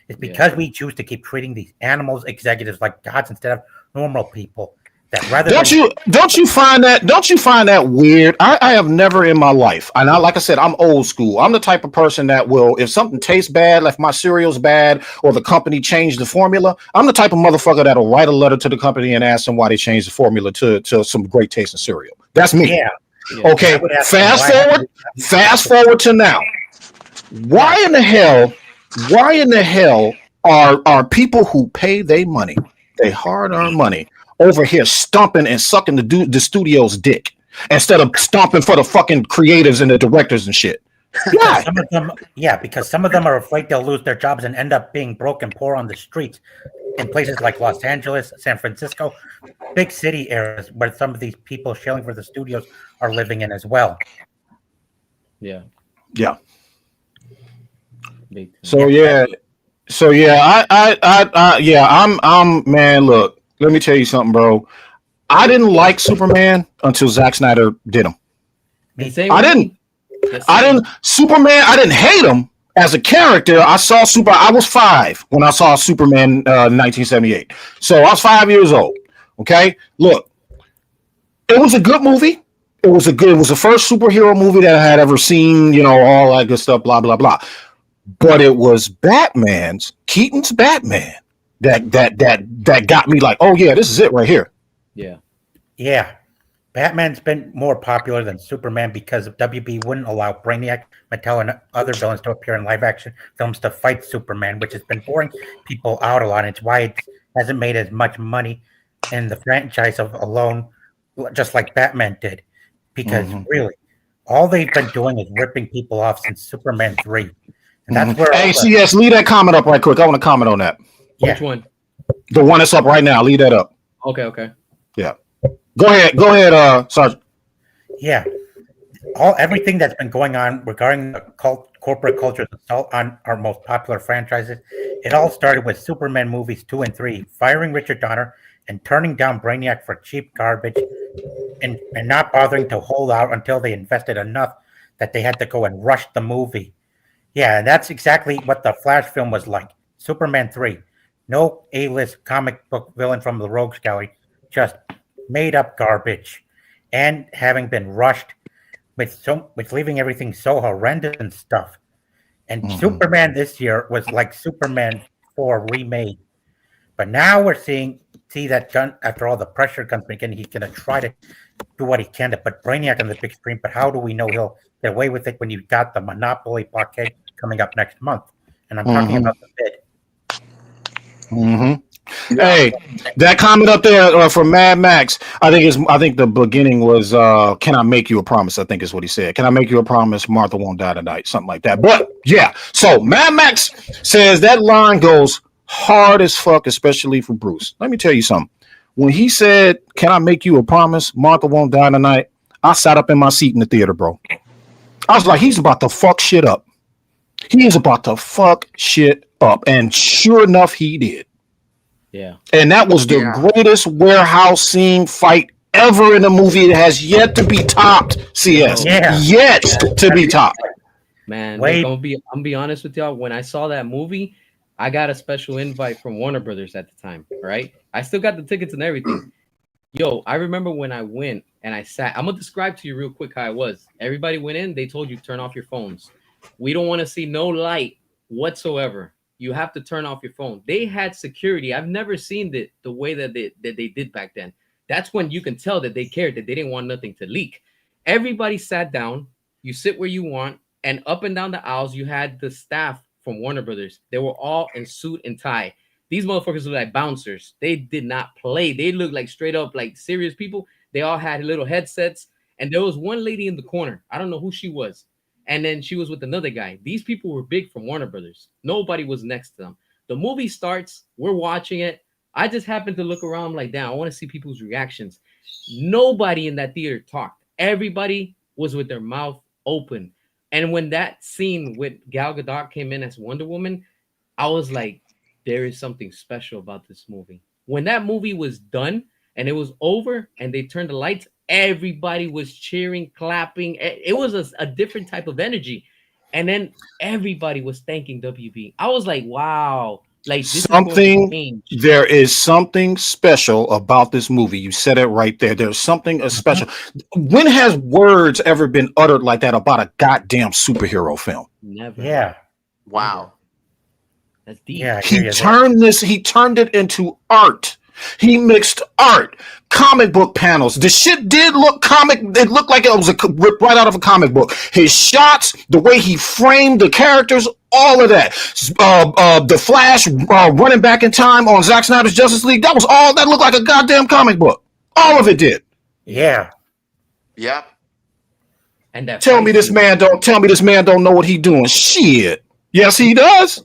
It's because we choose to keep treating these animals executives like gods instead of normal people. That rather don't you find that weird? I have never in my life, and like I said, I'm old school. I'm the type of person that will, if something tastes bad, if my cereal's bad, or the company changed the formula, I'm the type of motherfucker that'll write a letter to the company and ask them why they changed the formula to some great tasting cereal. That's me. Yeah. Okay, fast forward to now. Why in the hell are people who pay their money, they hard-earned money, over here stomping and sucking the studio's dick instead of stomping for the fucking creatives and the directors and shit? Because some of them are afraid they'll lose their jobs and end up being broke and poor on the streets in places like Los Angeles, San Francisco, big city areas where some of these people shilling for the studios are living in as well. Yeah. Yeah. Big time. So yeah. So yeah, I'm man. Look, let me tell you something, bro. I didn't like Superman until Zack Snyder did him. The same I with didn't. me. The I same. didn't. Superman. I didn't hate him as a character. I was 5 when I saw Superman 1978. So I was 5 years old. Okay. Look, it was a good movie. It was the first superhero movie that I had ever seen. You know, all that good stuff. Blah blah blah. But it was Keaton's Batman that got me like, oh yeah, this is it right here. Yeah. Yeah. Batman's been more popular than Superman because WB wouldn't allow Brainiac, Mattel, and other villains to appear in live-action films to fight Superman, which has been boring people out a lot. And it's why it hasn't made as much money in the franchise of alone, just like Batman did. Because really, all they've been doing is ripping people off since Superman 3. And that's where. Hey, CS, leave that comment up right quick. I want to comment on that. Yeah. Which one? The one that's up right now. Leave that up. Okay. Yeah. Go ahead, Sergeant. Yeah. Everything that's been going on regarding the corporate culture's assault on our most popular franchises, it all started with Superman movies 2 and 3, firing Richard Donner and turning down Brainiac for cheap garbage and not bothering to hold out until they invested enough that they had to go and rush the movie. Yeah, and that's exactly what the Flash film was like. Superman 3. No A-list comic book villain from the Rogues Gallery, just made up garbage. And having been rushed with leaving everything so horrendous and stuff. And Superman this year was like Superman 4 remade. But now we're see that Gunn, after all the pressure Gunn's been getting, he's going to try to do what he can to put Brainiac on the big screen. But how do we know he'll get away with it when you've got the Monopoly blockade coming up next month? And I'm talking about the bid. Hey, that comment up there from Mad Max, I think the beginning was can I make you a promise? I think is what he said. Can I make you a promise? Martha won't die tonight, something like that. But yeah, so Mad Max says that line goes hard as fuck, especially for Bruce. Let me tell you something. When he said, "Can I make you a promise? Martha won't die tonight," I sat up in my seat in the theater, bro. I was like, he's about to fuck shit up. He is about to fuck shit up, and sure enough, he did. Yeah. And that was the greatest warehouse scene fight ever in a movie. It has yet to be topped, CS. Yet to be topped. Man, look, I'm gonna be honest with y'all. When I saw that movie, I got a special invite from Warner Brothers at the time, right? I still got the tickets and everything. Yo, I remember when I went and I sat. I'm gonna describe to you real quick how it was. Everybody went in, they told you turn off your phones. We don't want to see no light whatsoever. You have to turn off your phone. They had security. I've never seen the way that they did back then. That's when you can tell that they cared, that they didn't want nothing to leak. Everybody sat down. You sit where you want, and up and down the aisles, you had the staff from Warner Brothers. They were all in suit and tie. These motherfuckers look like bouncers. They did not play. They looked like straight up like serious people. They all had little headsets, and there was one lady in the corner. I don't know who she was. And then she was with another guy. These people were big from Warner Brothers. Nobody was next to them. The movie starts. We're watching it. I just happened to look around like, damn, I want to see people's reactions. Nobody in that theater talked. Everybody was with their mouth open. And when that scene with Gal Gadot came in as Wonder Woman, I was like, there is something special about this movie. When that movie was done and it was over and they turned the lights, everybody was cheering, clapping. It was a different type of energy. And then everybody was thanking WB. I was like, wow. Like this there is something special about this movie. You said it right there. There's something special. When has words ever been uttered like that about a goddamn superhero film? Never. Yeah. Wow. That's deep. Yeah. He turned it into art. He mixed art, comic book panels. The shit did look comic. It looked like it was ripped right out of a comic book. His shots, the way he framed the characters, all of that. The Flash running back in time on Zack Snyder's Justice League. That looked like a goddamn comic book. All of it did. Yeah. Yeah. And that Tell fight me this scene. man don't know what he doing. Shit. Yes, he does.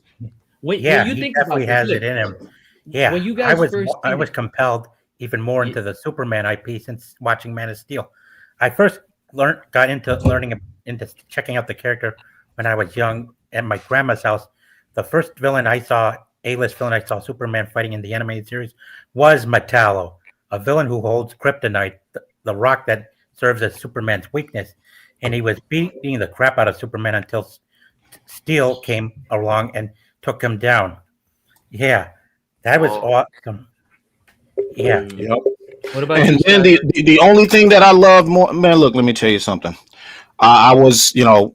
When Yeah, you he think definitely about this, has look, it in him. Yeah, when you guys first I seen was it, compelled even more y- into the Superman IP since watching Man of Steel. I first got into learning into checking out the character when I was young at my grandma's house. The first villain I saw, A-list villain I saw Superman fighting in the animated series was Metallo, a villain who holds kryptonite, the rock that serves as Superman's weakness, and he was beating the crap out of Superman until Steel came along and took him down. Yeah, that was Oh, awesome. Yeah, mm, Yep. what about And you, then Skyler? the only thing that I love more, man, look, let me tell you something. I was,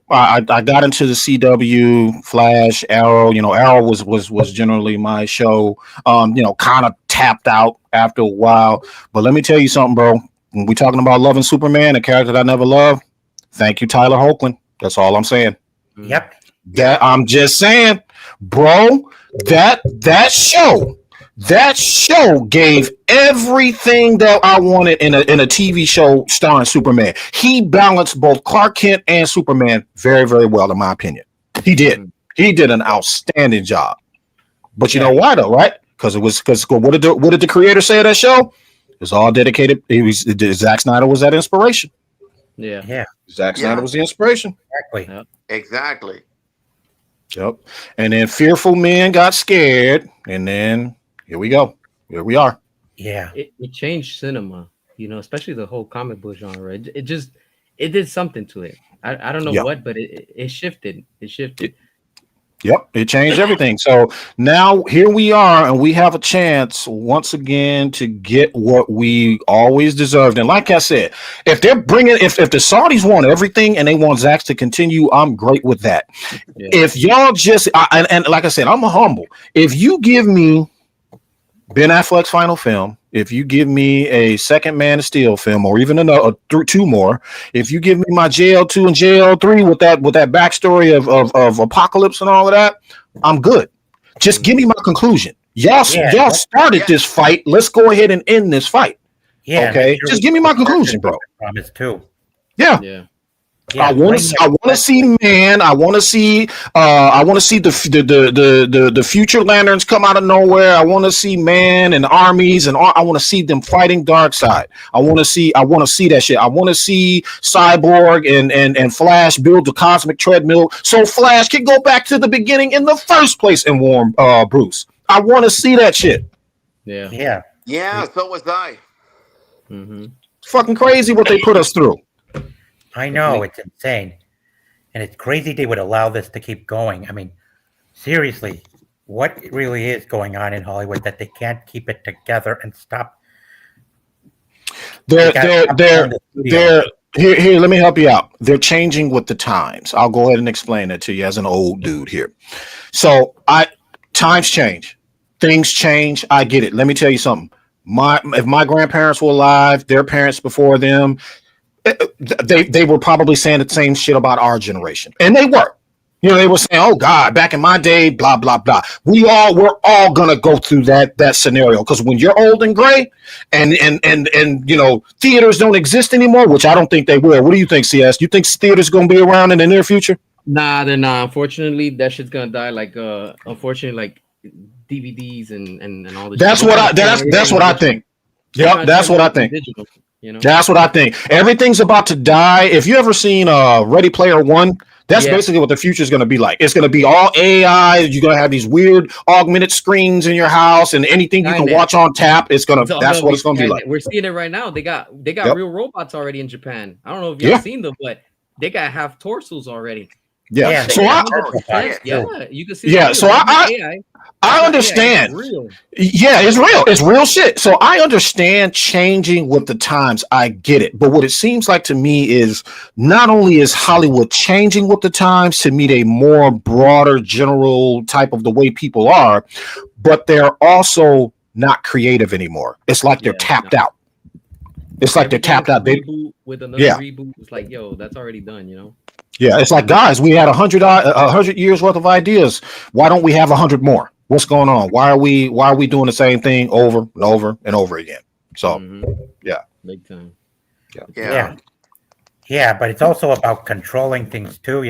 I got into the CW, Flash, Arrow. Arrow was generally my show. Kind of tapped out after a while. But let me tell you something, bro. When we talking about loving Superman, a character that I never loved, thank you, Tyler Hoechlin. That's all I'm saying. Mm, yep, That I'm just saying, bro. That show gave everything that I wanted in a TV show starring Superman. He balanced both Clark Kent and Superman very, very well, in my opinion. He did. mm. He did an outstanding job. But you know yeah, why though, right? Because what did the creator say of that show? It was all dedicated. Zack Snyder was that inspiration. Yeah. yeah, Zack Snyder yeah, was the inspiration. exactly. Yep. exactly. Yep. And then fearful men got scared, and then here we go. Here we are. Yeah, It changed cinema, especially the whole comic book genre. It just it did something to it. I don't know Yeah. what, but it shifted. It shifted. Yep, it changed everything. So now here we are, and we have a chance once again to get what we always deserved. And like I said, if they're bringing, if the Saudis want everything and they want Zax to continue, I'm great with that. Yeah. If y'all just, and like I said, I'm a humble. If you give me Ben Affleck's final film, if you give me a second Man of Steel film, or even another two more, if you give me my JL2 and JL3 with that backstory of Apocalypse and all of that, I'm good. Just give me my conclusion. Y'all yeah, y'all started Yeah. this fight. Let's go ahead and end this fight. yeah. and Okay, make sure just give me my conclusion, bro. promise too. Yeah. Yeah. Yeah, I want to see man. I want to see the future lanterns come out of nowhere. I want to see man and armies and I want to see them fighting Darkseid. I want to see that shit. I want to see Cyborg and Flash build the cosmic treadmill so Flash can go back to the beginning in the first place and warn Bruce. I want to see that shit. Yeah. yeah, Yeah, so was I. Mm-hmm. It's fucking crazy what they put us through. I know it's insane, and it's crazy they would allow this to keep going. I mean, seriously, what really is going on in Hollywood that they can't keep it together and stop? They're They gotta they're stop they're killing the studio. they're here. Let me help you out. They're changing with the times. I'll go ahead and explain it to you as an old dude here. So times change, things change. I get it. Let me tell you something. If my grandparents were alive, their parents before them, they were probably saying the same shit about our generation, and they were. They were saying, "Oh God, back in my day, blah blah blah." We're all gonna go through that scenario because when you're old and gray, and theaters don't exist anymore, which I don't think they will. What do you think, CS? You think theaters gonna be around in the near future? Nah, they're not. Unfortunately, that shit's gonna die. Like unfortunately, like DVDs and all this. That's shit. what I think. Yep, that's what I think. Digital, That's what I think. Everything's about to die. If you ever seen Ready Player One, that's Yeah. basically what the future is going to be like. It's going to be all AI. You're going to have these weird augmented screens in your house, and anything you can Skynet. watch on tap. That's what it's going to be Skynet. like. We're seeing it right now. They got Yep. real robots already in Japan. I don't know if y'all Yeah. seen them, but they got half torsos already. Yeah. Yeah, So they I, got Oh, shit. Yeah, you can see. Yeah, the so videos. I It's not AI. I It's not understand. AI, it's real. Yeah, it's real. It's real shit. So I understand changing with the times. I get it. But what it seems like to me is not only is Hollywood changing with the times to meet a more broader general type of the way people are, but they're also not creative anymore. It's like they're tapped out. It's like they're tapped out. Reboot with another reboot. It's like, yo, that's already done, Yeah, it's like, guys, we had 100 years worth of ideas. Why don't we have 100 more? What's going on? Why are we doing the same thing over and over and over again? So, Mhm. yeah. Big time. Yeah. Yeah, but it's also about controlling things too.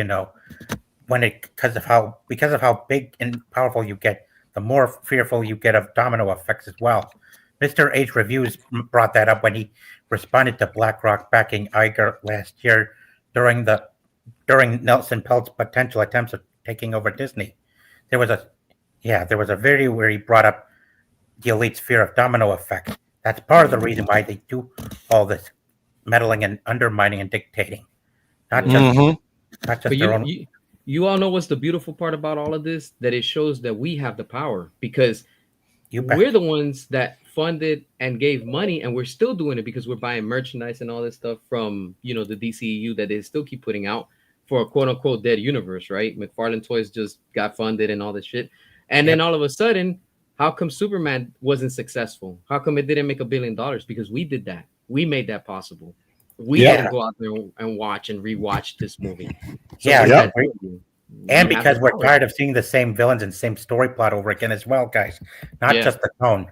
Because of how big and powerful you get, the more fearful you get of domino effects as well. Mr. H Reviews brought that up when he responded to BlackRock backing Iger last year during the during Nelson Peltz's potential attempts of taking over Disney. There was a there was a video where he brought up the elite's fear of domino effects. That's part of the reason why they do all this meddling and undermining and dictating, not just Hmm. not just But their own. you all know what's the beautiful part about all of this? That it shows that we have the power because You we're bet. the ones that funded and gave money, and we're still doing it because we're buying merchandise and all this stuff from the DCEU that they still keep putting out for a quote unquote dead universe, right? McFarlane Toys just got funded and all this shit, and then Yep. all of a sudden, how come Superman wasn't successful? How come it didn't make $1 billion? Because we did that. We made that possible. We Yep. didn't go out there and watch and rewatch this movie. So Yeah, what I does that agree. tell you? And We have because the we're power. tired of seeing the same villains and same story plot over again as well, guys. Not Yeah. just the tone.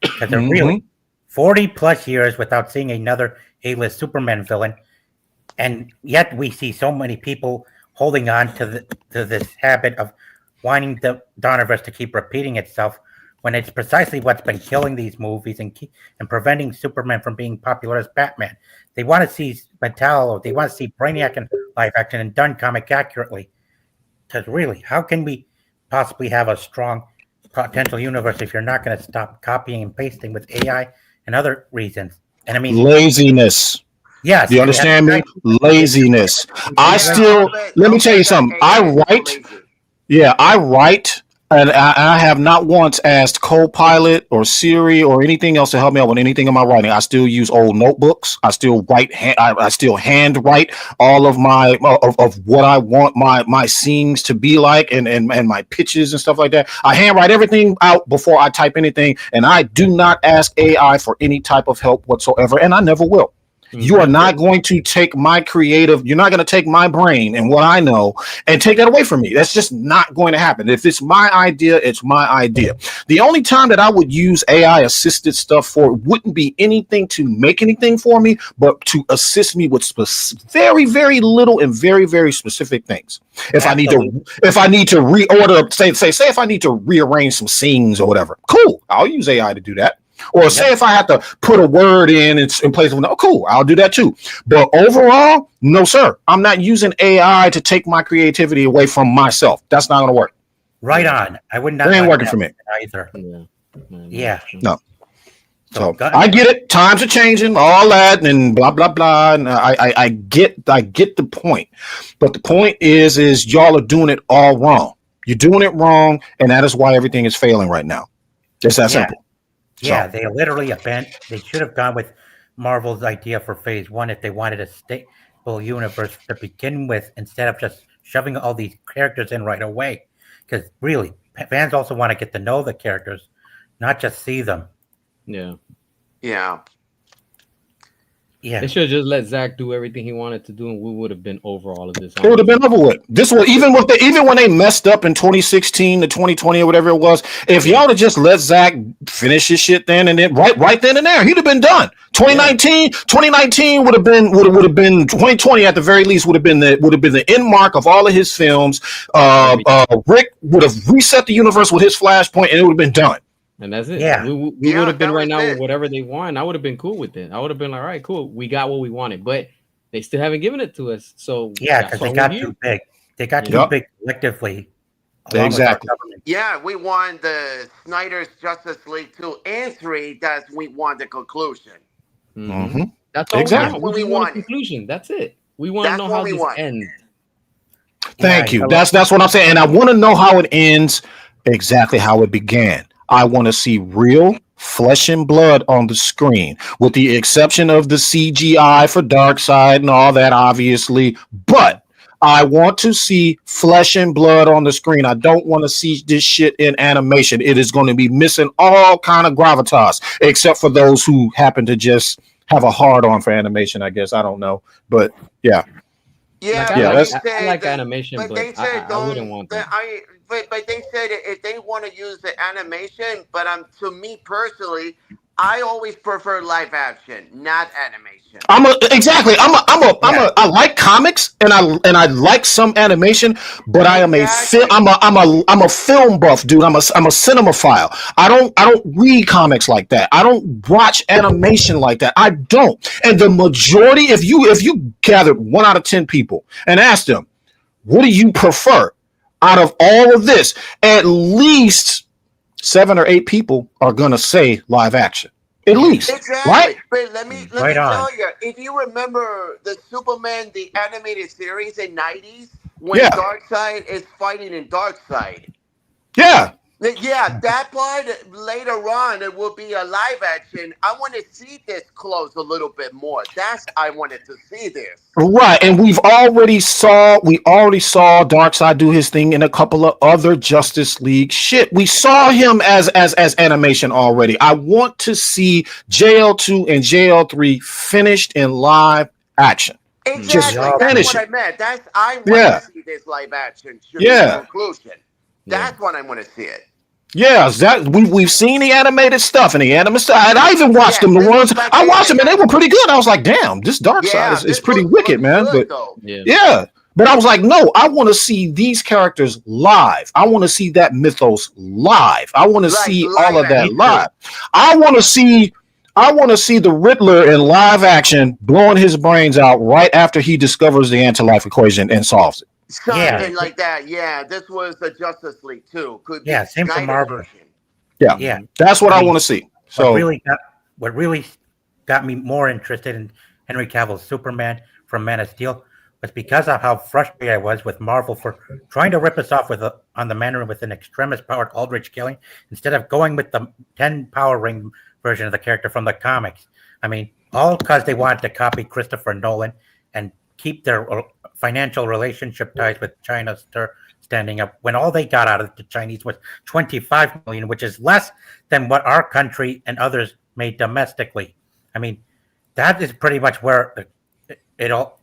Because they're Hmm. really 40 plus years without seeing another A-list Superman villain, and yet we see so many people holding on to this habit of wanting the Donnerverse to keep repeating itself when it's precisely what's been killing these movies and preventing Superman from being popular as Batman. They want to see Metallo, they want to see Brainiac in live action and done comic accurately. Because really, how can we possibly have a strong potential universe if you're not going to stop copying and pasting with AI and other reasons? And I mean, Laziness. yes, Do you and you have understand me? Laziness. I Yeah, still, let me I'll tell you bet that something. I AI is too write, lazy. yeah, I write, and I have not once asked Copilot or Siri or anything else to help me out with anything in my writing. I still use old notebooks. I still I still hand write all of my of what I want my scenes to be like and my pitches and stuff like that. I hand write everything out before I type anything, and I do not ask AI for any type of help whatsoever, and I never will. You are Mhm. not going to take my creative, you're not going to take my brain and what I know and take that away from me. That's just not going to happen. If it's my idea, it's my idea. The only time that I would use AI assisted stuff for wouldn't be anything to make anything for me, but to assist me with very, very little and very, very specific things. If I need to, absolutely. if I need to reorder, say if I need to rearrange some scenes or whatever, cool. I'll use AI to do that. Or say if I have to put a word in place of no, cool, I'll do that too. But overall, no, sir. I'm not using AI to take my creativity away from myself. That's not gonna work. Right Yeah. on. I would It not ain't want working that for me. either. Yeah. Yeah. No. So So gun, I get it. Times are changing, all that, and blah blah blah. And I get the point. But the point is y'all are doing it all wrong. You're doing it wrong, and that is why everything is failing right now. It's that yeah, simple. yeah. So They literally abandoned. They should have gone with Marvel's idea for Phase One if they wanted a stable universe to begin with, instead of just shoving all these characters in right away. Because really, fans also want to get to know the characters, not just see them. Yeah. Yeah. Yeah, They should have just let Zach do everything he wanted to do, and we would have been over all of this. it would have been Honestly. over with. This was even when they messed up in 2016 to 2020 or whatever it was. If Yeah. y'all would just let Zach finish his shit then and then right then and there, he'd have been done. 2019 would have been 2020 at the very least would have been the end mark of all of his films. Rick would have reset the universe with his Flashpoint, and it would have been done. And that's it. Yeah. We Yeah, would have been that right was now with it. whatever they want. I would have been cool with it. I would have been like, all right, cool. We got what we wanted, but they still haven't given it to us. So yeah. that's Because why they we're got here. too big. They got You too know? Yep. big collectively, along Exactly. with our government. Yeah, we want the Snyder's Justice League 2 and 3. That's we want the conclusion. Mhm. Mm-hmm. That's all Exactly. we That's want. what We we just want a wanted. conclusion. That's it. We want to That's know what how we this want. ends. Thank Yeah, you. That's what I'm saying, and I want to know how it ends, exactly how it began. I want to see real flesh and blood on the screen, with the exception of the CGI for Darkseid and all that, obviously. But I want to see flesh and blood on the screen. I don't want to see this shit in animation. It is going to be missing all kind of gravitas, except for those who happen to just have a hard on for animation. I guess I don't know, but yeah, Like Yeah, I yeah. but like they That's I said like that. animation, But but they said I wouldn't don't. want That that. I. But they said if they want to use the animation, but to me personally, I always prefer live action, not animation. I like comics and I like some animation, but Exactly. I'm a film buff dude. I'm a cinemaphile. I don't read comics like that. I don't watch animation like that. I don't. And the majority, if you gathered 1 out of 10 people and asked them, what do you prefer out of all of this? At least 7 or 8 people are gonna say live action. At least, right? Exactly. But let me Right on. tell you, if you remember the Superman the animated series in '90s when Yeah, Darkseid is fighting in Darkseid. yeah. Yeah, that part later on it will be a live action. I want to see this close a little bit more. That's I wanted to see this. Right, and we already saw Darkseid do his thing in a couple of other Justice League shit. We saw him as animation already. I want to see JL2 and JL3 finished in live action. Just Exactly. Yeah. That's finish what I it. meant. That's I want Yeah, to see this live action to be the yeah, conclusion. Yeah. That's what I want to see it. yeah. That we've seen the animated stuff and the anime stuff, and I even watched Yes, them. The this ones was my I watched favorite. them, and they were pretty good. I was like, damn, this Darkseid Yeah, is this pretty wicked, looks man. good But though. Yeah. yeah. But I was like, no, I want to see these characters live. I want to see that mythos live. I want to Like see all live of that Me action. too. live. I want to see I want to see the Riddler in live action blowing his brains out right after he discovers the anti-life equation and solves it. Yeah. Something like that. Yeah, this was the Justice League too. Could be Yeah. Same for Snyder's Marvel. version. Yeah. Yeah. Mhm. That's what I I mean, want to see. what So, really got what really got me more interested in Henry Cavill's Superman from Man of Steel was because of how frustrated I was with Marvel for trying to rip us off on the Mandarin with an extremist powered Aldrich killing instead of going with the 10 power ring version of the character from the comics. I mean, all because they wanted to copy Christopher Nolan and keep their financial relationship ties with China standing up when all they got out of the Chinese was 25 million, which is less than what our country and others made domestically. I mean, that is pretty much where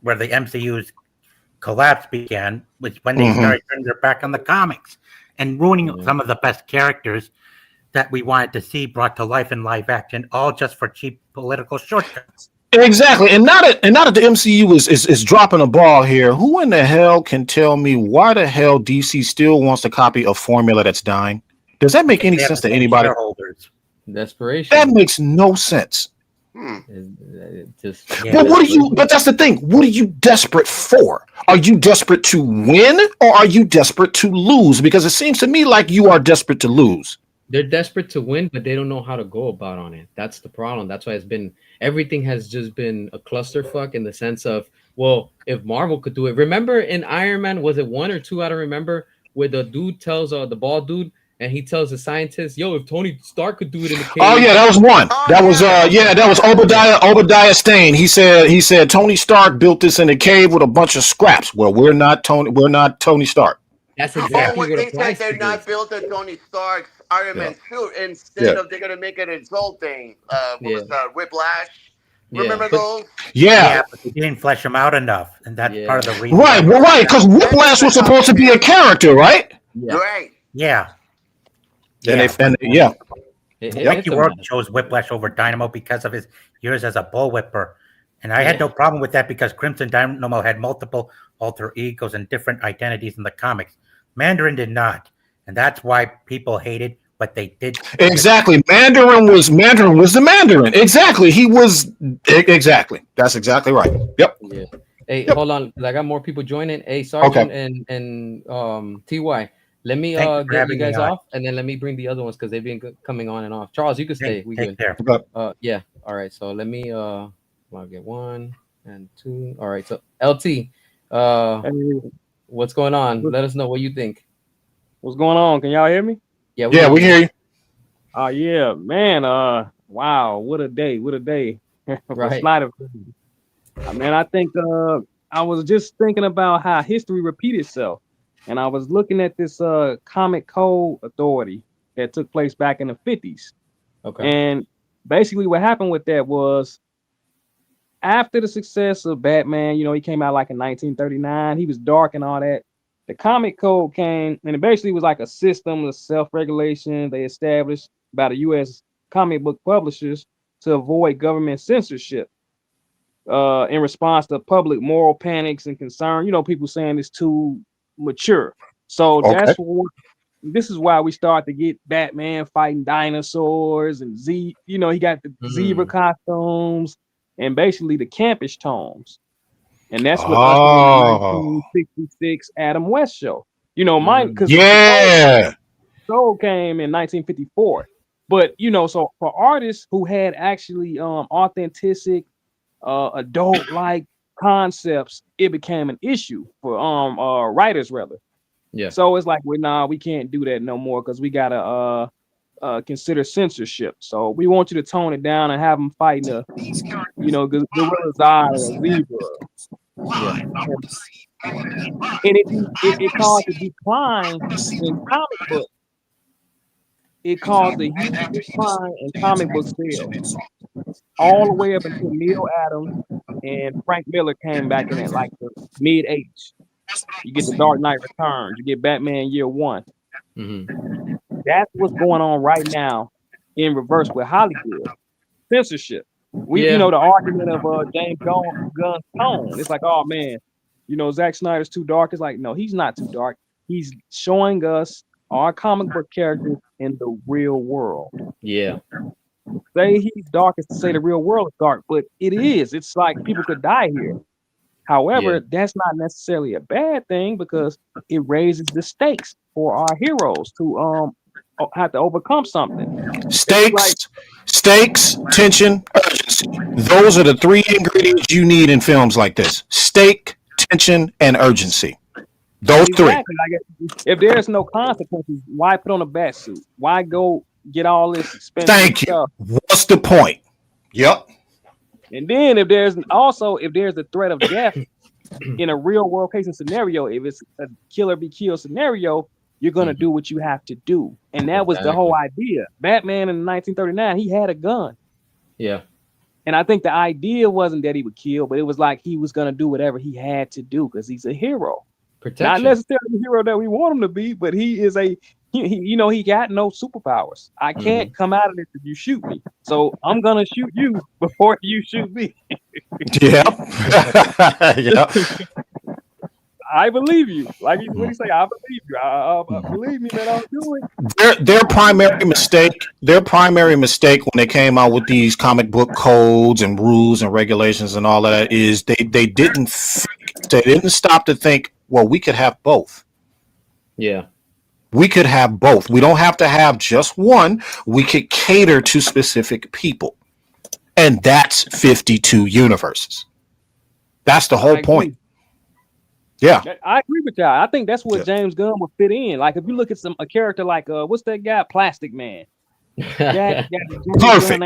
where the MCU's collapse began, was when they mhm. started turning their back on the comics and ruining Yeah. some of the best characters that we wanted to see brought to life in live action, all just for cheap political shortcuts. Exactly. And not that the MCU is dropping a ball here. Who in the hell can tell me why the hell DC still wants to copy a formula that's dying? Does that make Because any they have sense the to same anybody? shareholders. That Desperation. makes no sense. It just Yeah. But that's the thing. What are you desperate for? Are you desperate to win or are you desperate to lose? Because it seems to me like you are desperate to lose. they're desperate to win, but they don't know how to go about on it. That's the problem. That's why everything has just been a clusterfuck in the sense of, well, if Marvel could do it. Remember in Iron Man, was it 1 or 2? I don't remember, where the dude tells the bald dude, and he tells the scientist, "Yo, if Tony Stark could do it in the Oh cave." yeah, that was one. Oh That was yeah, that was yeah. Obadiah Stane. He said Tony Stark built this in a cave with a bunch of scraps. Well, we're not Tony Stark. That's Yeah. Oh, exactly what what they said applies they're to not this. built a Tony Stark's Iron Yeah. Man suit. Yeah. Instead of they're gonna make it insulting. What Yeah, was that? Whiplash. yeah, Remember but those? Yeah. Yeah, but they didn't flesh them out enough. And that's part of yeah, the reason why Right. they Well, right. collapsed. Because That is Whiplash the was supposed to be a topic. character, right? yeah. Right. Yeah. And Yeah. But yeah. Yep. Mickey It's a Rourke mess. chose Whiplash over Dynamo because of his years as a bullwhipper. And I had Yeah, no problem with that because Crimson Dynamo had multiple alter egos and different identities in the comics. Mandarin did not. And that's why people hated what they did. Exactly. Mandarin was the Mandarin. Exactly. He was exactly. That's exactly right. Yep. yeah. Hey, Yep. hold on, 'cause I got more people joining. Hey, Okay. Sergeant and TY. Let me Thank you for get you having me guys on. off, and then let me bring the other ones because they've been coming on and off. Charles, you can stay. We Take good. care. Okay. Yeah. All right. So let me I'll get 1 and 2. All right. So LT, Hey, what's going on? what- Let us know what you think. what's going on? Can y'all hear me? Yeah, Yeah, we hear you. Yeah, man. Wow, what a day! What a day! For Right. Snyder. Man, I think I was just thinking about how history repeats itself, and I was looking at this comic code authority that took place back in the 50s, Okay. and basically what happened with that was after the success of Batman, he came out like in 1939. He was dark and all that. The comic code came, and it basically was like a system of self-regulation they established by the U.S. comic book publishers to avoid government censorship in response to public moral panics and concern. People saying it's too mature. So Okay. this is why we start to get Batman fighting dinosaurs and he got the zebra costumes and basically the campish tones. And that's what ushered in the Oh, 1966 Adam West show. Mine because yeah. Soul came in 1954. But so for artists who had actually authentic, adult-like concepts, it became an issue for writers rather. Yeah. So it's like, well, nah, we can't do that no more because we gotta consider censorship. So we want you to tone it down and have them fighting a gorilla's eye or a zebra. Yeah. And it caused a decline in comic books. It caused a huge decline in comic book sales, all the way up until Neil Adams and Frank Miller came back in at like the mid '80s. You get the Dark Knight Returns, you get Batman Year One. Mm-hmm. That's what's going on right now in reverse with Hollywood censorship. The argument of James Gunn's tone. It's like, oh man, Zack Snyder's too dark. It's like, no, he's not too dark. He's showing us our comic book characters in the real world. Yeah. Say he's dark is to say the real world is dark, but it is. It's like people could die here. However, that's not necessarily a bad thing because it raises the stakes for our heroes to have to overcome something. Stakes, tension, urgency. Those are the three ingredients you need in films like this: stake, tension, and urgency. Those three. Like if there's no consequences, why put on a bat suit? Why go get all this expensive stuff? What's the point? Yep. And then if there's a threat of death in a real world case and scenario, if it's a killer be killed scenario, you're gonna do what you have to do. And that was the whole idea. Batman in 1939, he had a gun. Yeah. And I think the idea wasn't that he would kill, but it was like he was gonna do whatever he had to do because he's a hero. Protection. Not necessarily the hero that we want him to be, but he is he got no superpowers. I can't come out of this if you shoot me. So I'm gonna shoot you before you shoot me. Yeah. Yeah. I believe you. Like what he say, I believe you. I believe me, man. I'll do it. Their primary mistake when they came out with these comic book codes and rules and regulations and all of that is they didn't stop to think, well, we could have both. Yeah. We could have both. We don't have to have just one. We could cater to specific people. And that's 52 universes. That's the whole point. Yeah. I agree with y'all. I think that's what James Gunn would fit in. Like if you look at a character like what's that guy? Plastic Man. Perfect.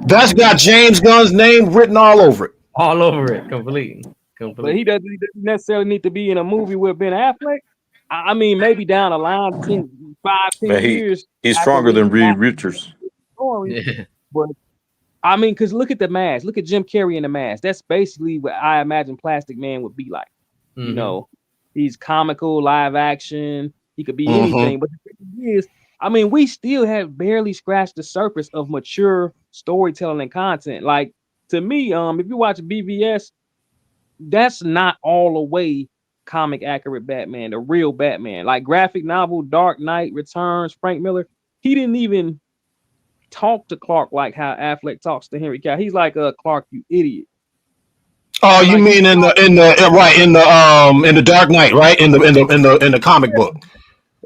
That's got James Gunn's name written all over it. All over it. Completely. But he doesn't necessarily need to be in a movie with Ben Affleck. I mean, maybe down the line, 10 years. He's stronger than Reed Richards. Yeah. But I mean, because look at the mask. Look at Jim Carrey in the mask. That's basically what I imagine Plastic Man would be like. Mm-hmm. He's comical, live action. He could be anything. But the thing is, I mean, we still have barely scratched the surface of mature storytelling and content. Like to me, if you watch BVS, that's not all the way comic accurate Batman, the real Batman. Like graphic novel, Dark Knight Returns, Frank Miller, he didn't even talk to Clark like how Affleck talks to Henry Cavill. He's like, Clark, you idiot. Oh, you mean in the Dark Knight, right? In the comic book.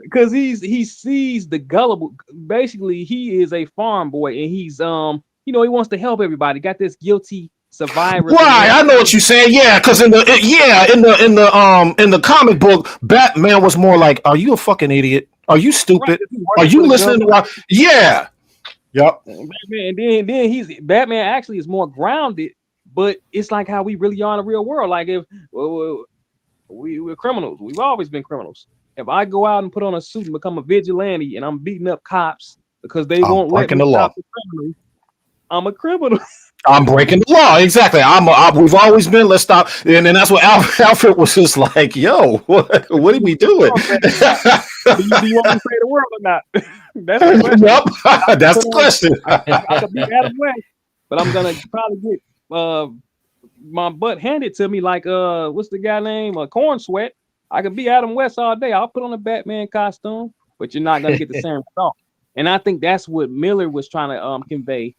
Because he sees the gullible. Basically, he is a farm boy, and he's he wants to help everybody. Got this guilty survivor. Right, I know what you're saying. Yeah, because in the comic book, Batman was more like, "Are you a fucking idiot? Are you stupid? Right. Are you listening to what?" Yeah. Yep. And then Batman actually is more grounded, but it's like how we really are in the real world. Like if we're criminals, we've always been criminals. If I go out and put on a suit and become a vigilante and I'm beating up cops because they won't let me stop the criminals, I'm a criminal. I'm breaking the law. Exactly. We've always been. Let's stop. And then that's what Alfred was just like, yo, what are we doing? Do you want me to save the world or not? That's the question. Yep, that's the question. I could be Adam West, but I'm gonna probably get my butt handed to me like what's the guy name? Corn Sweat. I could be Adam West all day. I'll put on a Batman costume, but you're not gonna get the same result. And I think that's what Miller was trying to convey.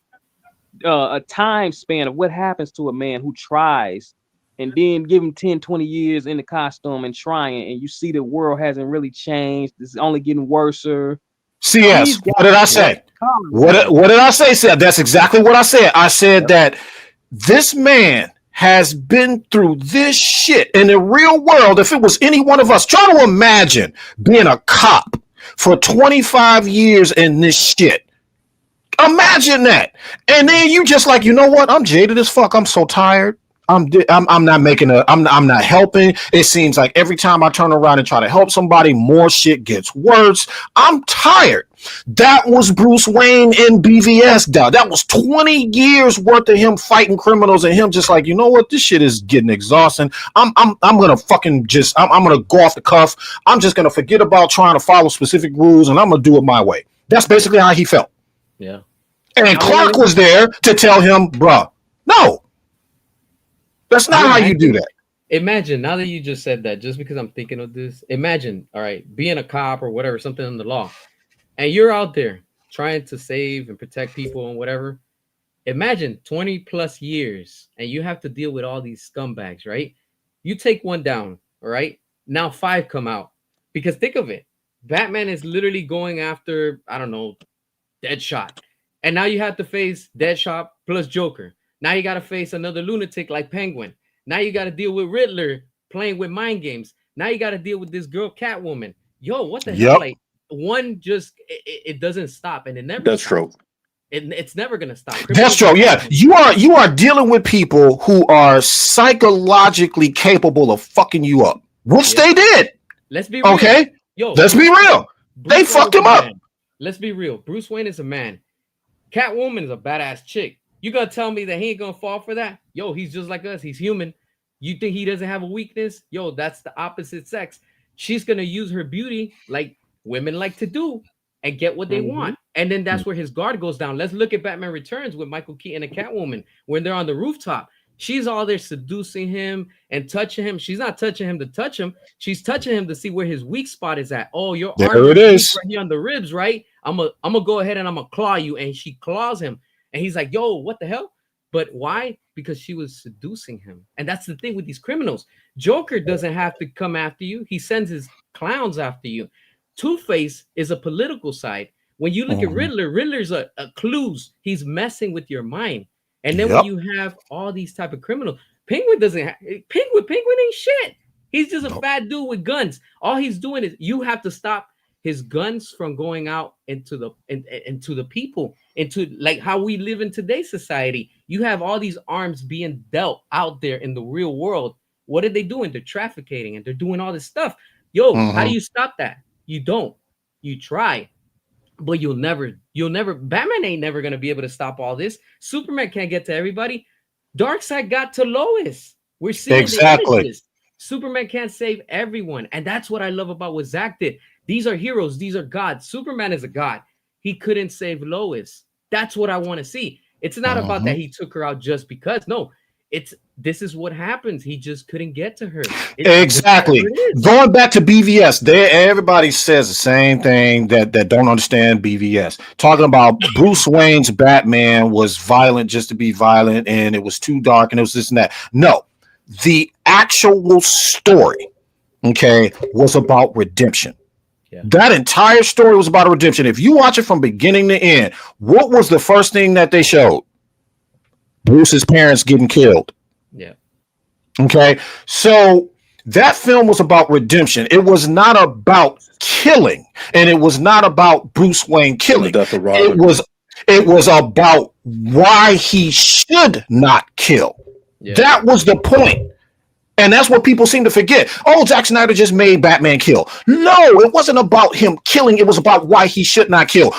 A time span of what happens to a man who tries and then give him 10, 20 years in the costume and trying, and you see the world hasn't really changed. It's only getting worse. CS, what did I say? What did I say? That's exactly what I said. I said that this man has been through this shit in the real world. If it was any one of us, try to imagine being a cop for 25 years in this shit. Imagine that. And then you just like, you know what? I'm jaded as fuck. I'm so tired. I'm not making I'm not helping. It seems like every time I turn around and try to help somebody, more shit gets worse. I'm tired. That was Bruce Wayne in BVS. That was 20 years worth of him fighting criminals and him just like, you know what? This shit is getting exhausting. I'm gonna fucking just I'm gonna go off the cuff. I'm just gonna forget about trying to follow specific rules and I'm gonna do it my way. That's basically how he felt. Yeah. And Clark was there to tell him, bruh, no, that's not how you do that. Imagine, now that you just said that, just because I'm thinking of this, imagine, all right, being a cop or whatever, something in the law, and you're out there trying to save and protect people and whatever. Imagine 20 plus years and you have to deal with all these scumbags, right? You take one down, all right? Now 5 come out. Because think of it. Batman is literally going after, I don't know, Deadshot. And now you have to face Deadshot plus Joker. Now you got to face another lunatic like Penguin. Now you got to deal with Riddler playing with mind games. Now you got to deal with this girl Catwoman. Yo, what the hell? Like one just it doesn't stop, and it never. That's true. It's never gonna stop. That's true. Yeah, you are dealing with people who are psychologically capable of fucking you up, which they did. Let's be real. Okay. Yo, let's be real. They fucked him up. Let's be real. Bruce Wayne is a man. Catwoman is a badass chick. You gonna tell me that he ain't gonna fall for that? Yo, he's just like us. He's human. You think he doesn't have a weakness? Yo, that's the opposite sex. She's gonna use her beauty like women like to do and get what they want. And then that's where his guard goes down. Let's look at Batman Returns with Michael Keaton and Catwoman when they're on the rooftop. She's all there seducing him and touching him. She's not touching him to touch him. She's touching him to see where his weak spot is at. Oh, your arm is right here on the ribs, right? I'm gonna go ahead and I'm gonna claw you. And she claws him. And he's like, yo, what the hell? But why? Because she was seducing him. And that's the thing with these criminals. Joker doesn't have to come after you. He sends his clowns after you. Two-Face is a political side. When you look at Riddler, Riddler's a clues. He's messing with your mind. And then when you have all these type of criminals, Penguin doesn't have Penguin ain't shit. He's just a fat dude with guns. All he's doing is you have to stop his guns from going out into the people, into like how we live in today's society. You have all these arms being dealt out there in the real world. What are they doing? They're trafficking and they're doing all this stuff. Yo, how do you stop that? You don't. You try, but you'll never. Batman ain't never gonna be able to stop all this. Superman can't get to everybody. Darkseid got to Lois. We're seeing exactly. The images. Superman can't save everyone, and that's what I love about what Zach did. These are heroes. These are gods. Superman is a god. He couldn't save Lois. That's what I want to see. It's not about that he took her out just because. No, this is what happens. He just couldn't get to her. Exactly. Going back to BVS, everybody says the same thing that don't understand BVS. Talking about Bruce Wayne's Batman was violent just to be violent, and it was too dark, and it was this and that. No, the actual story, okay, was about redemption. Yeah. That entire story was about a redemption. If you watch it from beginning to end, what was the first thing that they showed? Bruce's parents getting killed. Yeah. Okay. So that film was about redemption. It was not about killing, and it was not about Bruce Wayne killing. It was about why he should not kill. Yeah. That was the point. And that's what people seem to forget. Oh, Zack Snyder just made Batman kill. No, it wasn't about him killing. It was about why he should not kill.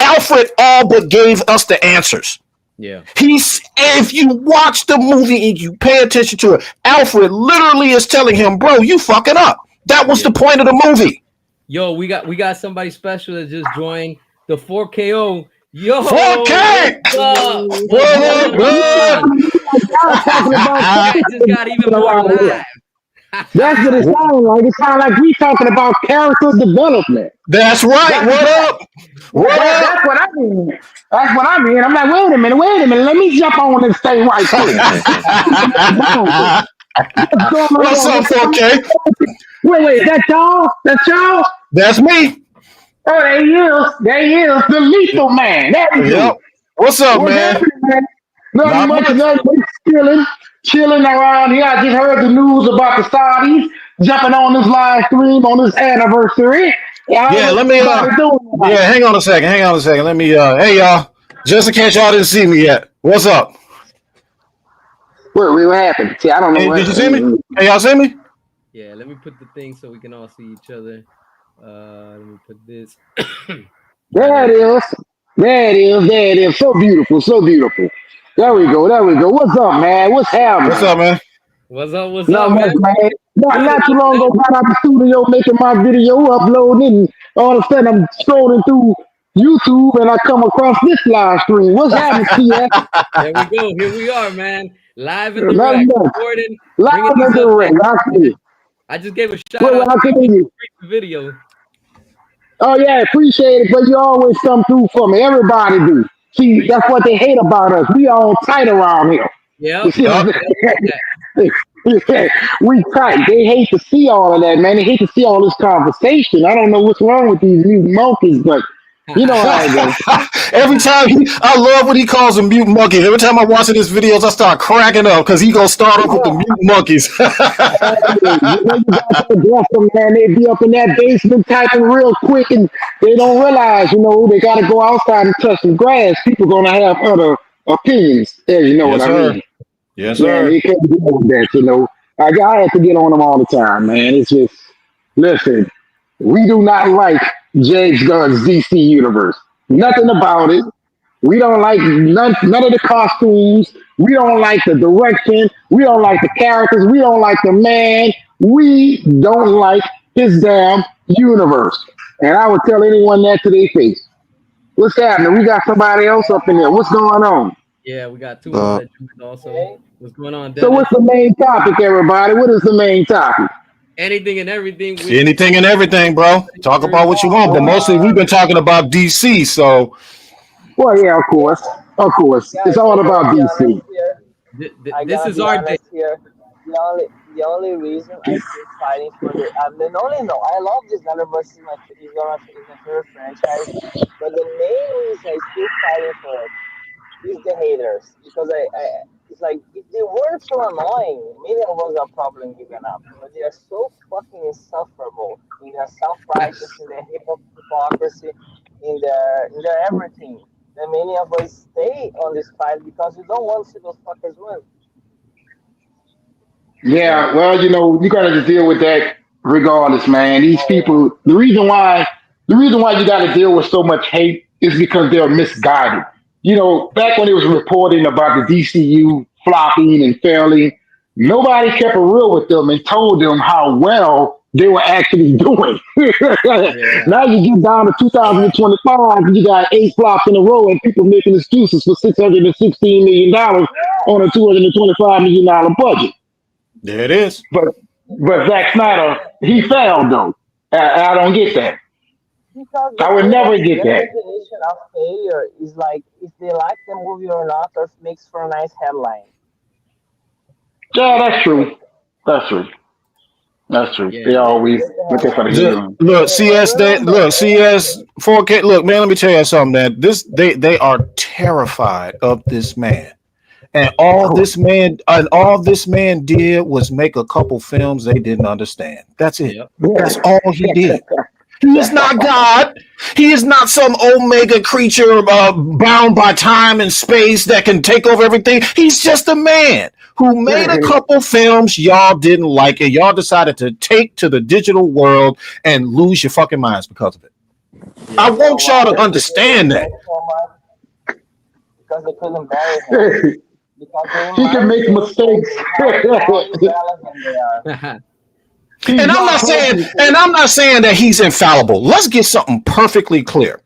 Alfred all but gave us the answers. Yeah. If you watch the movie and you pay attention to it, Alfred literally is telling him, bro, you fucking up. That was the point of the movie. Yo, we got somebody special that just joined the 4KO. Yo, 4K! what's up? What's What up, going man? on? You guys just got even more live. That's what it sounds like. It sounds like we talking about character development. That's right. That's What up? What up? that's what I mean. That's what I mean. I'm like, wait a minute. Let me jump on this thing right quick. What's going What's on? up, 4K? Wait, is that y'all? That's y'all? That's me. Oh, there he is. There he is. The lethal man. There we Yep. go. What's up, What's man? happening, man? Not Nothing much. much. Chilling around here. I just heard the news about the Saudis jumping on this live stream on this anniversary. Yeah, Yeah, let me everybody doing yeah, it. hang on a second. Let me hey y'all. Just in case y'all didn't see me yet. What's up? What happened? See, I don't know Hey, what. did you see me? Hey, y'all see me? Yeah, let me put the thing so we can all see each other. Let me put this. There it is. There it is. There it is. So beautiful. So beautiful. There we go. There we go. What's up, man? What's What's happening? up, man? What's up? What's Not up, much, man? man. Not too Good, long man. ago, got out the studio making my video, uploading, and all of a sudden I'm scrolling through YouTube and I come across this live stream. What's happening, CS? There we go. Here we are, man. Live and Nothing direct. much. Recording, Live bringing and these direct. updates. I see. I just gave a shout Well, out I to can hear you you. the video. Oh yeah, appreciate it, but you always come through for me. Everybody do. See, Appreciate that's what they hate about us. We all tight around here. You Yep, see yep, what Yup. yep. Yeah. I'm saying? We tight. They hate to see all of that, man. They hate to see all this conversation. I don't know what's wrong with these mute monkeys, but you know how it goes. Every time I love what he calls them mute monkeys. Every time I watch his videos, I start cracking up because he gonna start off with the mute monkeys. You know, you got to address them, man. They be up in that basement typing real quick, and they don't realize, they got to go outside and touch some grass. People gonna have other opinions, if you know what Yes, I sir. mean. Yes, Man, sir. they can't deal with that. I have to get on them all the time, man. It's just, listen, we do not like James Gunn's DC universe. Nothing about it. We don't like none of the costumes. We don't like the direction. We don't like the characters. We don't like the man. We don't like his damn universe. And I would tell anyone that to their face. What's happening? We got somebody else up in there. What's going on? Yeah, we got two of them that joined also. What's going on, So Dennis? what's the main topic, everybody? What is the main topic? Anything and everything. Anything and everything, bro. Talk about what you want, but mostly we've been talking about DC. So Well, yeah, of course. Of course. It's all about DC. This is our day. yeah. Yeah, well, you got to just deal with that regardless, man. These people, the reason why you got to deal with so much hate is because they're misguided. Back when it was reporting about the DCU flopping and failing, nobody kept it real with them and told them how well they were actually doing. Yeah. Now you get down to 2025, you got 8 flops in a row, and people making excuses for $616 million on a $225 million budget. There it is. But Zack Snyder, he failed though. I don't get that. I would never get that. Yeah, that's true. That's true. That's true. Yeah. They always looking for the headline. Look, CS, look, CS, 4K. Look, man, let me tell you something, man. They are terrified of this man. And all this man did was make a couple films they didn't understand. That's it. Yep. That's all he did. He is not God. He is not some omega creature bound by time and space that can take over everything. He's just a man who made a couple films. Y'all didn't like it. Y'all decided to take to the digital world and lose your fucking minds because of it. I Yep. want y'all to understand that. He can make mistakes. He's And not perfect. I'm not saying that he's infallible. Let's get something perfectly clear.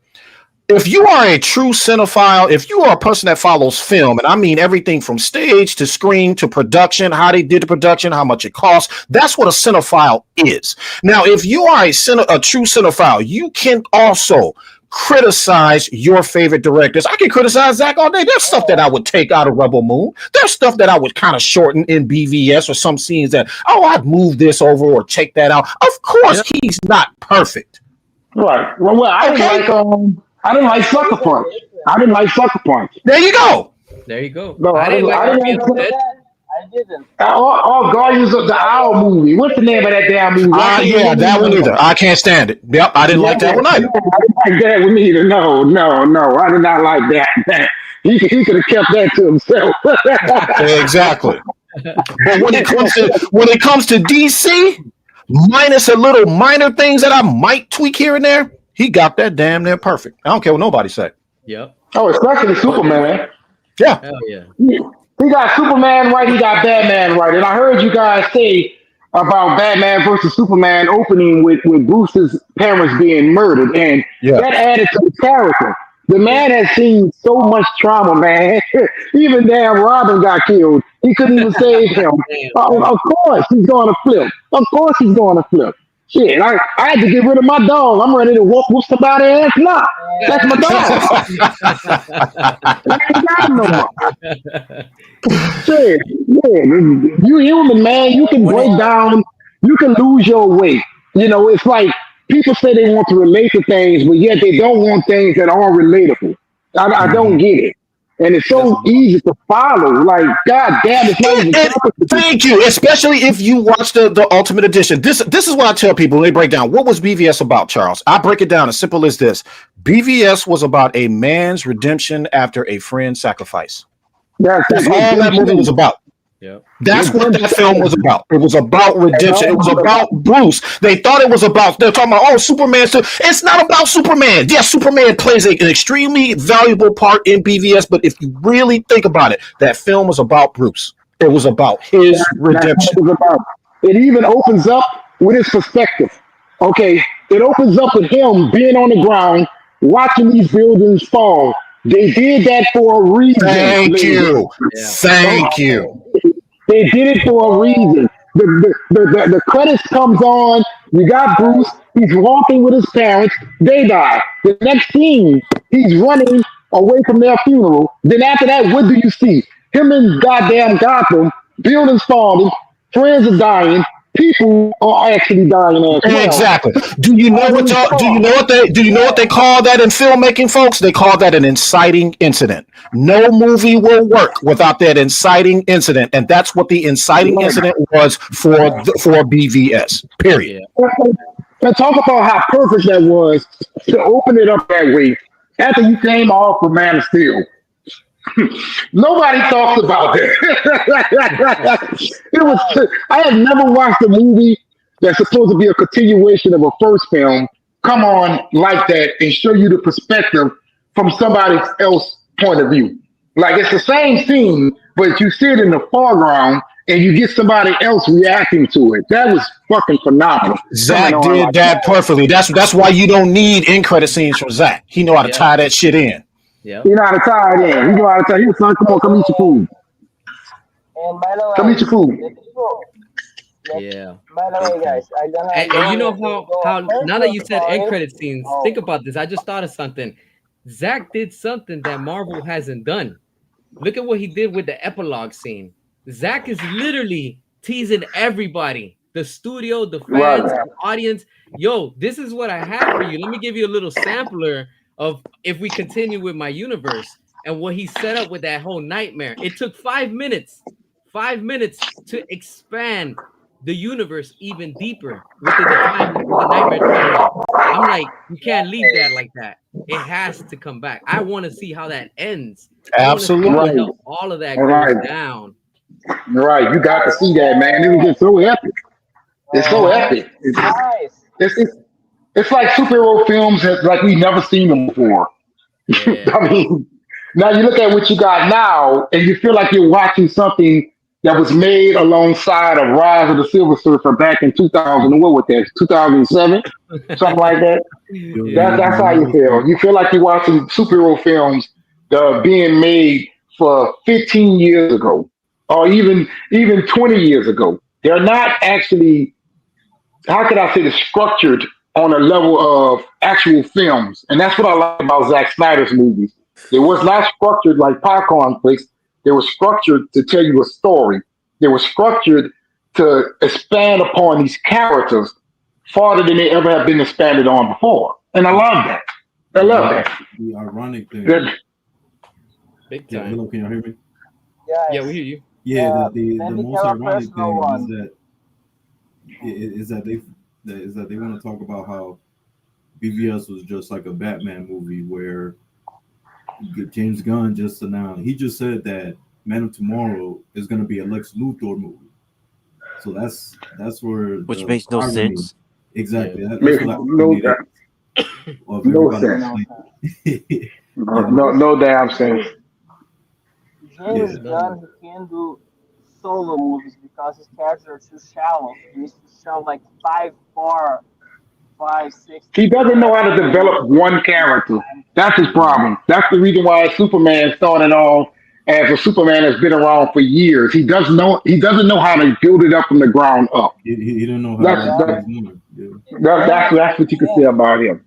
If you are a true cinephile, if you are a person that follows film, and I mean everything from stage to screen to production, how they did the production, how much it costs, that's what a cinephile is. Now, if you are a true cinephile, you can also criticize your favorite directors. I can criticize Zach all day. There's stuff that I would take out of Rebel Moon. There's stuff that I would kind of shorten in BVS, or some scenes that, I'd move this over or take that out. Of course, he's not perfect. Right. Well, I didn't like Sucker Punch. I didn't like Sucker Punch. There you go. There you go. No, I didn't like I didn't. all Guardians of the Owl movie. What's the name of that damn movie? Yeah, that one either. I can't stand it. Yep, I didn't like that one either. I didn't like that one either. No. I did not like that. He could have kept that to himself. Exactly. But when it comes to DC, minus a little minor things that I might tweak here and there, he got that damn near perfect. I don't care what nobody say. Yep. Oh, especially Superman. Yeah. Hell yeah. He got Superman right. He got Batman right. And I heard you guys say about Batman versus Superman opening with Bruce's parents being murdered, and that added to the character. The man has seen so much trauma, man. Even damn Robin got killed. He couldn't even save him. Of course he's going to flip. Of course he's going to flip. Shit, I had to get rid of my dog. I'm ready to whoop somebody's ass now. That's my dog. I ain't got him no more. Shit, yeah, you human, man. You can break down. You can lose your weight. You know, it's like people say they want to relate to things, but yet they don't want things that are relatable. I don't get it. And it's so easy to follow. Like, God damn, it's not even thank you. Especially if you watch the Ultimate Edition. This is what I tell people when they break down. What was BVS about, Charles? I break it down as simple as this. BVS was about a man's redemption after a friend's sacrifice. That's all that movie was about. Yep. That's what that film was about. It was about redemption. It was about Bruce. They thought it was about, they're talking about, Superman. It's not about Superman. Yes, Superman plays an extremely valuable part in BVS, but if you really think about it, that film was about Bruce. It was about his redemption. It even opens up with his perspective. Okay, it opens up with him being on the ground, watching these buildings fall. They did that for a reason. Thank you. Thank you. They did it for a reason. The credits comes on. You got Bruce. He's walking with his parents. They die. The next scene, he's running away from their funeral. Then after that, what do you see? Him in goddamn Gotham. Buildings falling. Friends are dying. People are actually dying as well. Exactly. Do you know what they call that in filmmaking, folks? They call that an inciting incident. No movie will work without that inciting incident, and that's what the inciting incident was for BVS. Period. And talk about how perfect that was to open it up that way after you came off with Man of Steel. Nobody talks about that. I had never watched a movie that's supposed to be a continuation of a first film come on like that and show you the perspective from somebody else's point of view. Like, it's the same scene, but you see it in the foreground and you get somebody else reacting to it. That was fucking phenomenal. Zach did that perfectly. That's why you don't need end credit scenes from Zach. He know how to tie that shit in. Yeah. You know how to tie it in. You know how to tie it in. Son, come eat your food. And by the way, come eat your food. Yeah. By the way, guys, I don't have. And you know how now that you said end credit scenes, think about this. I just thought of something. Zach did something that Marvel hasn't done. Look at what he did with the epilogue scene. Zach is literally teasing everybody, the studio, the fans, the audience. Yo, this is what I have for you. Let me give you a little sampler of if we continue with my universe and what he set up with that whole nightmare. It took 5 minutes to expand the universe even deeper with the nightmare timeline. I'm like, you can't leave that like that. It has to come back. I want to see how that ends. Absolutely. All of that goes down. Right, you got to see that, man. It was just so epic. It's so epic. It's like superhero films like we've never seen them before. Yeah. I mean, now you look at what you got now, and you feel like you're watching something that was made alongside of Rise of the Silver Surfer back in 2000. And what was that? 2007, something like that. Yeah. That's how you feel. You feel like you're watching superhero films that are being made for 15 years ago, or even 20 years ago. They're not actually, how could I say, this, structured on a level of actual films. And that's what I like about Zack Snyder's movies. They was not structured like popcorn flicks. They were structured to tell you a story. They were structured to expand upon these characters farther than they ever have been expanded on before. And I love that. I love that. The ironic thing. Big Yeah, time. hello, can y'all hear me? Yeah, we hear you. Yeah, the Let me most tell a ironic personal thing one. is that they want to talk about how BVS was just like a Batman movie where James Gunn just announced, he just said that Man of Tomorrow is going to be a Lex Luthor movie. So that's where Which the makes no irony. sense. Exactly. Yeah. That's Makes what no, irony of no everybody. sense. No damn sense. James Yeah. Gunn, he can do solo movies because his characters are too shallow. He needs to show like 6. He doesn't know how to develop one character. That's his problem. That's the reason why Superman started off as a Superman that's been around for years. He doesn't know how to build it up from the ground up. He didn't know how That's to that, raise one. Yeah. that's what you can say about him.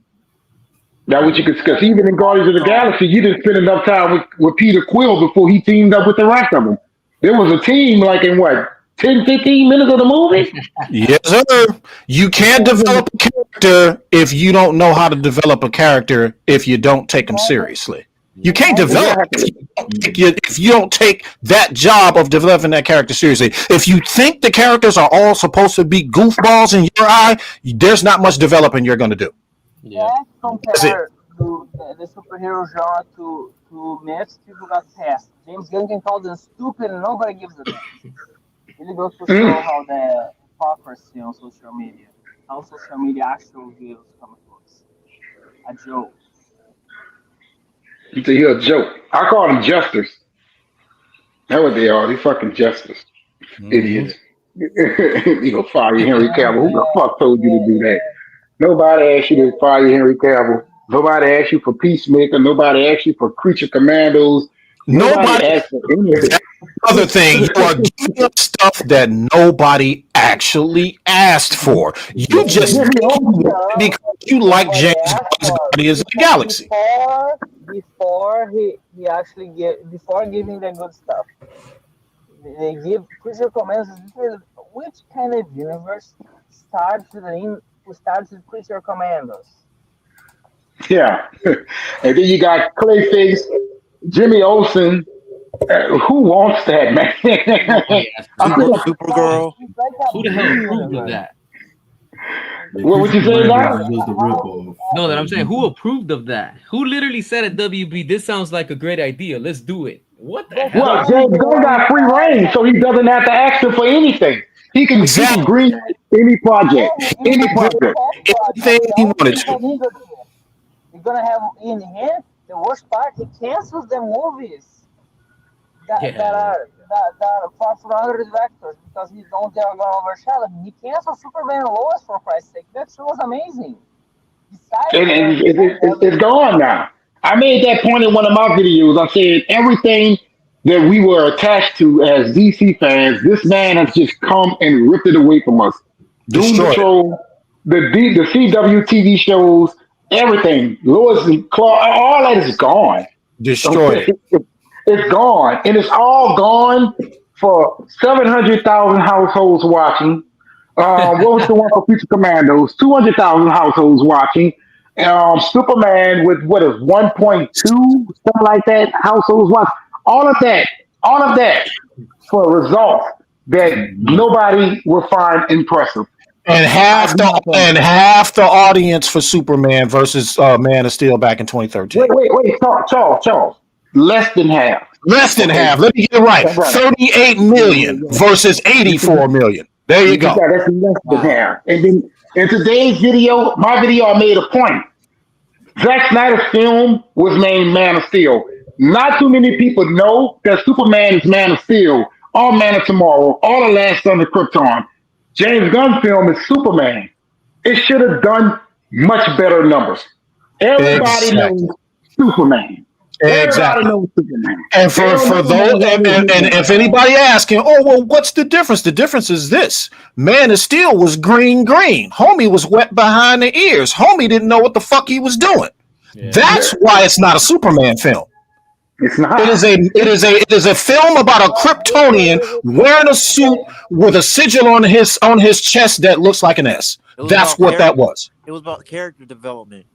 That's what you could, because even in Guardians of the Galaxy, you didn't spend enough time with Peter Quill before he teamed up with the rest of them. There was a team like in what, 10, 15 minutes of the movie? Yes, sir. You can't develop a character if you don't know how to develop a character if you don't take them seriously. You can't develop if you don't take that job of developing that character seriously. If you think the characters are all supposed to be goofballs in your eye, there's not much developing you're going to do. Yeah, compare the superhero genre to myths, people got past. James Gunn can call them stupid and nobody gives a damn. Really goes to show how the hypocrisy on social media, how social media actually views comic books. A joke. You say you're a joke. I call them jesters. That's what they are. They fucking jesters. Idiots. You go fire Henry Cavill. Who the fuck told you to do that? Nobody asked you to fire Henry Cavill. Nobody asked you for Peacemaker. Nobody asked you for Creature Commandos. Nobody asked for anything. Other thing, you are giving up stuff that nobody actually asked for. You just because you like James Gunn's Guardians of the Galaxy. Before he actually before giving the good stuff, they give Creature Commandos. Which kind of universe starts with Creature Commandos? Yeah. And then you got Clayface, Jimmy Olsen. Who wants that, man? Supergirl. Who the hell approved of that? What would you say now? No, that I'm saying, who approved of that? Who literally said at WB, this sounds like a great idea, let's do it? What the hell? Well, James Gunn got free reign, so he doesn't have to ask him for anything. He can green any project, any project. Anything he wanted to. You're gonna have in him the worst part. He cancels the movies that are for other directors because he don't they're gonna overshadow him. He canceled Superman and Lois for Christ's sake. That show was amazing. It's gone now. I made that point in one of my videos. I said everything that we were attached to as DC fans, this man has just come and ripped it away from us. Doom Patrol, the CW TV shows, everything. Lois and Clark, all that is gone. Destroyed. It's gone. And it's all gone for 700,000 households watching. What was the one for Future Commandos? 200,000 households watching. Superman with what is 1.2, something like that, households watching. All of that for a result that nobody will find impressive. And half the audience for Superman versus Man of Steel back in 2013. Wait, Charles. Less than half. Less than half. Let me get it right. 38 million versus 84 million. There you go. That's less than half. And then in today's video, my video, I made a point. Zack Snyder's film was named Man of Steel. Not too many people know that Superman is Man of Steel All Man of Tomorrow, All the Last Sons of Krypton. James Gunn film is Superman. It should have done much better numbers. Everybody knows Exactly. Superman. Everybody Exactly. knows Superman. And They don't for know those, about other and movies. if anybody asking, oh well, what's the difference? The difference is this: Man of Steel was green. Homie was wet behind the ears. Homie didn't know what the fuck he was doing. Yeah. That's why it's not a Superman film. It's not. It is a film about a Kryptonian wearing a suit with a sigil on his chest that looks like an S. It was That's about what that was. It was about character development.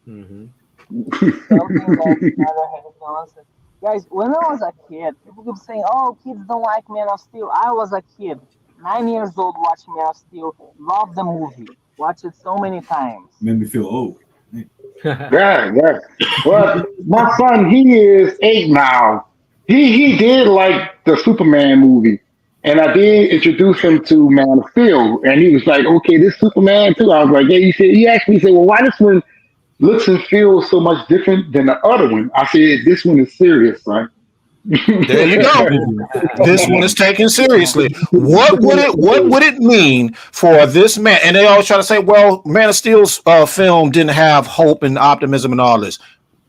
Mm-hmm. Something that never had no answer. Guys, when I was a kid, people keep saying, "Oh, kids don't like Man of Steel." I was a kid, 9 years old, watching Man of Steel. Loved the movie. Watched it so many times. Made me feel old. Yeah, yeah. Well, my son, he is 8 now. He did like the Superman movie, and I did introduce him to Man of Steel, and he was like, "Okay, this Superman too." I was like, "Yeah." He actually said, "Well, why this one looks and feels so much different than the other one?" I said, "This one is serious, son." There you go. This one is taken seriously. What would it mean for this man? And they always try to say, well, Man of Steel's film didn't have hope and optimism and all this.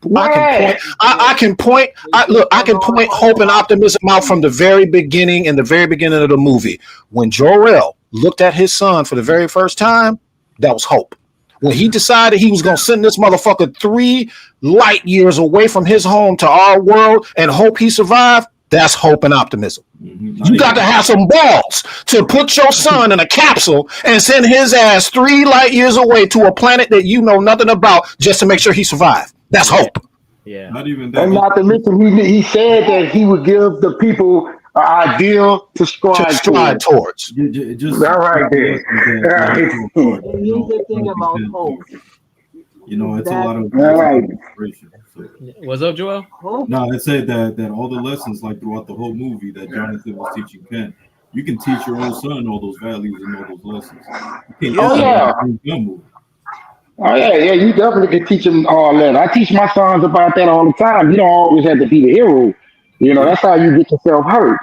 Right. I can point hope and optimism out from the very beginning of the movie. When Jor-El looked at his son for the very first time, that was hope. When he decided he was going to send this motherfucker 3 light years away from his home to our world and hope he survived, that's hope and optimism. You got to have some balls to put your son in a capsule and send his ass 3 light years away to a planet that you know nothing about just to make sure he survived. That's hope. Yeah. Not even that. And not to mention, he said that he would give the people an ideal to strive towards. Just that right there. And here's the thing about hope. You know, it's a lot of Right. inspiration. So. What's up, Joel? Hope. No, it said that all the lessons, like throughout the whole movie, that Jonathan was teaching Ken, you can teach your own son all those values and all those lessons. You can't Oh yeah, you definitely can teach them all that. I teach my sons about that all the time. You don't always have to be the hero. You know, that's how you get yourself hurt.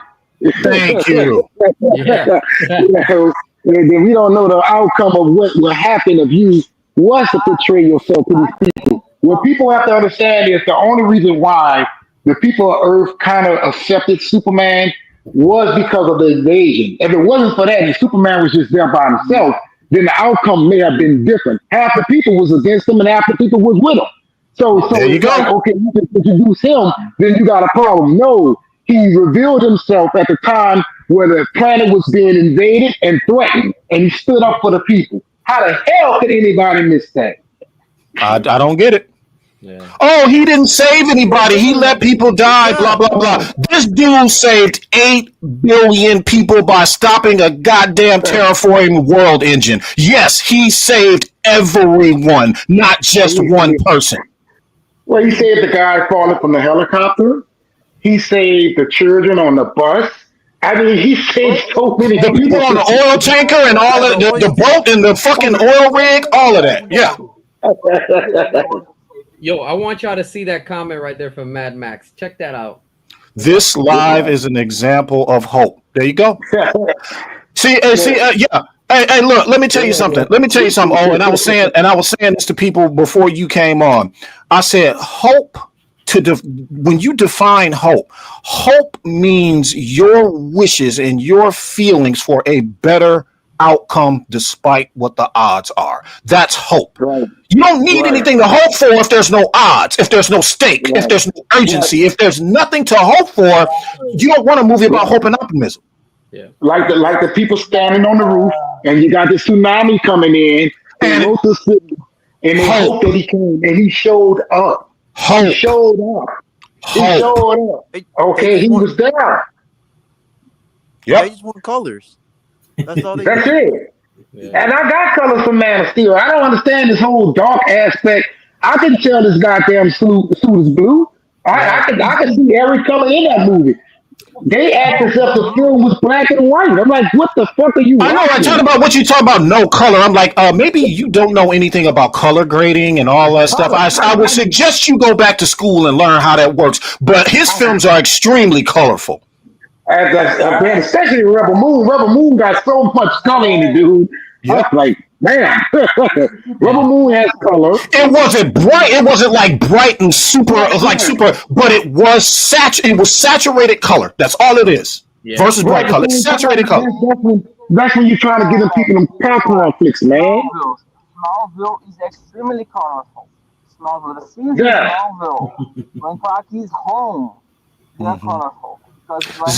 Thank you. Yeah. You know, and then we don't know the outcome of what will happen if you was to portray yourself to these people. What people have to understand is the only reason why the people of Earth kind of accepted Superman was because of the invasion. If it wasn't for that, and Superman was just there by himself, then the outcome may have been different. Half the people was against him, and half the people was with him. So there you it's go. like, okay, you can introduce him, then you got a problem. No, he revealed himself at the time where the planet was being invaded and threatened, and he stood up for the people. How the hell could anybody miss that? I don't get it. Yeah. Oh, he didn't save anybody. He let people die, blah, blah, blah. This dude saved 8 billion people by stopping a goddamn terraforming world engine. Yes, he saved everyone, not just one person. Well, he saved the guy falling from the helicopter. He saved the children on the bus. I mean, he saved so many The people on the oil tanker and all of the boat and the fucking oil rig, all of that. Yeah. Yo, I want y'all to see that comment right there from Mad Max. Check that out. This live is an example of hope. There you go. Yeah. Hey, look. Let me tell you something. Oh, and I was saying this to people before you came on. I said, hope. When you define hope means your wishes and your feelings for a better outcome despite what the odds are. That's hope. Right. You don't need anything to hope for if there's no odds, if there's no stake, if there's no urgency, if there's nothing to hope for. You don't want a movie about hope and optimism. Yeah. Like the people standing on the roof, and you got the tsunami coming in, and wrote the city, and they hoped that he came, and he showed up. He showed up. Okay, he was there. Yeah, they just want colors. That's all they That's do. it. Yeah. And I got colors from Man of Steel. I don't understand this whole dark aspect. I can tell this goddamn suit is blue. I can see every color in that movie. They act as if the film was black and white. I'm like, what the fuck are you watching? I know, I talk about what you talk about, no color. I'm like, maybe you don't know anything about color grading and all that stuff. I would suggest you go back to school and learn how that works. But his films are extremely colorful. Man, especially Rebel Moon. Rebel Moon got so much color in it, dude. I was Yep. like, man, Rebel Moon has color. It wasn't bright. It wasn't like bright and super, Right, like right. super, but it was it was saturated color. That's all it is. Yeah. Versus Right, bright at the color. It's same saturated time, color. that's when you're trying to get them people them popcorn flicks, man. Smallville is extremely colorful. Smallville, the scenes in Yeah. Smallville, when Clark is home, they are colorful. Because when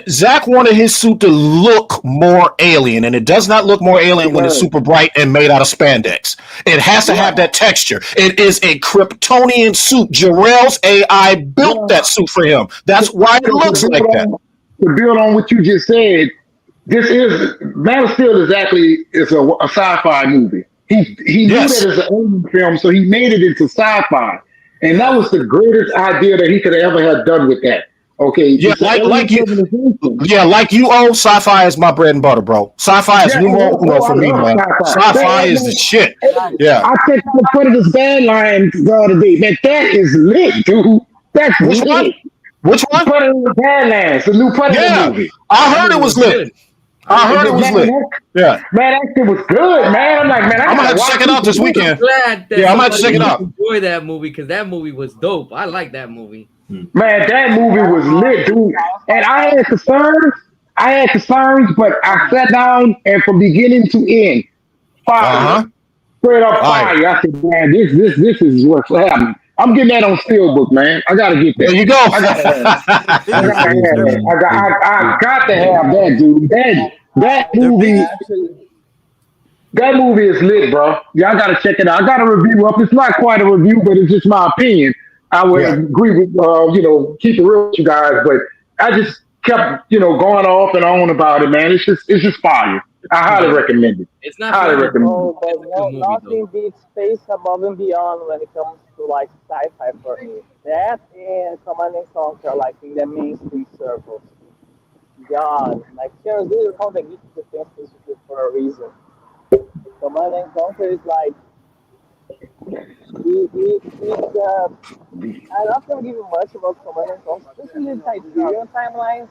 Zach wanted his suit to look more alien, and it does not look more alien when it's Right. super bright and made out of spandex. It has to have that texture. It is a Kryptonian suit. Jarrell's AI built that suit for him. That's why it looks like that. To build on what you just said, this is Man of Steel is a sci-fi movie. He knew Yes. that it's an alien film, so he made it into sci-fi, and that was the greatest idea that he could have ever have done with that. Okay, Yeah, it's an alien like you. civilization. Yeah, like you own sci-fi is my bread and butter, bro. Sci-fi is Yeah, numero uno I for me, love man. sci-fi. Sci-fi is the shit. Yeah. I checked out Predator's Badlands the other day. Man, that is lit, dude. That's Which one? lit. Which one? Predator's Badlands, the new Predator Yeah, movie. I heard it was lit. I heard it was lit. Yeah. Man, that shit was good, man. I'm like, man, I'm gonna have to check it out this weekend. Glad that Yeah, I'm gonna have to check it out. enjoy that movie because that movie was dope. I like that movie. Man, that movie was lit, dude. And I had concerns, but I sat down and from beginning to end, fire, straight up fire. I said, man, this is what's happening. I'm getting that on Steelbook, man. I gotta get that. There you go. I gotta have that. I got to have that, dude. That movie is lit, bro. Y'all gotta check it out. I got a review up. It's not quite a review, but it's just my opinion. I would agree with keep it real with you guys, but I just kept going off and on about it, man. It's just fire. I highly recommend it. It's not highly recommend Oh, but nothing beats Space Above and Beyond when it comes to like sci-fi for me. That and Command and Conquer, like in the mainstream circles. God, like seriously, they call the Geek Defense Institute for a reason. Command and Conquer is like I'm not gonna give you much about Command and Conquer, especially the Siberian timeline,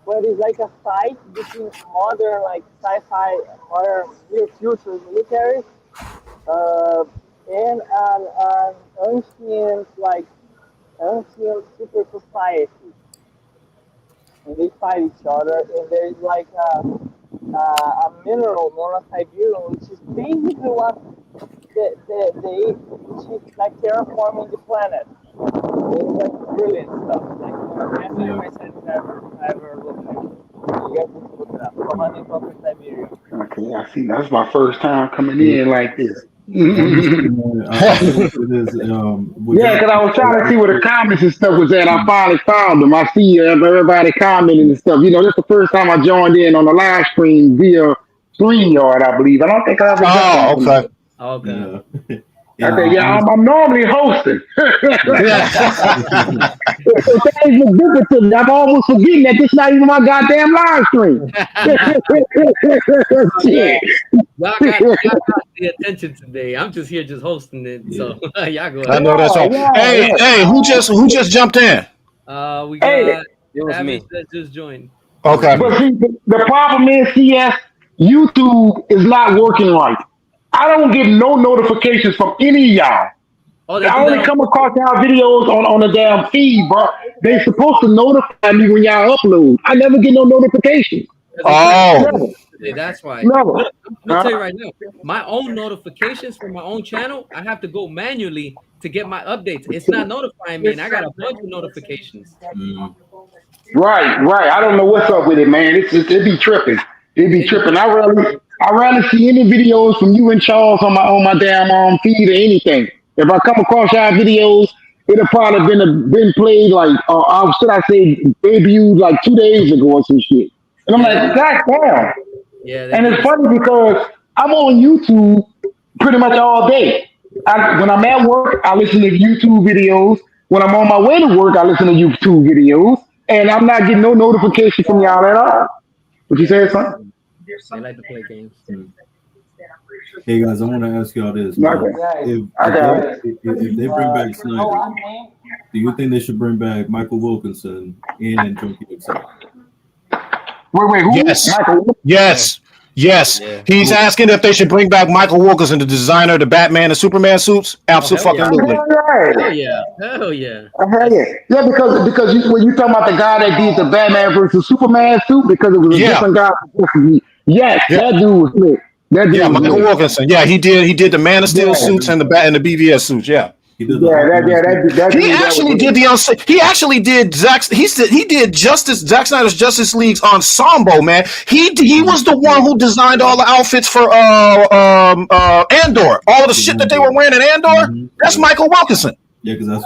where it's like a fight between modern like sci-fi or near future military and an ancient super society, and they fight each other. And there is like a mineral known as Siberian, which is basically what which is like terraforming the planet. It's like brilliant stuff. Like one of the best sci-fi ever looked at. You guys need to look it up. Command and Conquer Siberia. Okay, I see. That's my first time coming in like this. Yeah, because I was trying to see where the comments and stuff was at. I finally found them. I see everybody commenting and stuff. That's the first time I joined in on the live stream via StreamYard, I believe. I don't think I ever got okay. Okay. I'm normally hosting. Things look different to me. I'm almost forgetting that this not even my goddamn live stream. Shit. Y'all got the attention today. I'm just here just hosting it. So y'all go ahead. I know that's all. Hey, who just jumped in? We got It was Abby me. that just joined. Okay. But see, the problem is, CS, YouTube is not working right. I don't get no notifications from any of y'all. Oh, they I do only that on come across y'all videos on the damn feed, bro. They supposed to notify me when y'all upload. I never get no notifications. Oh. That's why. Never. Look, I'm gonna tell you right now. My own notifications from my own channel, I have to go manually to get my updates. It's not notifying me, and I got a bunch of notifications. Right. I don't know what's up with it, man. It be tripping. It be tripping. I rarely see any videos from you and Charles on my damn feed or anything. If I come across y'all videos, it'll probably been played like should I say debuted like 2 days ago or some shit. And I'm like, God damn. Yeah. And it's funny because I'm on YouTube pretty much all day. When I'm at work, I listen to YouTube videos. When I'm on my way to work, I listen to YouTube videos. And I'm not getting no notification from y'all at all. What you say, son? They like to play games. Hey guys, I want to ask y'all this. If they bring back Snyder, do you think they should bring back Michael Wilkinson and Junkie XL? Wait, who? Yes. Michael? Yes. Yes. Yeah. He's asking if they should bring back Michael Wilkerson, the designer of the Batman and Superman suits. Absolutely. Hell yeah. Hell yeah. Yeah, because when you talking about the guy that did the Batman versus Superman suit, because it was a different guy. Yes, that dude was lit. That dude Yeah, was Michael lit. Wilkinson. Yeah, he did the Man of Steel suits and the BVS suits. Yeah. He did He actually did he actually did he did Zack Snyder's Justice League's ensemble, man. He was the one who designed all the outfits for Andor. All of the shit that they were wearing in Andor, that's Michael Wilkinson. Yeah, because that's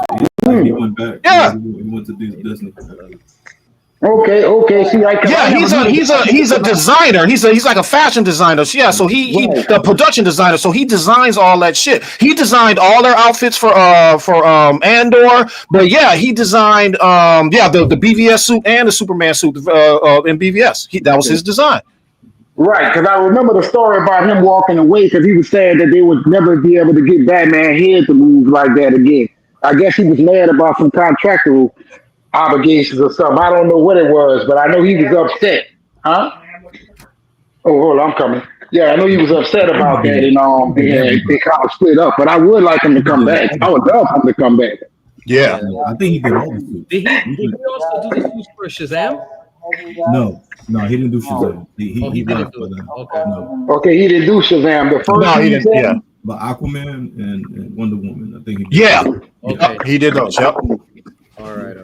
he went back. Yeah. He went to do Disney. Okay. See, he's a designer. He's like a fashion designer. Yeah, so he the production designer. So he designs all that shit. He designed all their outfits for Andor. But yeah, he designed the BVS suit and the Superman suit in BVS. That was his design. Right, because I remember the story about him walking away because he was saying that they would never be able to get Batman head to move like that again. I guess he was mad about some contractual obligations or something. I don't know what it was, but I know he was upset. Huh? Oh, hold on, I'm coming. Yeah, I know he was upset about that, and they kind of split up. But I would like him to come back. I would love him to come back. Yeah, I think he did all the suits. Did he also do the suits for Shazam? No, he didn't do Shazam. He didn't do it. Okay. No. Okay, he didn't do Shazam. The first No, he didn't. Yeah. But Aquaman and Wonder Woman, I think he did. Yeah. Okay. He did those. Yep. All right.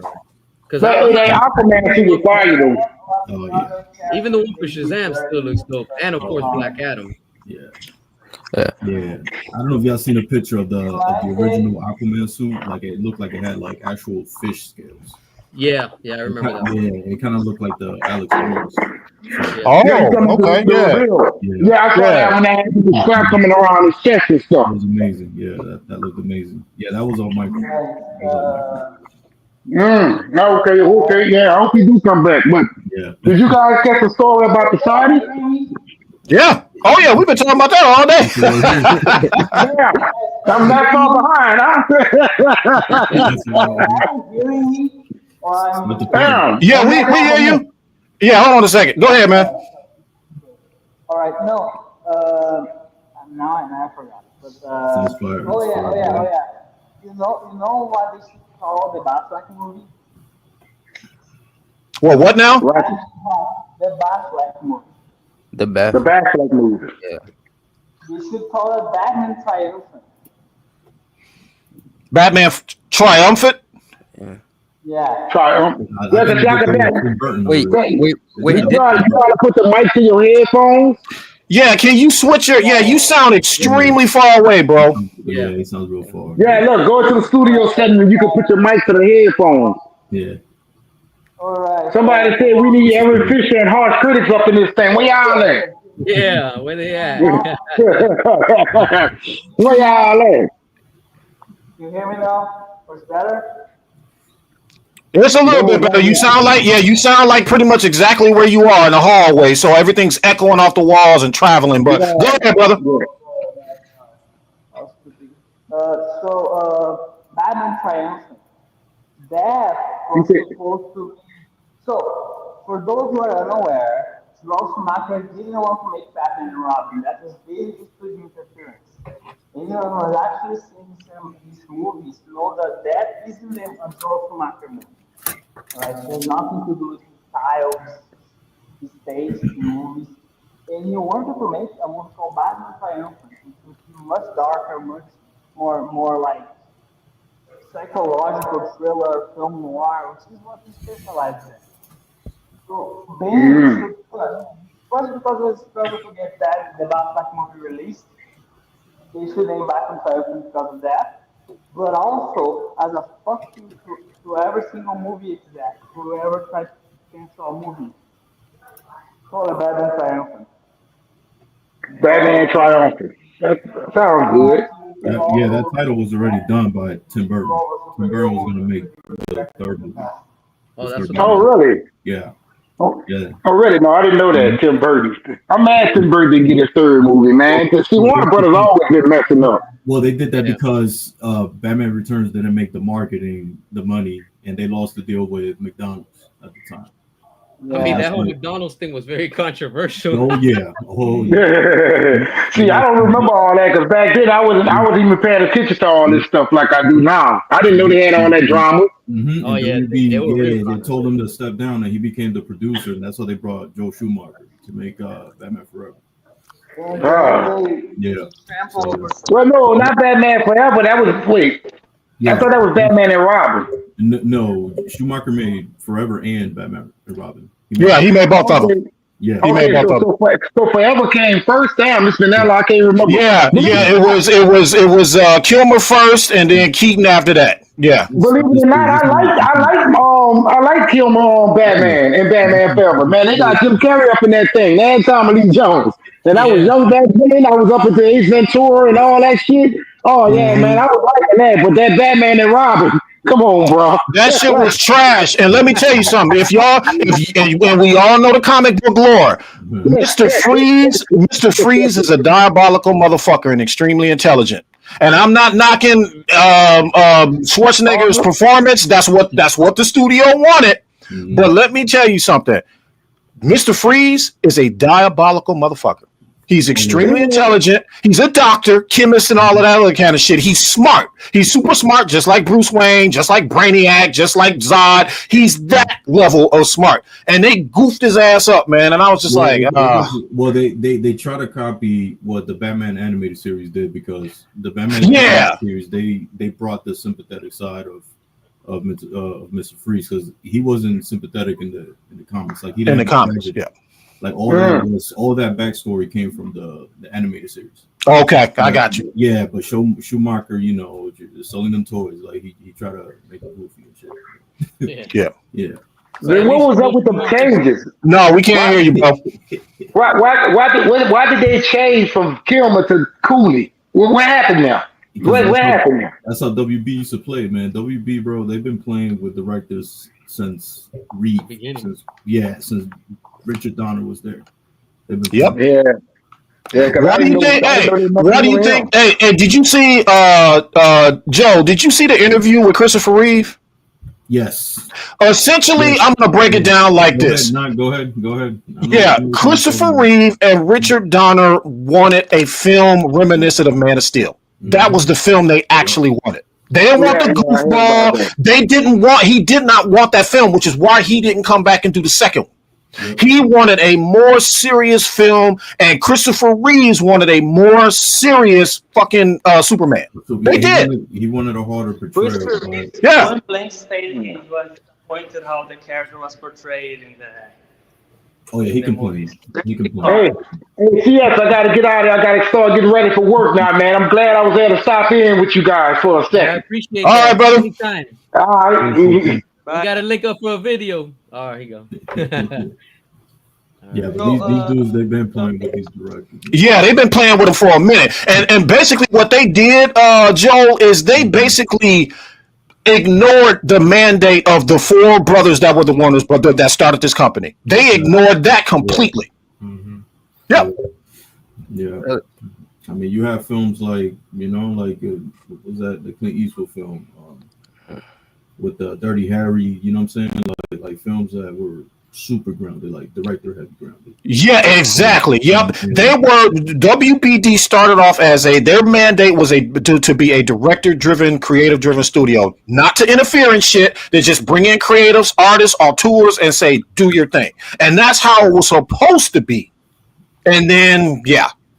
Because Aquaman suit was fire though. Oh yeah. Even the one for Shazam still looks dope, and of course Black Adam. Yeah. I don't know if y'all seen a picture of the original Aquaman suit. Like it looked like it had like actual fish scales. Yeah, I remember that. Yeah, it kind of looked like the Alex Ross. Okay, Yeah, I saw that when they had the scrap coming around his chest and stuff. That was amazing. Yeah, that looked amazing. Yeah, that was all Michael. Okay, yeah. I hope he do come back. But did you guys get the story about the Saudi? Yeah. Oh yeah, we've been talking about that all day. Yeah, I'm not far behind, huh? Yeah, we hear you. Yeah, hold on a second. Go ahead, man. All right, no. Now I forgot. But oh yeah. You know what they should call the Batfleck movie? What now? The Batfleck movie. The Batfleck movie. Yeah. You should call it Batman Triumphant. Batman Triumphant? Yeah. Triumphant. Wait. You gotta put the mic to your headphones. Yeah, can you switch your? Yeah, you sound extremely far away, bro. Yeah, it sounds real far. Yeah, look, go to the studio setting and you can put your mic to the headphones. Yeah. All right. Somebody said we need Eric Fisher and harsh critics up in this thing. Where y'all at? Yeah, where they at? Where y'all at? You hear me now? Or it's better? It's a little bit better. You sound like pretty much exactly where you are in the hallway. So everything's echoing off the walls and traveling. But go ahead, brother. Batman Triumphant. That was supposed to. So, for those who are unaware, Joel Schumacher didn't want to make Batman and Robin. That was big studio interference. Anyone who has actually seen some of these movies know that isn't a Joel Schumacher movie. Right? It has nothing to do with his styles, his taste in movies. And he wanted to make a movie called Batman Triumphant, which would be much darker, much more like psychological thriller, film noir, which is what he specializes in. So Ben first because it was struggle to get that the Batman movie released, they should name Batman Triumphant because of that. But also as a fuck you to every single movie exec whoever tries to cancel a movie. Call it Batman Triumphant. Batman Triumphant. That sounds good. Yeah, that title was already done by Tim Burton. Tim Burton was going to make the third movie. Oh, really? Yeah. Oh, yeah. Oh, really? No, I didn't know that. Tim Burton. I'm mad Tim Burton didn't get his third movie, man. Because see, Warner Brothers always been messing up. Well, they did that because Batman Returns didn't make the marketing, the money, and they lost the deal with McDonald's at the time. I mean, Yeah. that whole McDonald's thing was very controversial. Oh yeah. Oh yeah. See, I don't remember all that because back then I wasn't even paying attention to all this stuff like I do now. I didn't know they had all that drama. Mm-hmm. Oh And yeah, they WB, were real they told controversial. him to step down, and he became the producer, and that's how they brought Joe Schumacher to make Batman Forever. Yeah. So Well, no, not Batman Forever. That was wait. I yeah. thought that was Batman and Robin. No, Schumacher made Forever and Batman and Robin. Yeah, he made both of them. Okay, Yeah. He made okay. both of them. So Forever came first. Damn, it's been that long. I can't remember. Yeah, it was Kilmer first, and then Keaton after that. Yeah. Believe it or not, I like Kilmer on Batman and Batman Forever. Man, they got Jim Carrey up in that thing. And Tommy Lee Jones. And I was Yeah. young back then. I was up at the Ace Ventura and all that shit. Oh yeah, man, I was liking that. But that Batman and Robin, come on, bro. That shit was trash. And let me tell you something. And we all know the comic book lore. Mr. Freeze is a diabolical motherfucker and extremely intelligent. And I'm not knocking Schwarzenegger's performance. That's what the studio wanted. But let me tell you something. Mr. Freeze is a diabolical motherfucker. He's extremely intelligent. He's a doctor, chemist, and all of that other kind of shit. He's smart. He's super smart, just like Bruce Wayne, just like Brainiac, just like Zod. He's that level of smart. And they goofed his ass up, man. And I was just they try to copy what the Batman animated series did, because the Batman animated series they brought the sympathetic side of Mr. Freeze, because he wasn't sympathetic in the comics. Like he didn't in the comics, yeah. Like all that backstory came from the animated series. Okay, I got you. Yeah, but Schumacher, selling them toys, like he tried to make it goofy and shit. Yeah. Then what was up with them changes? No, we can't hear you, bro. Why did they change from Kilmer to Cooley? What happened now? What happened now? That's how WB used to play, man. WB, bro, they've been playing with directors since Reed, since Richard Donner was there. Yeah. What do you think? Hey, did you see Joe? Did you see the interview with Christopher Reeve? Yes. Essentially, I'm going to break it down like this. Go ahead. Yeah, Christopher Reeve and Richard Donner wanted a film reminiscent of Man of Steel. That was the film they actually wanted. They didn't want the goofball. He did not want that film, which is why he didn't come back and do the second one. He wanted a more serious film, and Christopher Reeves wanted a more serious fucking Superman. They did. He wanted a harder portrayal. Yeah. One blank statement was pointed how the character was portrayed in the. Oh yeah, he can play. Hey, CS, I gotta get out of here. I gotta start getting ready for work now, man. I'm glad I was able to stop in with you guys for a second. I appreciate all that. right, brother. Anytime. All right. We gotta link up for a video. All right, here you go. Yeah, but these dudes, they've been playing with these directors. Yeah, they've been playing with them for a minute. And basically what they did, Joel, is they basically ignored the mandate of the four brothers that were the ones that started this company. They ignored that completely. Yep. Yeah. I mean, you have films like, what was that, the Clint Eastwood film with Dirty Harry, you know what I'm saying? Like films that were super grounded, like director heavy grounded. Yeah, exactly. Yep. They were WBD started off as their mandate was to be a director driven, creative driven studio, not to interfere in shit. They just bring in creatives, artists, auteurs, and say, do your thing. And that's how it was supposed to be. And then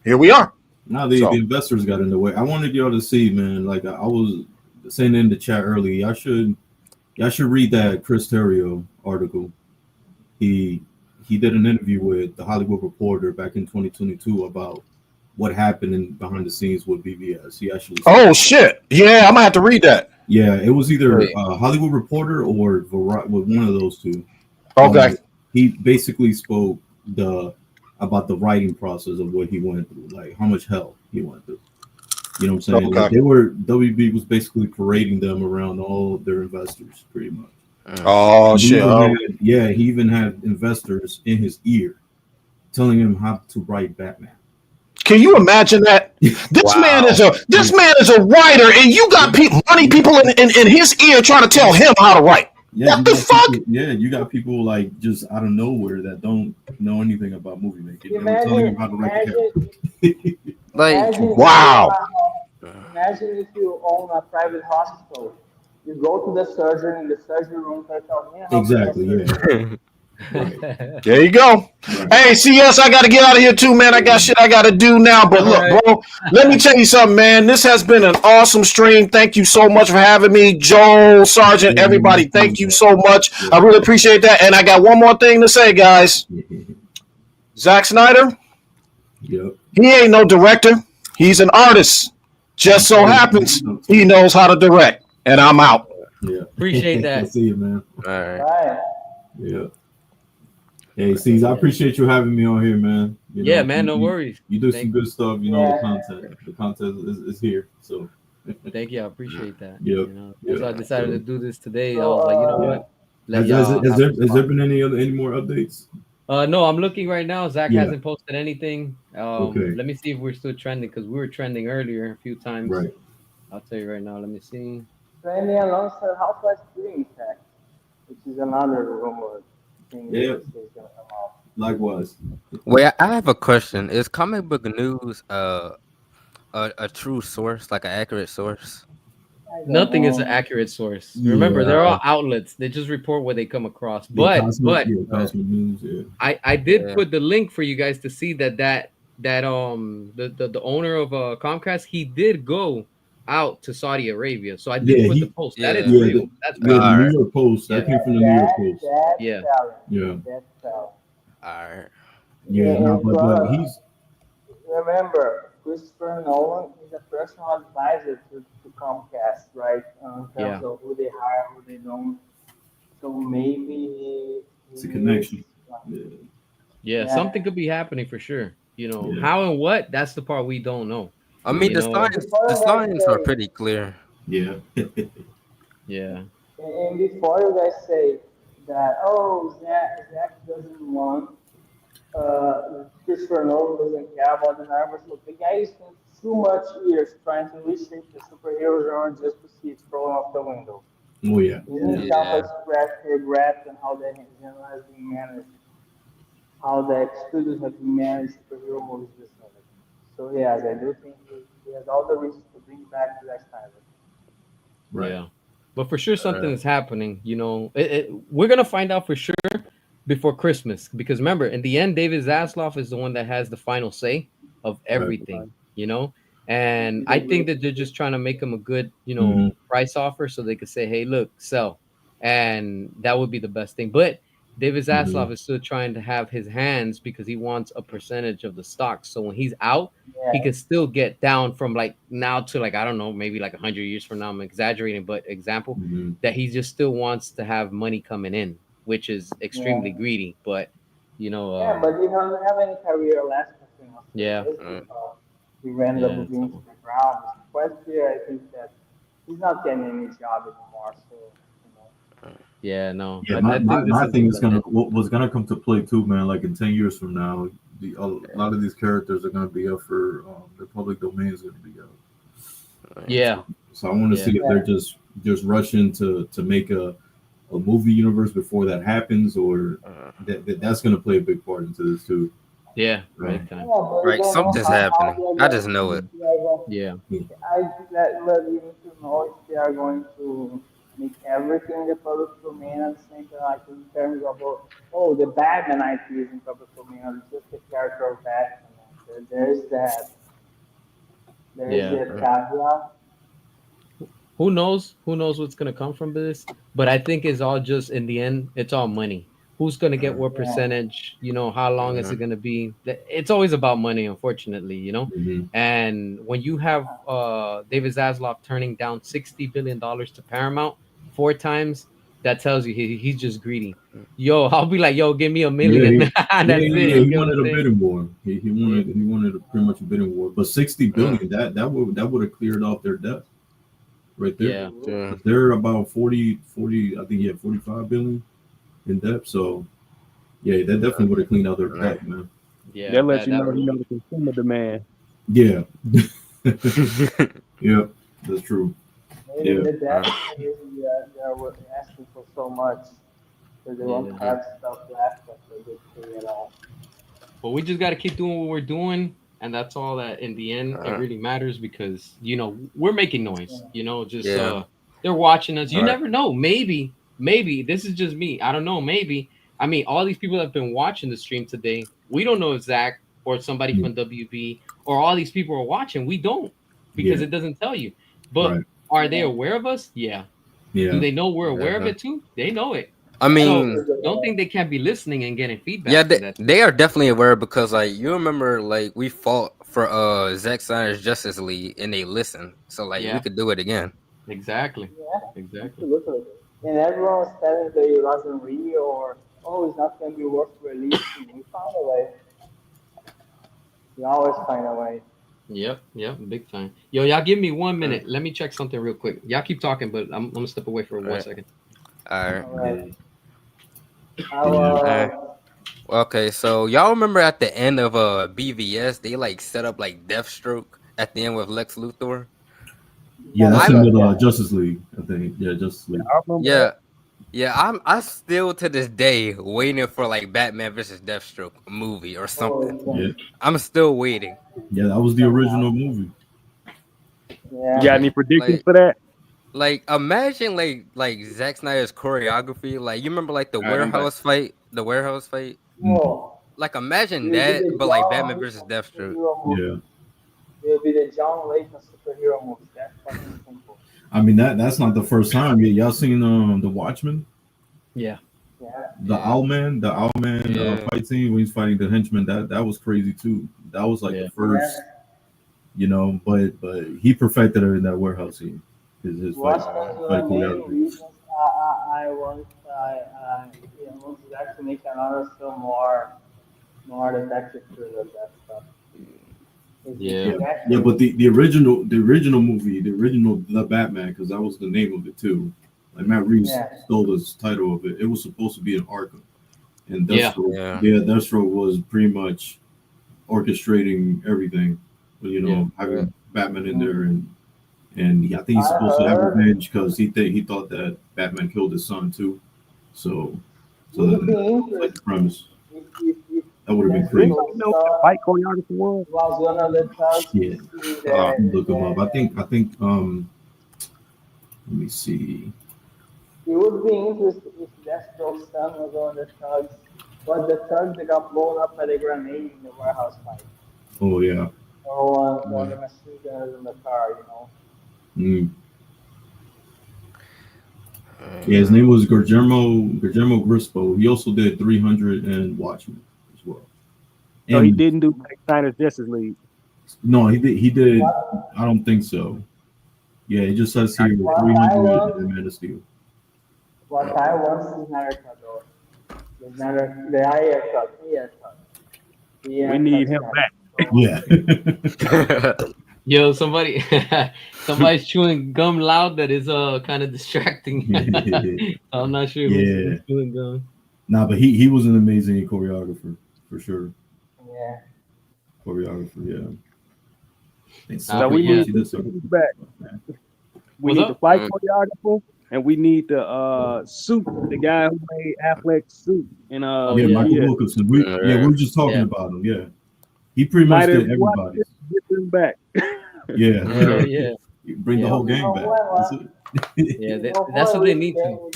here we are. Now the investors got in the way. I wanted y'all to see, man, like I was saying in the chat earlier, y'all should read that Chris Terrio article. He did an interview with the Hollywood Reporter back in 2022 about what happened behind the scenes with BVS. He actually shit. Yeah, I'm gonna have to read that. Yeah, it was either Hollywood Reporter or with one of those two. Okay. He basically spoke about the writing process of what he went through, like how much hell he went through. You know what I'm saying? Okay. Like WB was basically parading them around all their investors, pretty much. Oh shit! He even had investors in his ear telling him how to write Batman. Can you imagine that? This man is a writer, and you got money people in his ear trying to tell him how to write. Yeah, What the fuck? You got people like just out of nowhere that don't know anything about movie making. They were telling Imagine, them how to write the imagine, character. Like, imagine if you Wow. imagine if you own a private hospital. You go to the surgeon in the surgery room and tell me how to do a Exactly. surgery. Yeah. Right. There you go. Right. Hey, CS, I got to get out of here too, man. I got shit I got to do now. But All look, right. bro, let me tell you something, man. This has been an awesome stream. Thank you so much for having me. Joel, Sergeant, Yeah, everybody, man, thank you so much. I really appreciate that. And I got one more thing to say, guys. Zack Snyder, Yep. he ain't no director. He's an artist. Just so happens he knows how to direct. And I'm out. Yeah. Appreciate I that. see you, man. all right. Right. Yeah. Hey, C's, I appreciate you having me on here, man. You Yeah, know, man, no you- worries. You do Thank some good stuff. You know, Yeah. the content is here. So, Thank you. I appreciate that. Yep. You know, that's why I Yep. decided to do this today. I So, was like, you know Yeah. what? Let Has y'all have there some fun. been any more updates? No, I'm looking right now. Zach Yeah. hasn't posted anything. Okay. Let me see if we're still trending because we were trending earlier a few times. Right. I'll tell you right now. Let me see. Randy alongside Half-Life 3, in fact, which is another rumor thing Yeah. that is going to come out. Likewise. Wait, I have a question. Is comic book news a true source, like an accurate source? I don't Nothing is an know. accurate source. Remember, Yeah. they're all outlets. They just report what they come across. But Cosmic News. Yeah. I did Yeah. put the link for you guys to see that the owner of Comcast, he did go out to Saudi Arabia. So I did Yeah, put he- the post. That is Yeah. real. That's Yeah, the valid. New York Post. That came from the New York Post. That's Yeah. valid. Yeah. That's valid. All right. Yeah. And No, but plus, he's remember, Christopher Nolan is a personal advisor to Comcast, right? In terms Yeah. of who they hire, who they don't. So maybe it's a connection. Yeah. Yeah, Yeah. something could be happening for sure. You know, Yeah. how and what, that's the part we don't know. I mean, You the know, signs are pretty clear. Yeah. yeah. And before you guys say that, oh, Zach doesn't want, Christopher Nolan doesn't care about the numbers. Look, the guy spent too much years trying to reshape the superhero genre just to see it thrown off the window. Oh yeah. Isn't Yeah. self-expressed regrets and how the genre has been managed, how the studios have been managed superhero movies this summer. So yes, I do think he has all the reasons to bring back Zack Snyder. Right. Yeah. But for sure something is happening. You know, we're gonna find out for sure before Christmas because remember, in the end, David Zaslav is the one that has the final say of everything. You know, and I think that they're just trying to make him a good, price offer so they could say, "Hey, look, sell," and that would be the best thing. But David Zaslav is still trying to have his hands because he wants a percentage of the stock. So when he's out, he can still get down from like now to like, I don't know, maybe like 100 years from now. I'm exaggerating, but example that he just still wants to have money coming in, which is extremely greedy. But you know, Yeah, but he doesn't have any career left. Yeah. He ran Yeah, up against the ground. Quite clear, I think that he's not getting any job anymore. So, yeah, no. Yeah, I think this my is thing is the- was gonna come to play too, man. Like in 10 years from now, a lot of these characters are gonna be up for the public domain is gonna be up. Yeah. So I want to see if they're just rushing to make a movie universe before that happens, or that's gonna play a big part into this too. Yeah, right time. Right, something's happening. I just know it. Yeah. I let you to know if they are going to make everything the public domain at the same time, like in terms of the Batman IP is in public domain, or just the character of Batman. There's that. There's the caveat. Who knows? Who knows what's gonna come from this? But I think it's all just in the end, it's all money. Who's gonna get what percentage? You know, how long is it gonna be? It's always about money, unfortunately. You know, and when you have David Zaslav turning down $60 billion to Paramount 4 times, that tells you he's just greedy. Yo, I'll be like, yo, give me $1 million. That's it. He You know wanted what a I'm bidding war. He wanted pretty much a bidding war. But 60 billion that would have cleared off their debt right there. Yeah. They're about 40 I think 45 billion in debt. So yeah, that definitely would have cleaned out their debt, man. Yeah, That lets you know the consumer demand. Yeah. Yeah, that's true. And in the depth, they were asking for so much that they won't have stuff left after they pay it all. But we just got to keep doing what we're doing, and that's all that in the end it Uh, really matters, because we're making noise. Just yeah. they're watching us. You Right. never know. Maybe this is just me. I don't know. Maybe I mean all these people that have been watching the stream today. We don't know if Zach or somebody Yeah. from WB or all these people are watching. We don't, because Yeah. it doesn't tell you. But Right. are they aware of us? Yeah. Do Yeah. they know we're aware of Uh-huh. it too? They know it. I So mean, don't think they can't be listening and getting feedback yeah, for that. they are definitely aware because like you remember like we fought for Zack Snyder's Justice League and they listened. So like we Yeah, could do it again. exactly. Yeah, Exactly. absolutely. And everyone was telling that it wasn't real or, oh, it's not going to be worth releasing. We found a way. We always find a way. Yep, big time. Yo, y'all give me 1 minute. Let me check something real quick. Y'all keep talking, but I'm gonna step away for All one right. second. All right. All right. Yeah. All right. Okay, so y'all remember at the end of BVS, they like set up like Deathstroke at the end with Lex Luthor. Yeah, that's I'm in the Justice League, I think. Yeah, Justice League. I remember yeah, yeah. I still to this day waiting for like Batman versus Deathstroke movie or something. Yeah. I'm still waiting. Yeah, that was the original movie. you got any predictions Like, for that? like imagine like Zack Snyder's choreography. Like you remember like the All right, I'm back. warehouse fight. Oh, Like imagine it will be that, the but like John Batman Layton versus Deathstroke. superhero movie. Yeah. It will be the John Layton superhero movie. That's fucking simple. I mean that's not the first time. Y'all seen the Watchmen? Yeah. Yeah. The Owlman, Yeah. fight scene when he's fighting the henchman, that was crazy too. That was like the first, but he perfected it in that warehouse scene. His fight Watchmen's one of the main choreography. reasons I want to actually make another film more detective thriller, that stuff. Yeah. Yeah, but the original movie, the Batman, because that was the name of it too. Like Matt Reeves stole the title of it. It was supposed to be an Arkham, and Deathstroke, Deathstroke was pretty much orchestrating everything. Having Batman in there, and I think he's supposed to have revenge because he thought that Batman killed his son too. So that's like the premise. That would have been crazy. You know what the fight choreography was? Was one of the thugs Yeah. Look him up. I think let me see. It would be interesting if Deathstroke's son was one of the thugs, but the thugs that got blown up by the grenade in the warehouse fight. Oh yeah. Or one of the machine gunners in the car, Mm. Yeah, his name was Guillermo Grispo. He also did 300 and Watchmen as well. So he didn't do Zack Snyder's Justice League. No, he did. He did. I don't think so. Yeah, it just says here 300 and Man of Steel. What I want is Snyder cut though. The IR cut. We need him back. Yeah. Yo, somebody's chewing gum loud. That is kind of distracting. I'm not sure who's chewing gum. Nah, but he was an amazing choreographer for sure. Yeah. Choreographer, yeah. So we need back. We need the fight choreographer, and we need the suit, the guy who made Affleck's suit. And Michael Wilkinson. We were just talking about him. Yeah, he pretty much did everybody. Get them back. Yeah. Bring the whole gang back. That's it. Yeah, that's what they need to.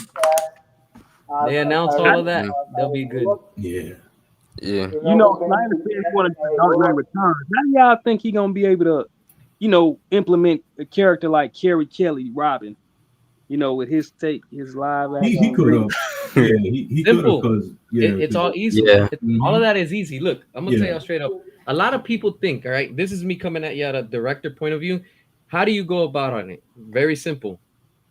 They announce all of that, they'll be good. Yeah. Yeah. You know, Snyder said he wanted to do Dark Knight Returns. How do y'all think he gonna be able to, implement a character like Carrie Kelly, Robin? With his live action. He could have. Yeah, he could have because it's all easy. Yeah. All of that is easy. Look, I'm gonna tell you straight up. A lot of people think, all right, this is me coming at you at a director point of view. How do you go about on it? Very simple.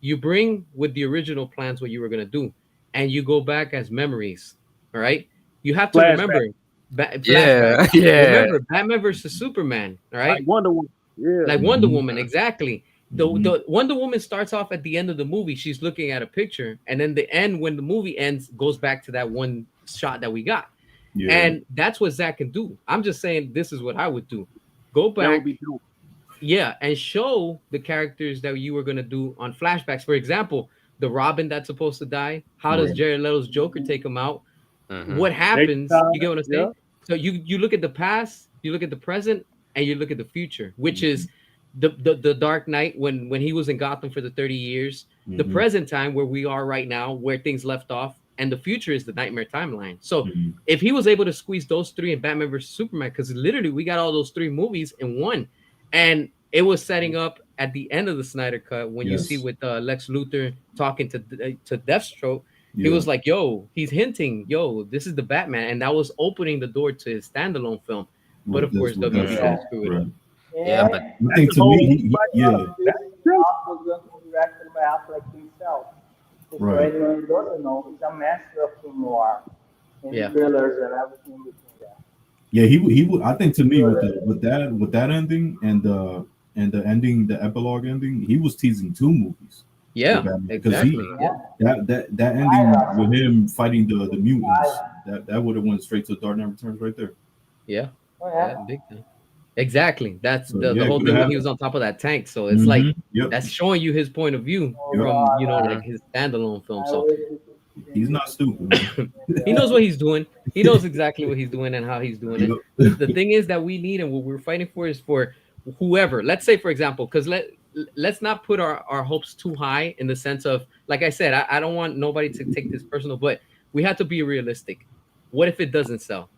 You bring with the original plans what you were gonna do, and you go back as memories. All right. You have to remember. Remember Batman versus Superman. All right. Like Wonder Woman. Yeah. Like Wonder Woman, exactly. The Wonder Woman starts off at the end of the movie. She's looking at a picture, and then the end, when the movie ends, goes back to that one shot that we got. Yeah. And that's what Zach can do. I'm just saying this is what I would do. Go back. Yeah, and show the characters that you were gonna do on flashbacks. For example, the Robin that's supposed to die. How does Right. Jared Leto's Joker take him out? Mm-hmm. What They happens? You get what I'm yeah. saying? So you look at the past, you look at the present, and you look at the future, which Mm-hmm. is the Dark Knight when he was in Gotham for the 30 years, the Mm-hmm. present time where we are right now, where things left off, and the future is the Nightmare timeline. So Mm-hmm. if he was able to squeeze those three in Batman versus Superman, because literally we got all those three movies in one, and it was setting up at the end of the Snyder Cut when you see Yes. with Lex Luthor talking to Deathstroke. He Yeah. was like, "Yo," he's hinting, "Yo, this is the Batman," and that was opening the door to his standalone film. But What of that's course, what WB Deathstroke. didn't screw it up. Right. Yeah, but And I That's think the to whole me, reason why yeah. this that's true. Up was going to be directed by Affleck himself. So for Right. anyone who doesn't know, he's a master of film noir and Yeah, thrillers and everything between that. Yeah, he would. I think to me with Thriller. the with that ending and the ending, the epilogue ending, he was teasing two movies with yeah, Batman because he exactly. Yeah, Yeah, that I ending with actually. him fighting the mutants, I, that would have went straight to Dark Knight Returns right there. yeah, oh yeah, yeah. big time. Exactly. That's So the yeah, it whole could have thing when he happened. was on top of that tank. So it's like Mm-hmm. Yep. that's showing you his point of view Oh Yep. from God, like mhm. his standalone film. I So wish we could see the He's new not stupid, man. and he knows what he's doing. He knows exactly what he's doing and how he's doing it. Yep. The thing is that we need and what we're fighting for is for whoever. Let's say, for example, because let's not put our hopes too high in the sense of, like I said, I don't want nobody to take this personal, but we have to be realistic. What if it doesn't sell?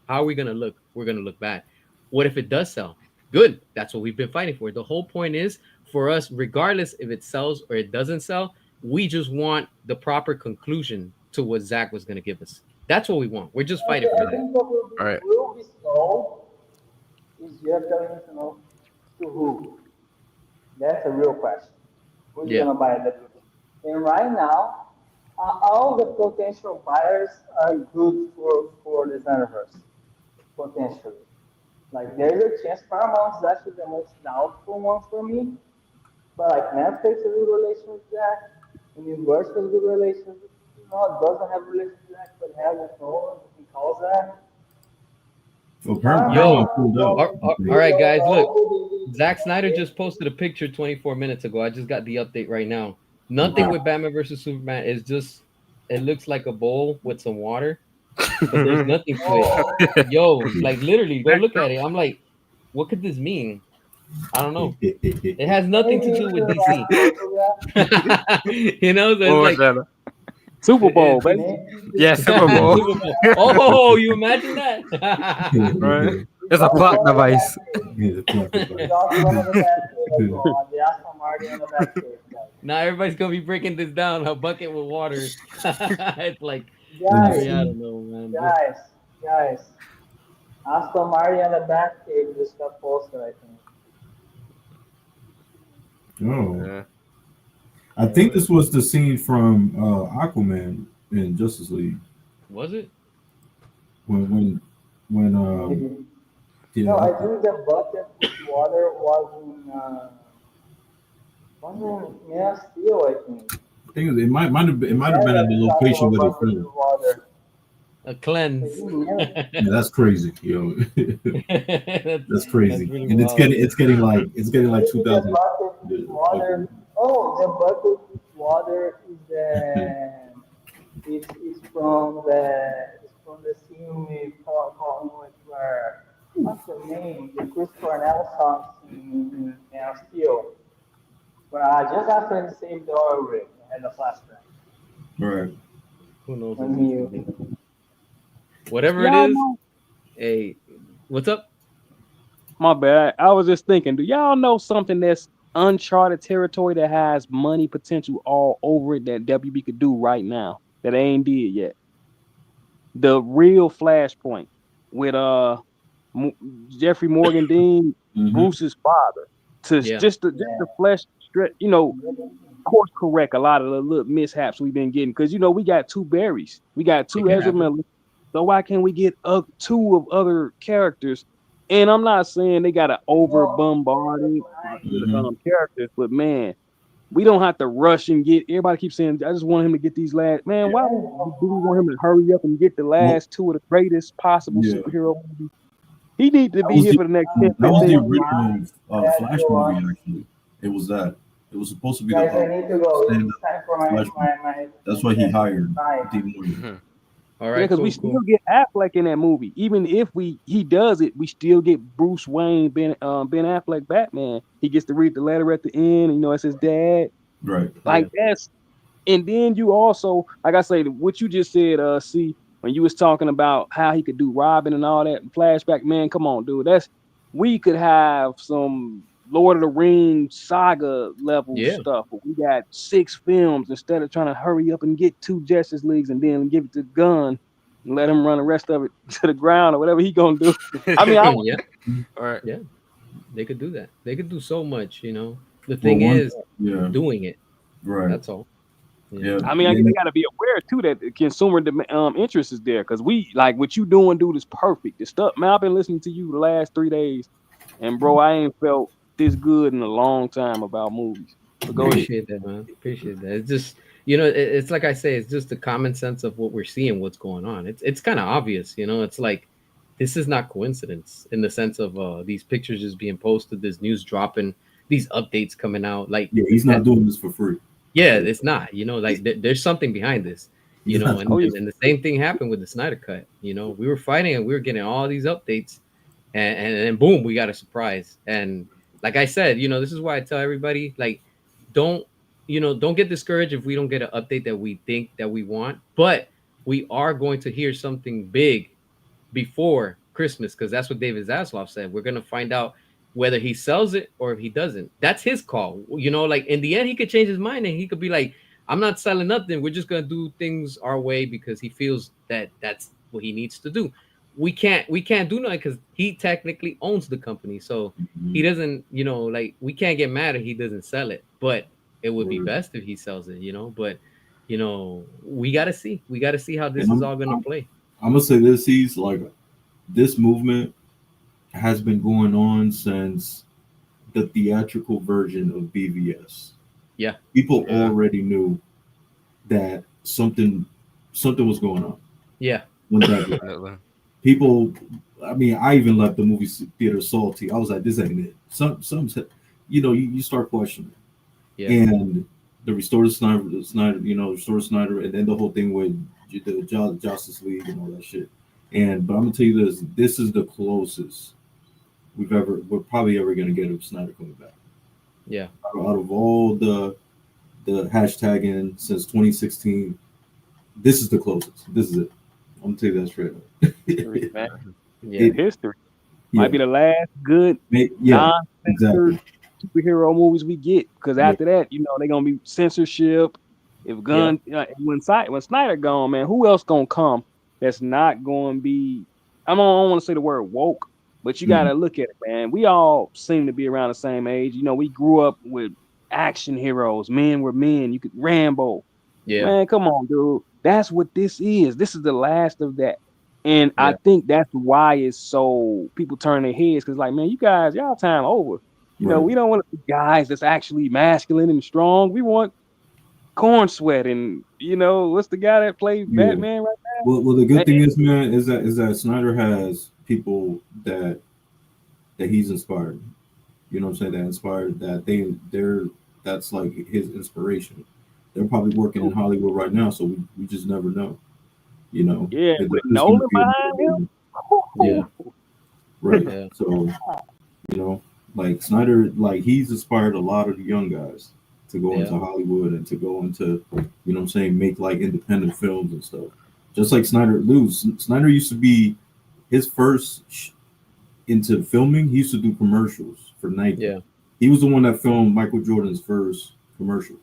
How are we gonna look? We're gonna look bad. What if it does sell? Good. That's what we've been fighting for. The whole point is for us, regardless if it sells or it doesn't sell, we just want the proper conclusion to what Zach was gonna give us. That's what we want. We're just fighting for I that. think what All right. will be sold is just telling to know to who. That's a real question. Who's Yeah. gonna buy that movie? And right now, all the potential buyers are good for the Snyderverse potentially. Like there's a chance Paramount's actually the most doubtful one for me, but like Netflix has a good relation with Jack, and Universal has a good relation with, it doesn't have a relation with Jack, but has with Nolan, he calls that. Well, Yo, Paramount Paramount pulled out. all right, guys. Look, nobody Zack Snyder is just posted a picture 24 minutes ago. I just got the update right now. Nothing Okay. with Batman versus Superman. Is just it looks like a bowl with some water, but there's nothing to it. oh Yo, like literally, go look at it. I'm like, what could this mean? I don't know. It has nothing to maybe do it's with the right DC. photograph. So it's What was like that? Super Bowl, it's baby. Maybe Yeah, the Super Bowl. Super Bowl. Oh, you imagine that? Right? it's It's a also plot one of the bad device. things. Yeah, the plot It's device. also one of the bad things as well. The Aston Martin on the back page, guys. Now everybody's gonna be breaking this down. A bucket with water. It's like, Let me I Guys, mean, I see. don't know, man. guys, Aston Martin on the back page just got posted, I think. Oh, Yeah. I think this was the scene from Aquaman in Justice League Was it? when when Maybe. yeah. No, I think the bucket with water was in Man of Steel, I think. I think it His might have dad been at the got shot from location a where they bucket filmed. with water. A I cleanse. think Man, Yeah, that's crazy, yo. That's That's crazy, really and wild. it's getting like maybe the 2000. bucket with water. Oh, the bucket with water is it's from the scene with Paul with where what's the name? The Chris Cornell song in Man of Steel. But just after he saved the oil rig and the flashback. Right. Who knows what When this he could be? Whatever it Y'all is. know, Hey, what's up? my bad. I was just thinking, do y'all know something that's uncharted territory that has money potential all over it that WB could do right now that they ain't did yet? The real Flashpoint with Mo- Jeffrey Morgan Dean, Mm-hmm. Bruce's father, to Yeah. just the flesh stretch, course correct a lot of the little mishaps we've been getting because we got two Barrys, we got It two can Ezra happen. Miller, so why can't we get two of other characters? And I'm not saying they gotta over bombarding Mm-hmm. characters, but man, we don't have to rush and get. Everybody keeps saying, "I just want him to get these last." Man, why do we want him to hurry up and get the Well, last two of the greatest possible yeah. superhero movies? He need to That be was here the for the next 10, that was the 15 years. original I have Flash to movie. Actually, it was that. It was supposed to be the guys, I need to go. stand It's up time for my Flash movie. That's why he hired bye. Dean Williams. Mhm. All Yeah, right, because we cool, still cool. get Affleck in that movie. Even if he does it, we still get Bruce Wayne, Ben Affleck, Batman. He gets to read the letter at the end. You know, it's his dad. Right. Like that's, and then you also, like I say, what you just said, see, when you was talking about how he could do Robin and all that flashback, man, come on, dude. We could have some Lord of the Rings saga level Yeah. stuff, but we got 6 films instead of trying to hurry up and get 2 Justice Leagues and then give it to Gunn and let him run the rest of it to the ground or whatever he gonna do. I mean, Yeah, All right. yeah. They could do that. They could do so much, you know. The Well, thing one, is yeah, doing it. right, That's all. You yeah. know. I mean, they got to be aware too that the consumer interest is there because we like what you doing, dude, is perfect. The stuff, man, I've been listening to you the last 3 days, and bro, I ain't felt this good in a long time about movies. But go ahead. Appreciate that, man. Appreciate that. It's just, you know, it's like I say, it's just the common sense of what we're seeing, what's going on. It's kind of obvious, you know. It's like this is not coincidence in the sense of these pictures just being posted, this news dropping, these updates coming out. Like, Yeah, he's not doing this for free. yeah, it's not. You know, like there's something behind this. You He's know, not and, Oh yeah, and the same thing happened with the Snyder Cut. You know, we were fighting and we were getting all these updates, and then boom, we got a surprise. And like I said, you know, this is why I tell everybody, like, don't don't get discouraged if we don't get an update that we think that we want, but we are going to hear something big before Christmas because that's what David Zaslav said. We're gonna find out whether he sells it or if he doesn't. That's his call. You know, like in the end, he could change his mind and he could be like, "I'm not selling nothing. We're just gonna do things our way because he feels that that's what he needs to do." We can't do nothing because he technically owns the company, so he doesn't. You know, like we can't get mad if he doesn't sell it, but it would be Word. best if he sells it. You know, but we gotta see. We gotta see how this And is all gonna play. I'm gonna say this: he's like this movement has been going on since the theatrical version of BVS. Yeah. People Yeah. already knew that something was going on Yeah. when that dropped. Definitely. People, I mean, I even left the movie theater salty. I was like, this ain't it. You start questioning. Yeah. And the Restore Snyder, and then the whole thing with the Justice League and all that shit. But I'm gonna tell you this: this is the closest we're probably ever gonna get of Snyder coming back. Yeah. Out of all the hashtagging since 2016, this is the closest. This is it. I'm gonna tell you that straight up. history, man. Yeah. History Yeah, might be the last good yeah, non-censored exactly. superhero movies we get because Yeah, after that, they're gonna be censorship. If Gunn, when Snyder gone, man, who else gonna come that's not gonna be? I don't want to say the word woke, but you mhm, gotta look at it, man. We all seem to be around the same age. You know, we grew up with action heroes. Men were men. You could Rambo. Yeah. Man, come on, dude. That's what this is. This is the last of that. And I Yeah. think that's why it's so people turn their heads because, like, man, you guys, y'all time over. right. We don't want guys that's actually masculine and strong. We want corn sweat and what's the guy that played Yeah. Batman right Well, the now? good thing is, man, is that Snyder has people that he's inspired. You know what I'm saying? That inspired they're that's like his inspiration. They're probably working in Hollywood right now, so we just never know. You know, Yeah, They're with just gonna Nolan be behind him. Yeah. right. Yeah. So like Snyder, like he's inspired a lot of the young guys to go into Yeah. Hollywood and to go into, what I'm saying, make like independent films and stuff. Just like Snyder used to be his first into filming. He used to do commercials for Nike. Yeah. He was the one that filmed Michael Jordan's first commercial.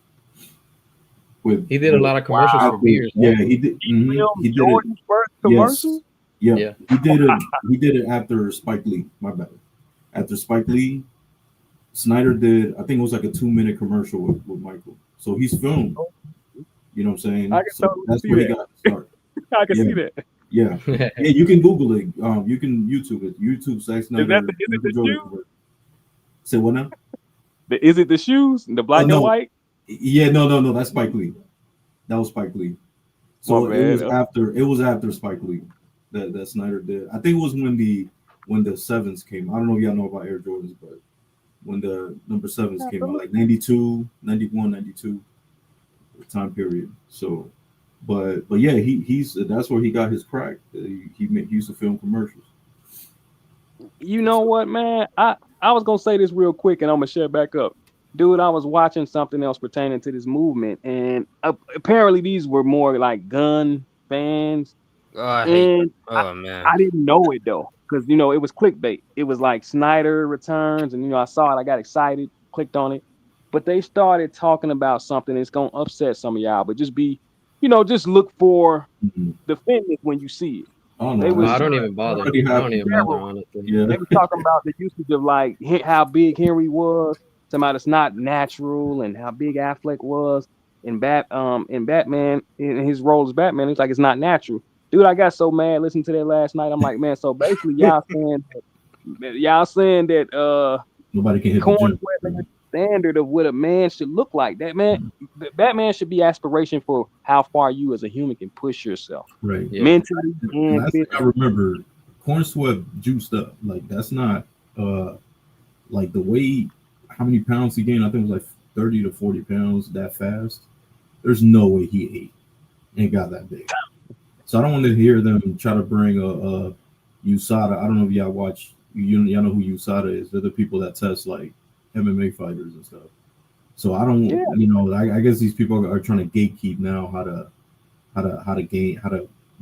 He did a lot of commercials for beers. Yeah, Also. he did. He did it. Jordan's first Yes. commercial. Yeah. Yeah. He did it. He did it after Spike Lee. My bad. After Spike Lee, Snyder did. I think it was like a 2-minute commercial with Michael. So he's filmed. You know what I'm saying? I can So totally that's see where he that. got to start. I can Yeah. see that. Yeah. Yeah. You can Google it. You can YouTube it. YouTube Zack Is Snyder. that is it Michael the Jordan shoes? commercial. Say what now? Is it the shoes? The black and no. white? Yeah. No. That's Spike Lee. That was Spike Lee. So My it bad. was after Spike Lee that Snyder did. I think it was when the when the sevens came. I don't know if y'all know about Air Jordans, but when the number sevens came out, like 92, 91, 92 time period. So, but yeah, he's that's where he got his crack. He used to film commercials. You know what, man? I was gonna say this real quick, and I'm gonna shut back up. Dude, I was watching something else pertaining to this movement, and apparently these were more like gun fans, Oh, I hate. and Oh man. I didn't know it though, because it was clickbait. It was like Snyder returns, and I saw it, I got excited, clicked on it, but they started talking about something that's gonna upset some of y'all. But just be, just look for Mhm. the fitness when you see it. Oh They no, was I it's don't even bother. already I don't happened. even bother, honestly. Yeah, they were talking about the usage of like how big Henry was, talking about it's not natural, and how big Affleck was in Batman in his role as Batman. It's like it's not natural. Dude, I got so mad listening to that last night. I'm like, man, so basically y'all saying that nobody can hit the corn gym. sweat is the standard of what a man should look like. Batman should be aspiration for how far you as a human can push yourself Right. Yeah. mentally and Last thing I physically. remember, corn sweat juiced up. Like that's not like the weight. How many pounds he gained? I think it was like 30 to 40 pounds that fast. There's no way he ate and got that big. So I don't want to hear them try to bring a USADA. I don't know if y'all watch. Y'all know who USADA is. They're the people that test like MMA fighters and stuff. So I don't, Yeah. I guess these people are trying to gatekeep now how to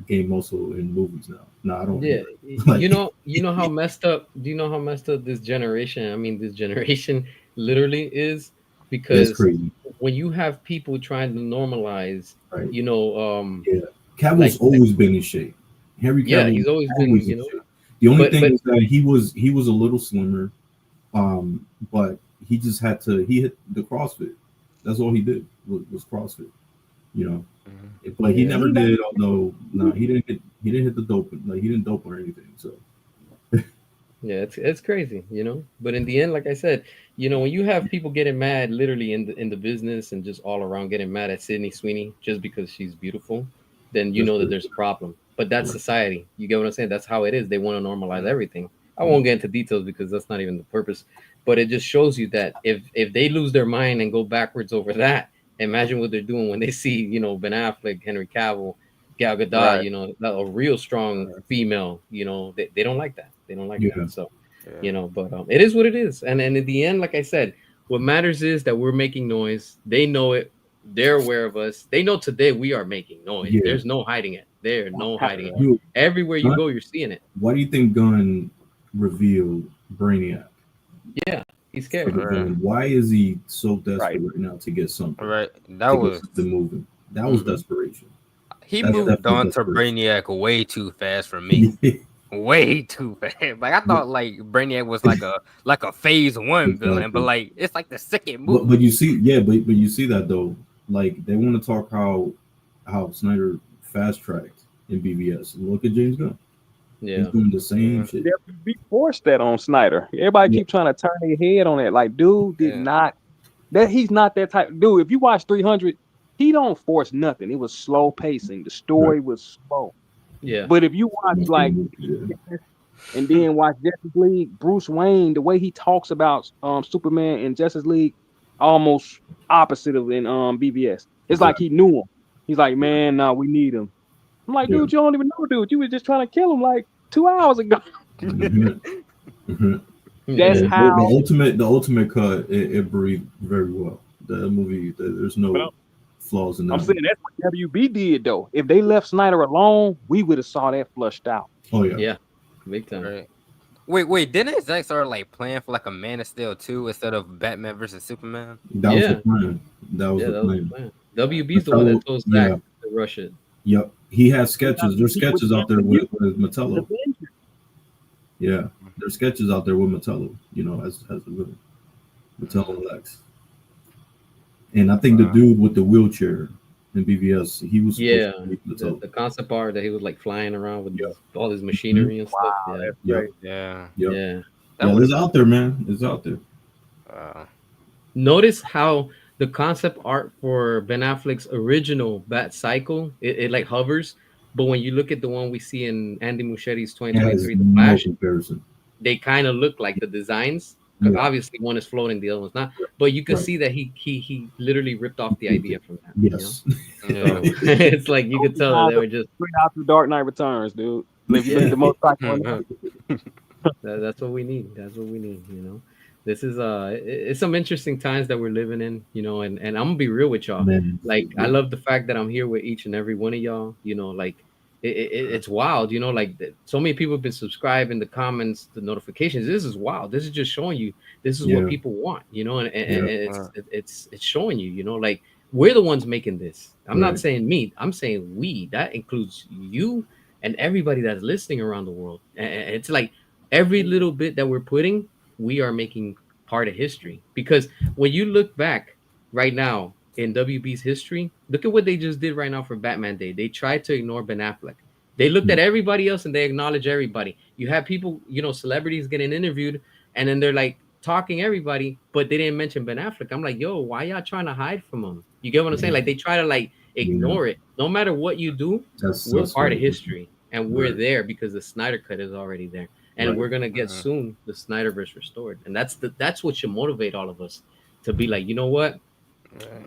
gain muscle in movies now. No, I don't. Yeah, Like, you know how messed up. Do you know how messed up this generation? I mean, this generation literally is it's because crazy, when you have people trying to normalize, right? you know, um, Yeah, Cavill's like always been in shape. Henry yeah, Cavill he's always been, always in shape. The only but thing is that he was a little slimmer, but he just had to. He hit the CrossFit. That's all he did was CrossFit. You know, but he yeah, never did. Although no, he didn't hit the dope. Like he didn't dope or anything. So yeah, it's crazy, you know. But in the end, like I said, when you have people getting mad, literally in the business and just all around getting mad at Sydney Sweeney just because she's beautiful, then you that's know that crazy. there's a problem. But that's Right. society. You get what I'm saying? That's how it is. They want to normalize everything. I won't get into details because that's not even the purpose. But it just shows you that if they lose their mind and go backwards over that, imagine what they're doing when they see, Ben Affleck, Henry Cavill, Gal Gadot, Right. a real strong female, they don't like that. They don't like that. Yeah. So, Yeah. but it is what it is. And in the end, like I said, what matters is that we're making noise. They know it. They're aware of us. They know today we are making noise. Yeah. There's no hiding it. There's no hiding it. You, Everywhere you go, you're seeing it. why do you think Gunn revealed Brainiac Yeah, he's for scared. the Right. villain? Why is he so desperate Right. right now to get something, Right. That to get was something moving? That was Mhm. desperation. he That's moved definitely on to desperation. Brainiac way too fast for me. Way too fast. Like I thought like Brainiac was like a phase one villain, but Exactly. like it's like the second But you movie. see, yeah, but you see that though. Like they want to talk how Snyder fast tracked in BVS. Look at James Gunn. He's Yeah. doing the same Yeah. shit. Be forced that on Snyder. Everybody Yeah. keep trying to turn their head on it. Like, dude did Yeah. not he's not that type. Dude, if you watch 300, he don't force nothing. It was slow pacing. The Right. story was slow. Yeah. But if you watch Most good like movies, yeah. and then watch Justice League, Bruce Wayne, the way he talks about Superman in Justice League, almost opposite of in BVS. It's like Exactly. he knew him. He's like, man, no, we need him. I'm like, Yeah. dude, you don't even know, dude. You was just trying to kill him like 2 hours ago. Mhm. Mhm. That's Yeah. The how. ultimate cut, it breathed very well. The movie, there's But no flaws in I'm that saying movie. that's what WB did though. If they left Snyder alone, we would have saw that flushed out. Oh yeah, Yeah. Big time. Right. Wait, didn't Zack start like playing for like a Man of Steel 2 instead of Batman versus Superman? that was the Yeah. plan. That was Yeah. the That was the plan. plan. WB's the one Metallo, that told yeah, Zach to rush it. yep. He has He got sketches. to There's compete with sketches out there the with Metallo. Avengers. Yeah, there's sketches out there with Metallo. As the villain, Metallo Mm. Lex. And I think the Wow. dude with the wheelchair in BVS, he was supposed Yeah. to be The, Metallo. the concept art that he was like flying around with Yep. all his Hmm. machinery and stuff. Yeah. That's Yep. great. Yeah. Yep. Yeah. That Yeah, would have it's been out there, man. It's out there. Notice how the concept art for Ben Affleck's original Bat Cycle, it like hovers, but when you look at the one we see in Andy Muschietti's It has 2023, The no Flash, comparison. they kind of look like the designs. Yeah. Obviously, one is floating, the other one's not. But you could Right. see that he literally ripped off the idea from that. Yes. So it's like you could tell that they were just straight out through Dark Knight Returns, dude. If you look at the most that's what we need. That's what we need. This is it's some interesting times that we're living in. And I'm gonna be real with y'all. Man. Like I love the fact that I'm here with each and every one of y'all. Like it's wild. Like so many people have been subscribing, the comments, the notifications. This is wild. This is just showing you this is what people want. And it's showing you. Like we're the ones making this. I'm not saying me. I'm saying we. That includes you and everybody that's listening around the world. And it's like every little bit that we're putting, we are making part of history. Because when you look back right now in WB's history, look at what they just did right now for Batman Day. They tried to ignore Ben Affleck. They looked at everybody else and they acknowledge everybody. You have people, celebrities getting interviewed, and then they're like talking everybody, but they didn't mention Ben Affleck. I'm like, yo, why y'all trying to hide from him? You get what I'm saying? Like they try to like ignore it. No matter what you do, we're part of history, and we're there because the Snyder Cut is already there, and we're gonna get soon the Snyderverse restored, and that's what should motivate all of us to be like, you know what?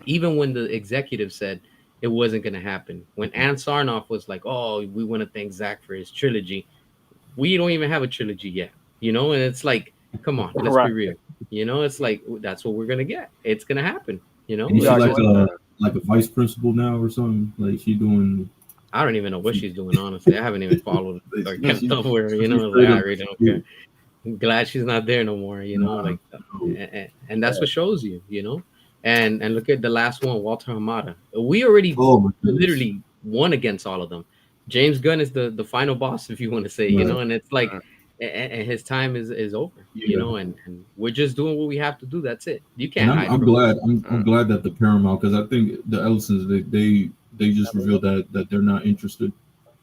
Even when the executive said it wasn't gonna happen, when Ann Sarnoff was like, oh, we want to thank Zach for his trilogy, we don't even have a trilogy yet, and it's like, come on, let's be real. It's like that's what we're gonna get. It's gonna happen. And she's like a vice principal now or something. Like she doing. I don't even know what she's doing. Honestly, I haven't even followed or kept up with her. Like, I really don't care. I'm glad she's not there no more. And that's what shows you. And look at the last one, Walter Hamada. We already literally won against all of them. James Gunn is the final boss, if you want to say. And it's like. And his time is over, and we're just doing what we have to do. That's it. You can't. I'm glad. I'm glad that the Paramount, because I think the Ellisons they just revealed that they're not interested.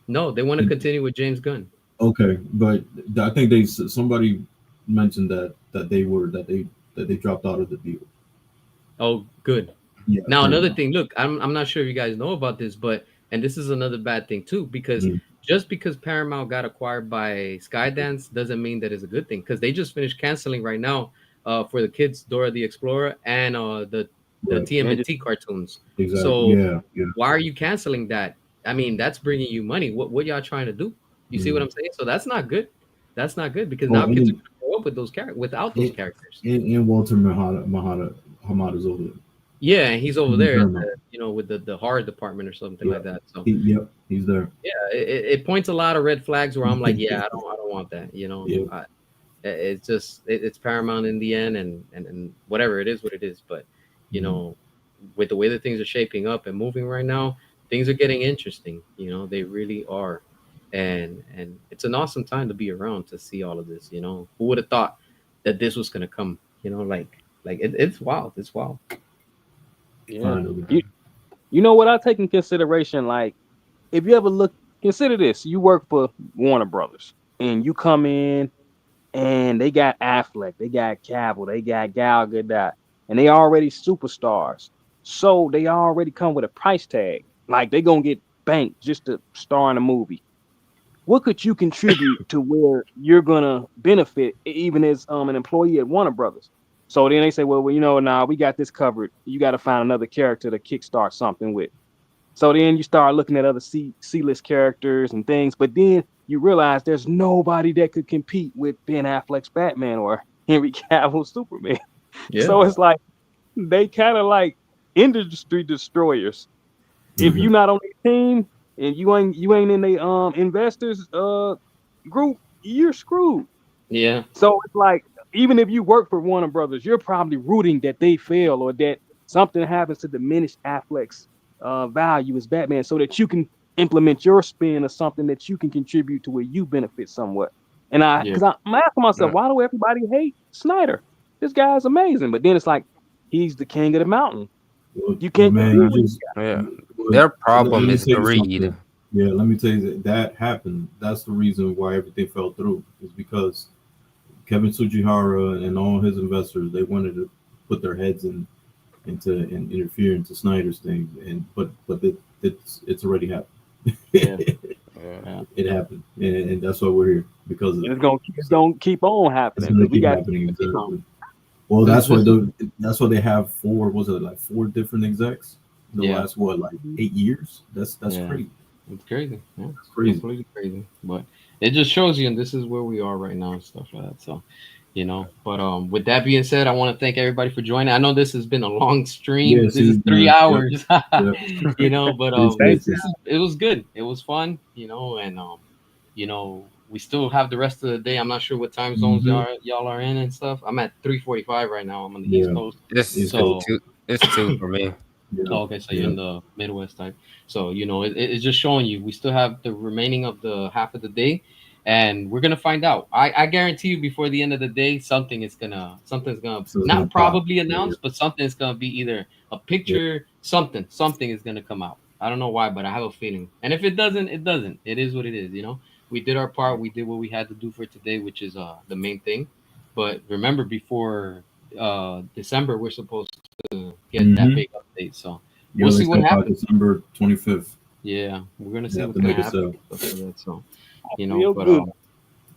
No, they want to continue with James Gunn. Okay, but I think somebody mentioned that they dropped out of the deal. Oh, good. Yeah. Now another thing. Look, I'm not sure if you guys know about this, and this is another bad thing too, because. Just because Paramount got acquired by Skydance doesn't mean that it's a good thing, because they just finished canceling right now for the kids Dora the Explorer and the TMNT cartoons. Exactly. So why are you canceling that? I mean, that's bringing you money. What y'all trying to do? You see what I'm saying? So that's not good. That's not good, because now kids are going to grow up with those without those characters. And Walter Hamada's over there. Yeah, and he's over there, with the horror department or something like that. So he's there. Yeah, it points a lot of red flags where I'm like, I don't want that. It's just it's Paramount in the end, and whatever it is, what it is. But with the way that things are shaping up and moving right now, things are getting interesting. They really are, and it's an awesome time to be around to see all of this. Who would have thought that this was gonna come? It's wild. It's wild. Yeah. You know what I take in consideration? Like, if you ever consider this: you work for Warner Brothers, and you come in, and they got Affleck, they got Cavill, they got Gal Gadot, and they already superstars. So they already come with a price tag. Like they gonna get banked just to star in a movie. What could you contribute to where you're gonna benefit, even as an employee at Warner Brothers? So then they say, well, we got this covered. You got to find another character to kickstart something with. So then you start looking at other C-list characters and things, but then you realize there's nobody that could compete with Ben Affleck's Batman or Henry Cavill's Superman. Yeah. So it's like they kind of like industry destroyers. Mm-hmm. If you're not on the team and you ain't in the investors group, you're screwed. Yeah. So it's like, even if you work for Warner Brothers, you're probably rooting that they fail or that something happens to diminish Affleck's value as Batman, so that you can implement your spin or something that you can contribute to where you benefit somewhat. And I'm asking myself, why do everybody hate Snyder? This guy's amazing, but then it's like he's the king of the mountain. You can't. Their problem is greed. Yeah, let me tell you that happened. That's the reason why everything fell through. Is because Kevin Tsujihara and all his investors, they wanted to put their heads and interfere into Snyder's thing, but it's already happened. It happened, and that's why we're here because of And it. it's gonna keep on It's happening gonna because we keep got happening you know, exactly. Well, This this that's why they have four. Was it like four different execs in the yeah last what like 8 years? That's yeah crazy. it's crazy. Yeah, It's it's crazy. completely crazy. But it just shows you, and this is where we are right now and stuff like that. So but with that being said, I want to thank everybody for joining. I know this has been a long stream. Yeah, This is see, three man. Yep, hours. yep. But Appreciate you. it was good. It was fun. And we still have the rest of the day. I'm not sure what time zones Hmm. y'all are in and stuff. I'm at 3:45 right now. I'm on the East Yeah, Coast. It's East it's Coast. So two. It's two for me. Yeah, oh, okay, so you're yeah. in the Midwest type. So it's just showing you we still have the remaining of the half of the day, and we're gonna find out. I guarantee you before the end of the day, something's gonna So it's gonna not pop. probably Yeah, announced, but something's gonna be either a yeah. picture, something is gonna come out. I don't know why, but I have a feeling. And if it doesn't, it doesn't. It is what it is. We did our part. We did what we had to do for today, which is the main thing. But remember, before December, we're supposed to get that Hmm. big update. So we'll Yeah, they see what said by happens. December 25th, Yeah, we're gonna they see have what's to gonna make a happen sale. and stuff like that. So real but good.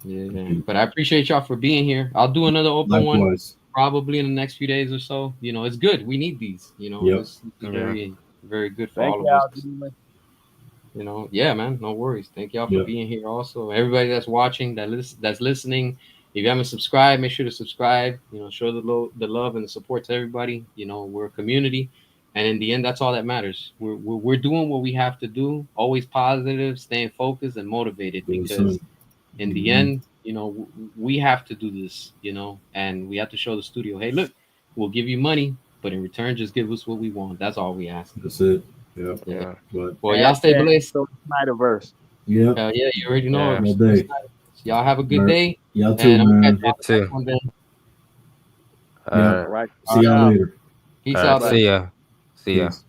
yeah. But I appreciate y'all for being here. I'll do another open one Likewise. probably in the next few days or so. It's good. We need these. Yep. This is Yeah. very very good for Thank all of us. y'all. Gentlemen. Yeah, man, no worries. Thank y'all for Yep. being here. Also, everybody that's watching, that's listening. If you haven't subscribed, make sure to subscribe. Show the love and the support to everybody. We're a community, and in the end, that's all that matters. We're doing what we have to do. Always positive, staying focused and motivated, Yes, because sir. in the Hmm. end, we have to do this. And we have to show the studio, hey, look, we'll give you money, but in return, just give us what we want. That's all we ask. That's it. Yep. Yeah. Yeah. But Well, y'all stay Hashtag blessed. so Snyderverse. yep. Hell yeah, you already know Yeah. it. All day. Y'all have a All good right. day, Y'all too, and I'm gonna catch man. y'all You on the next too. one then. Yep. All right. See y'all Y'all. later. Peace All right. out Bye. then. See ya. See ya. Peace.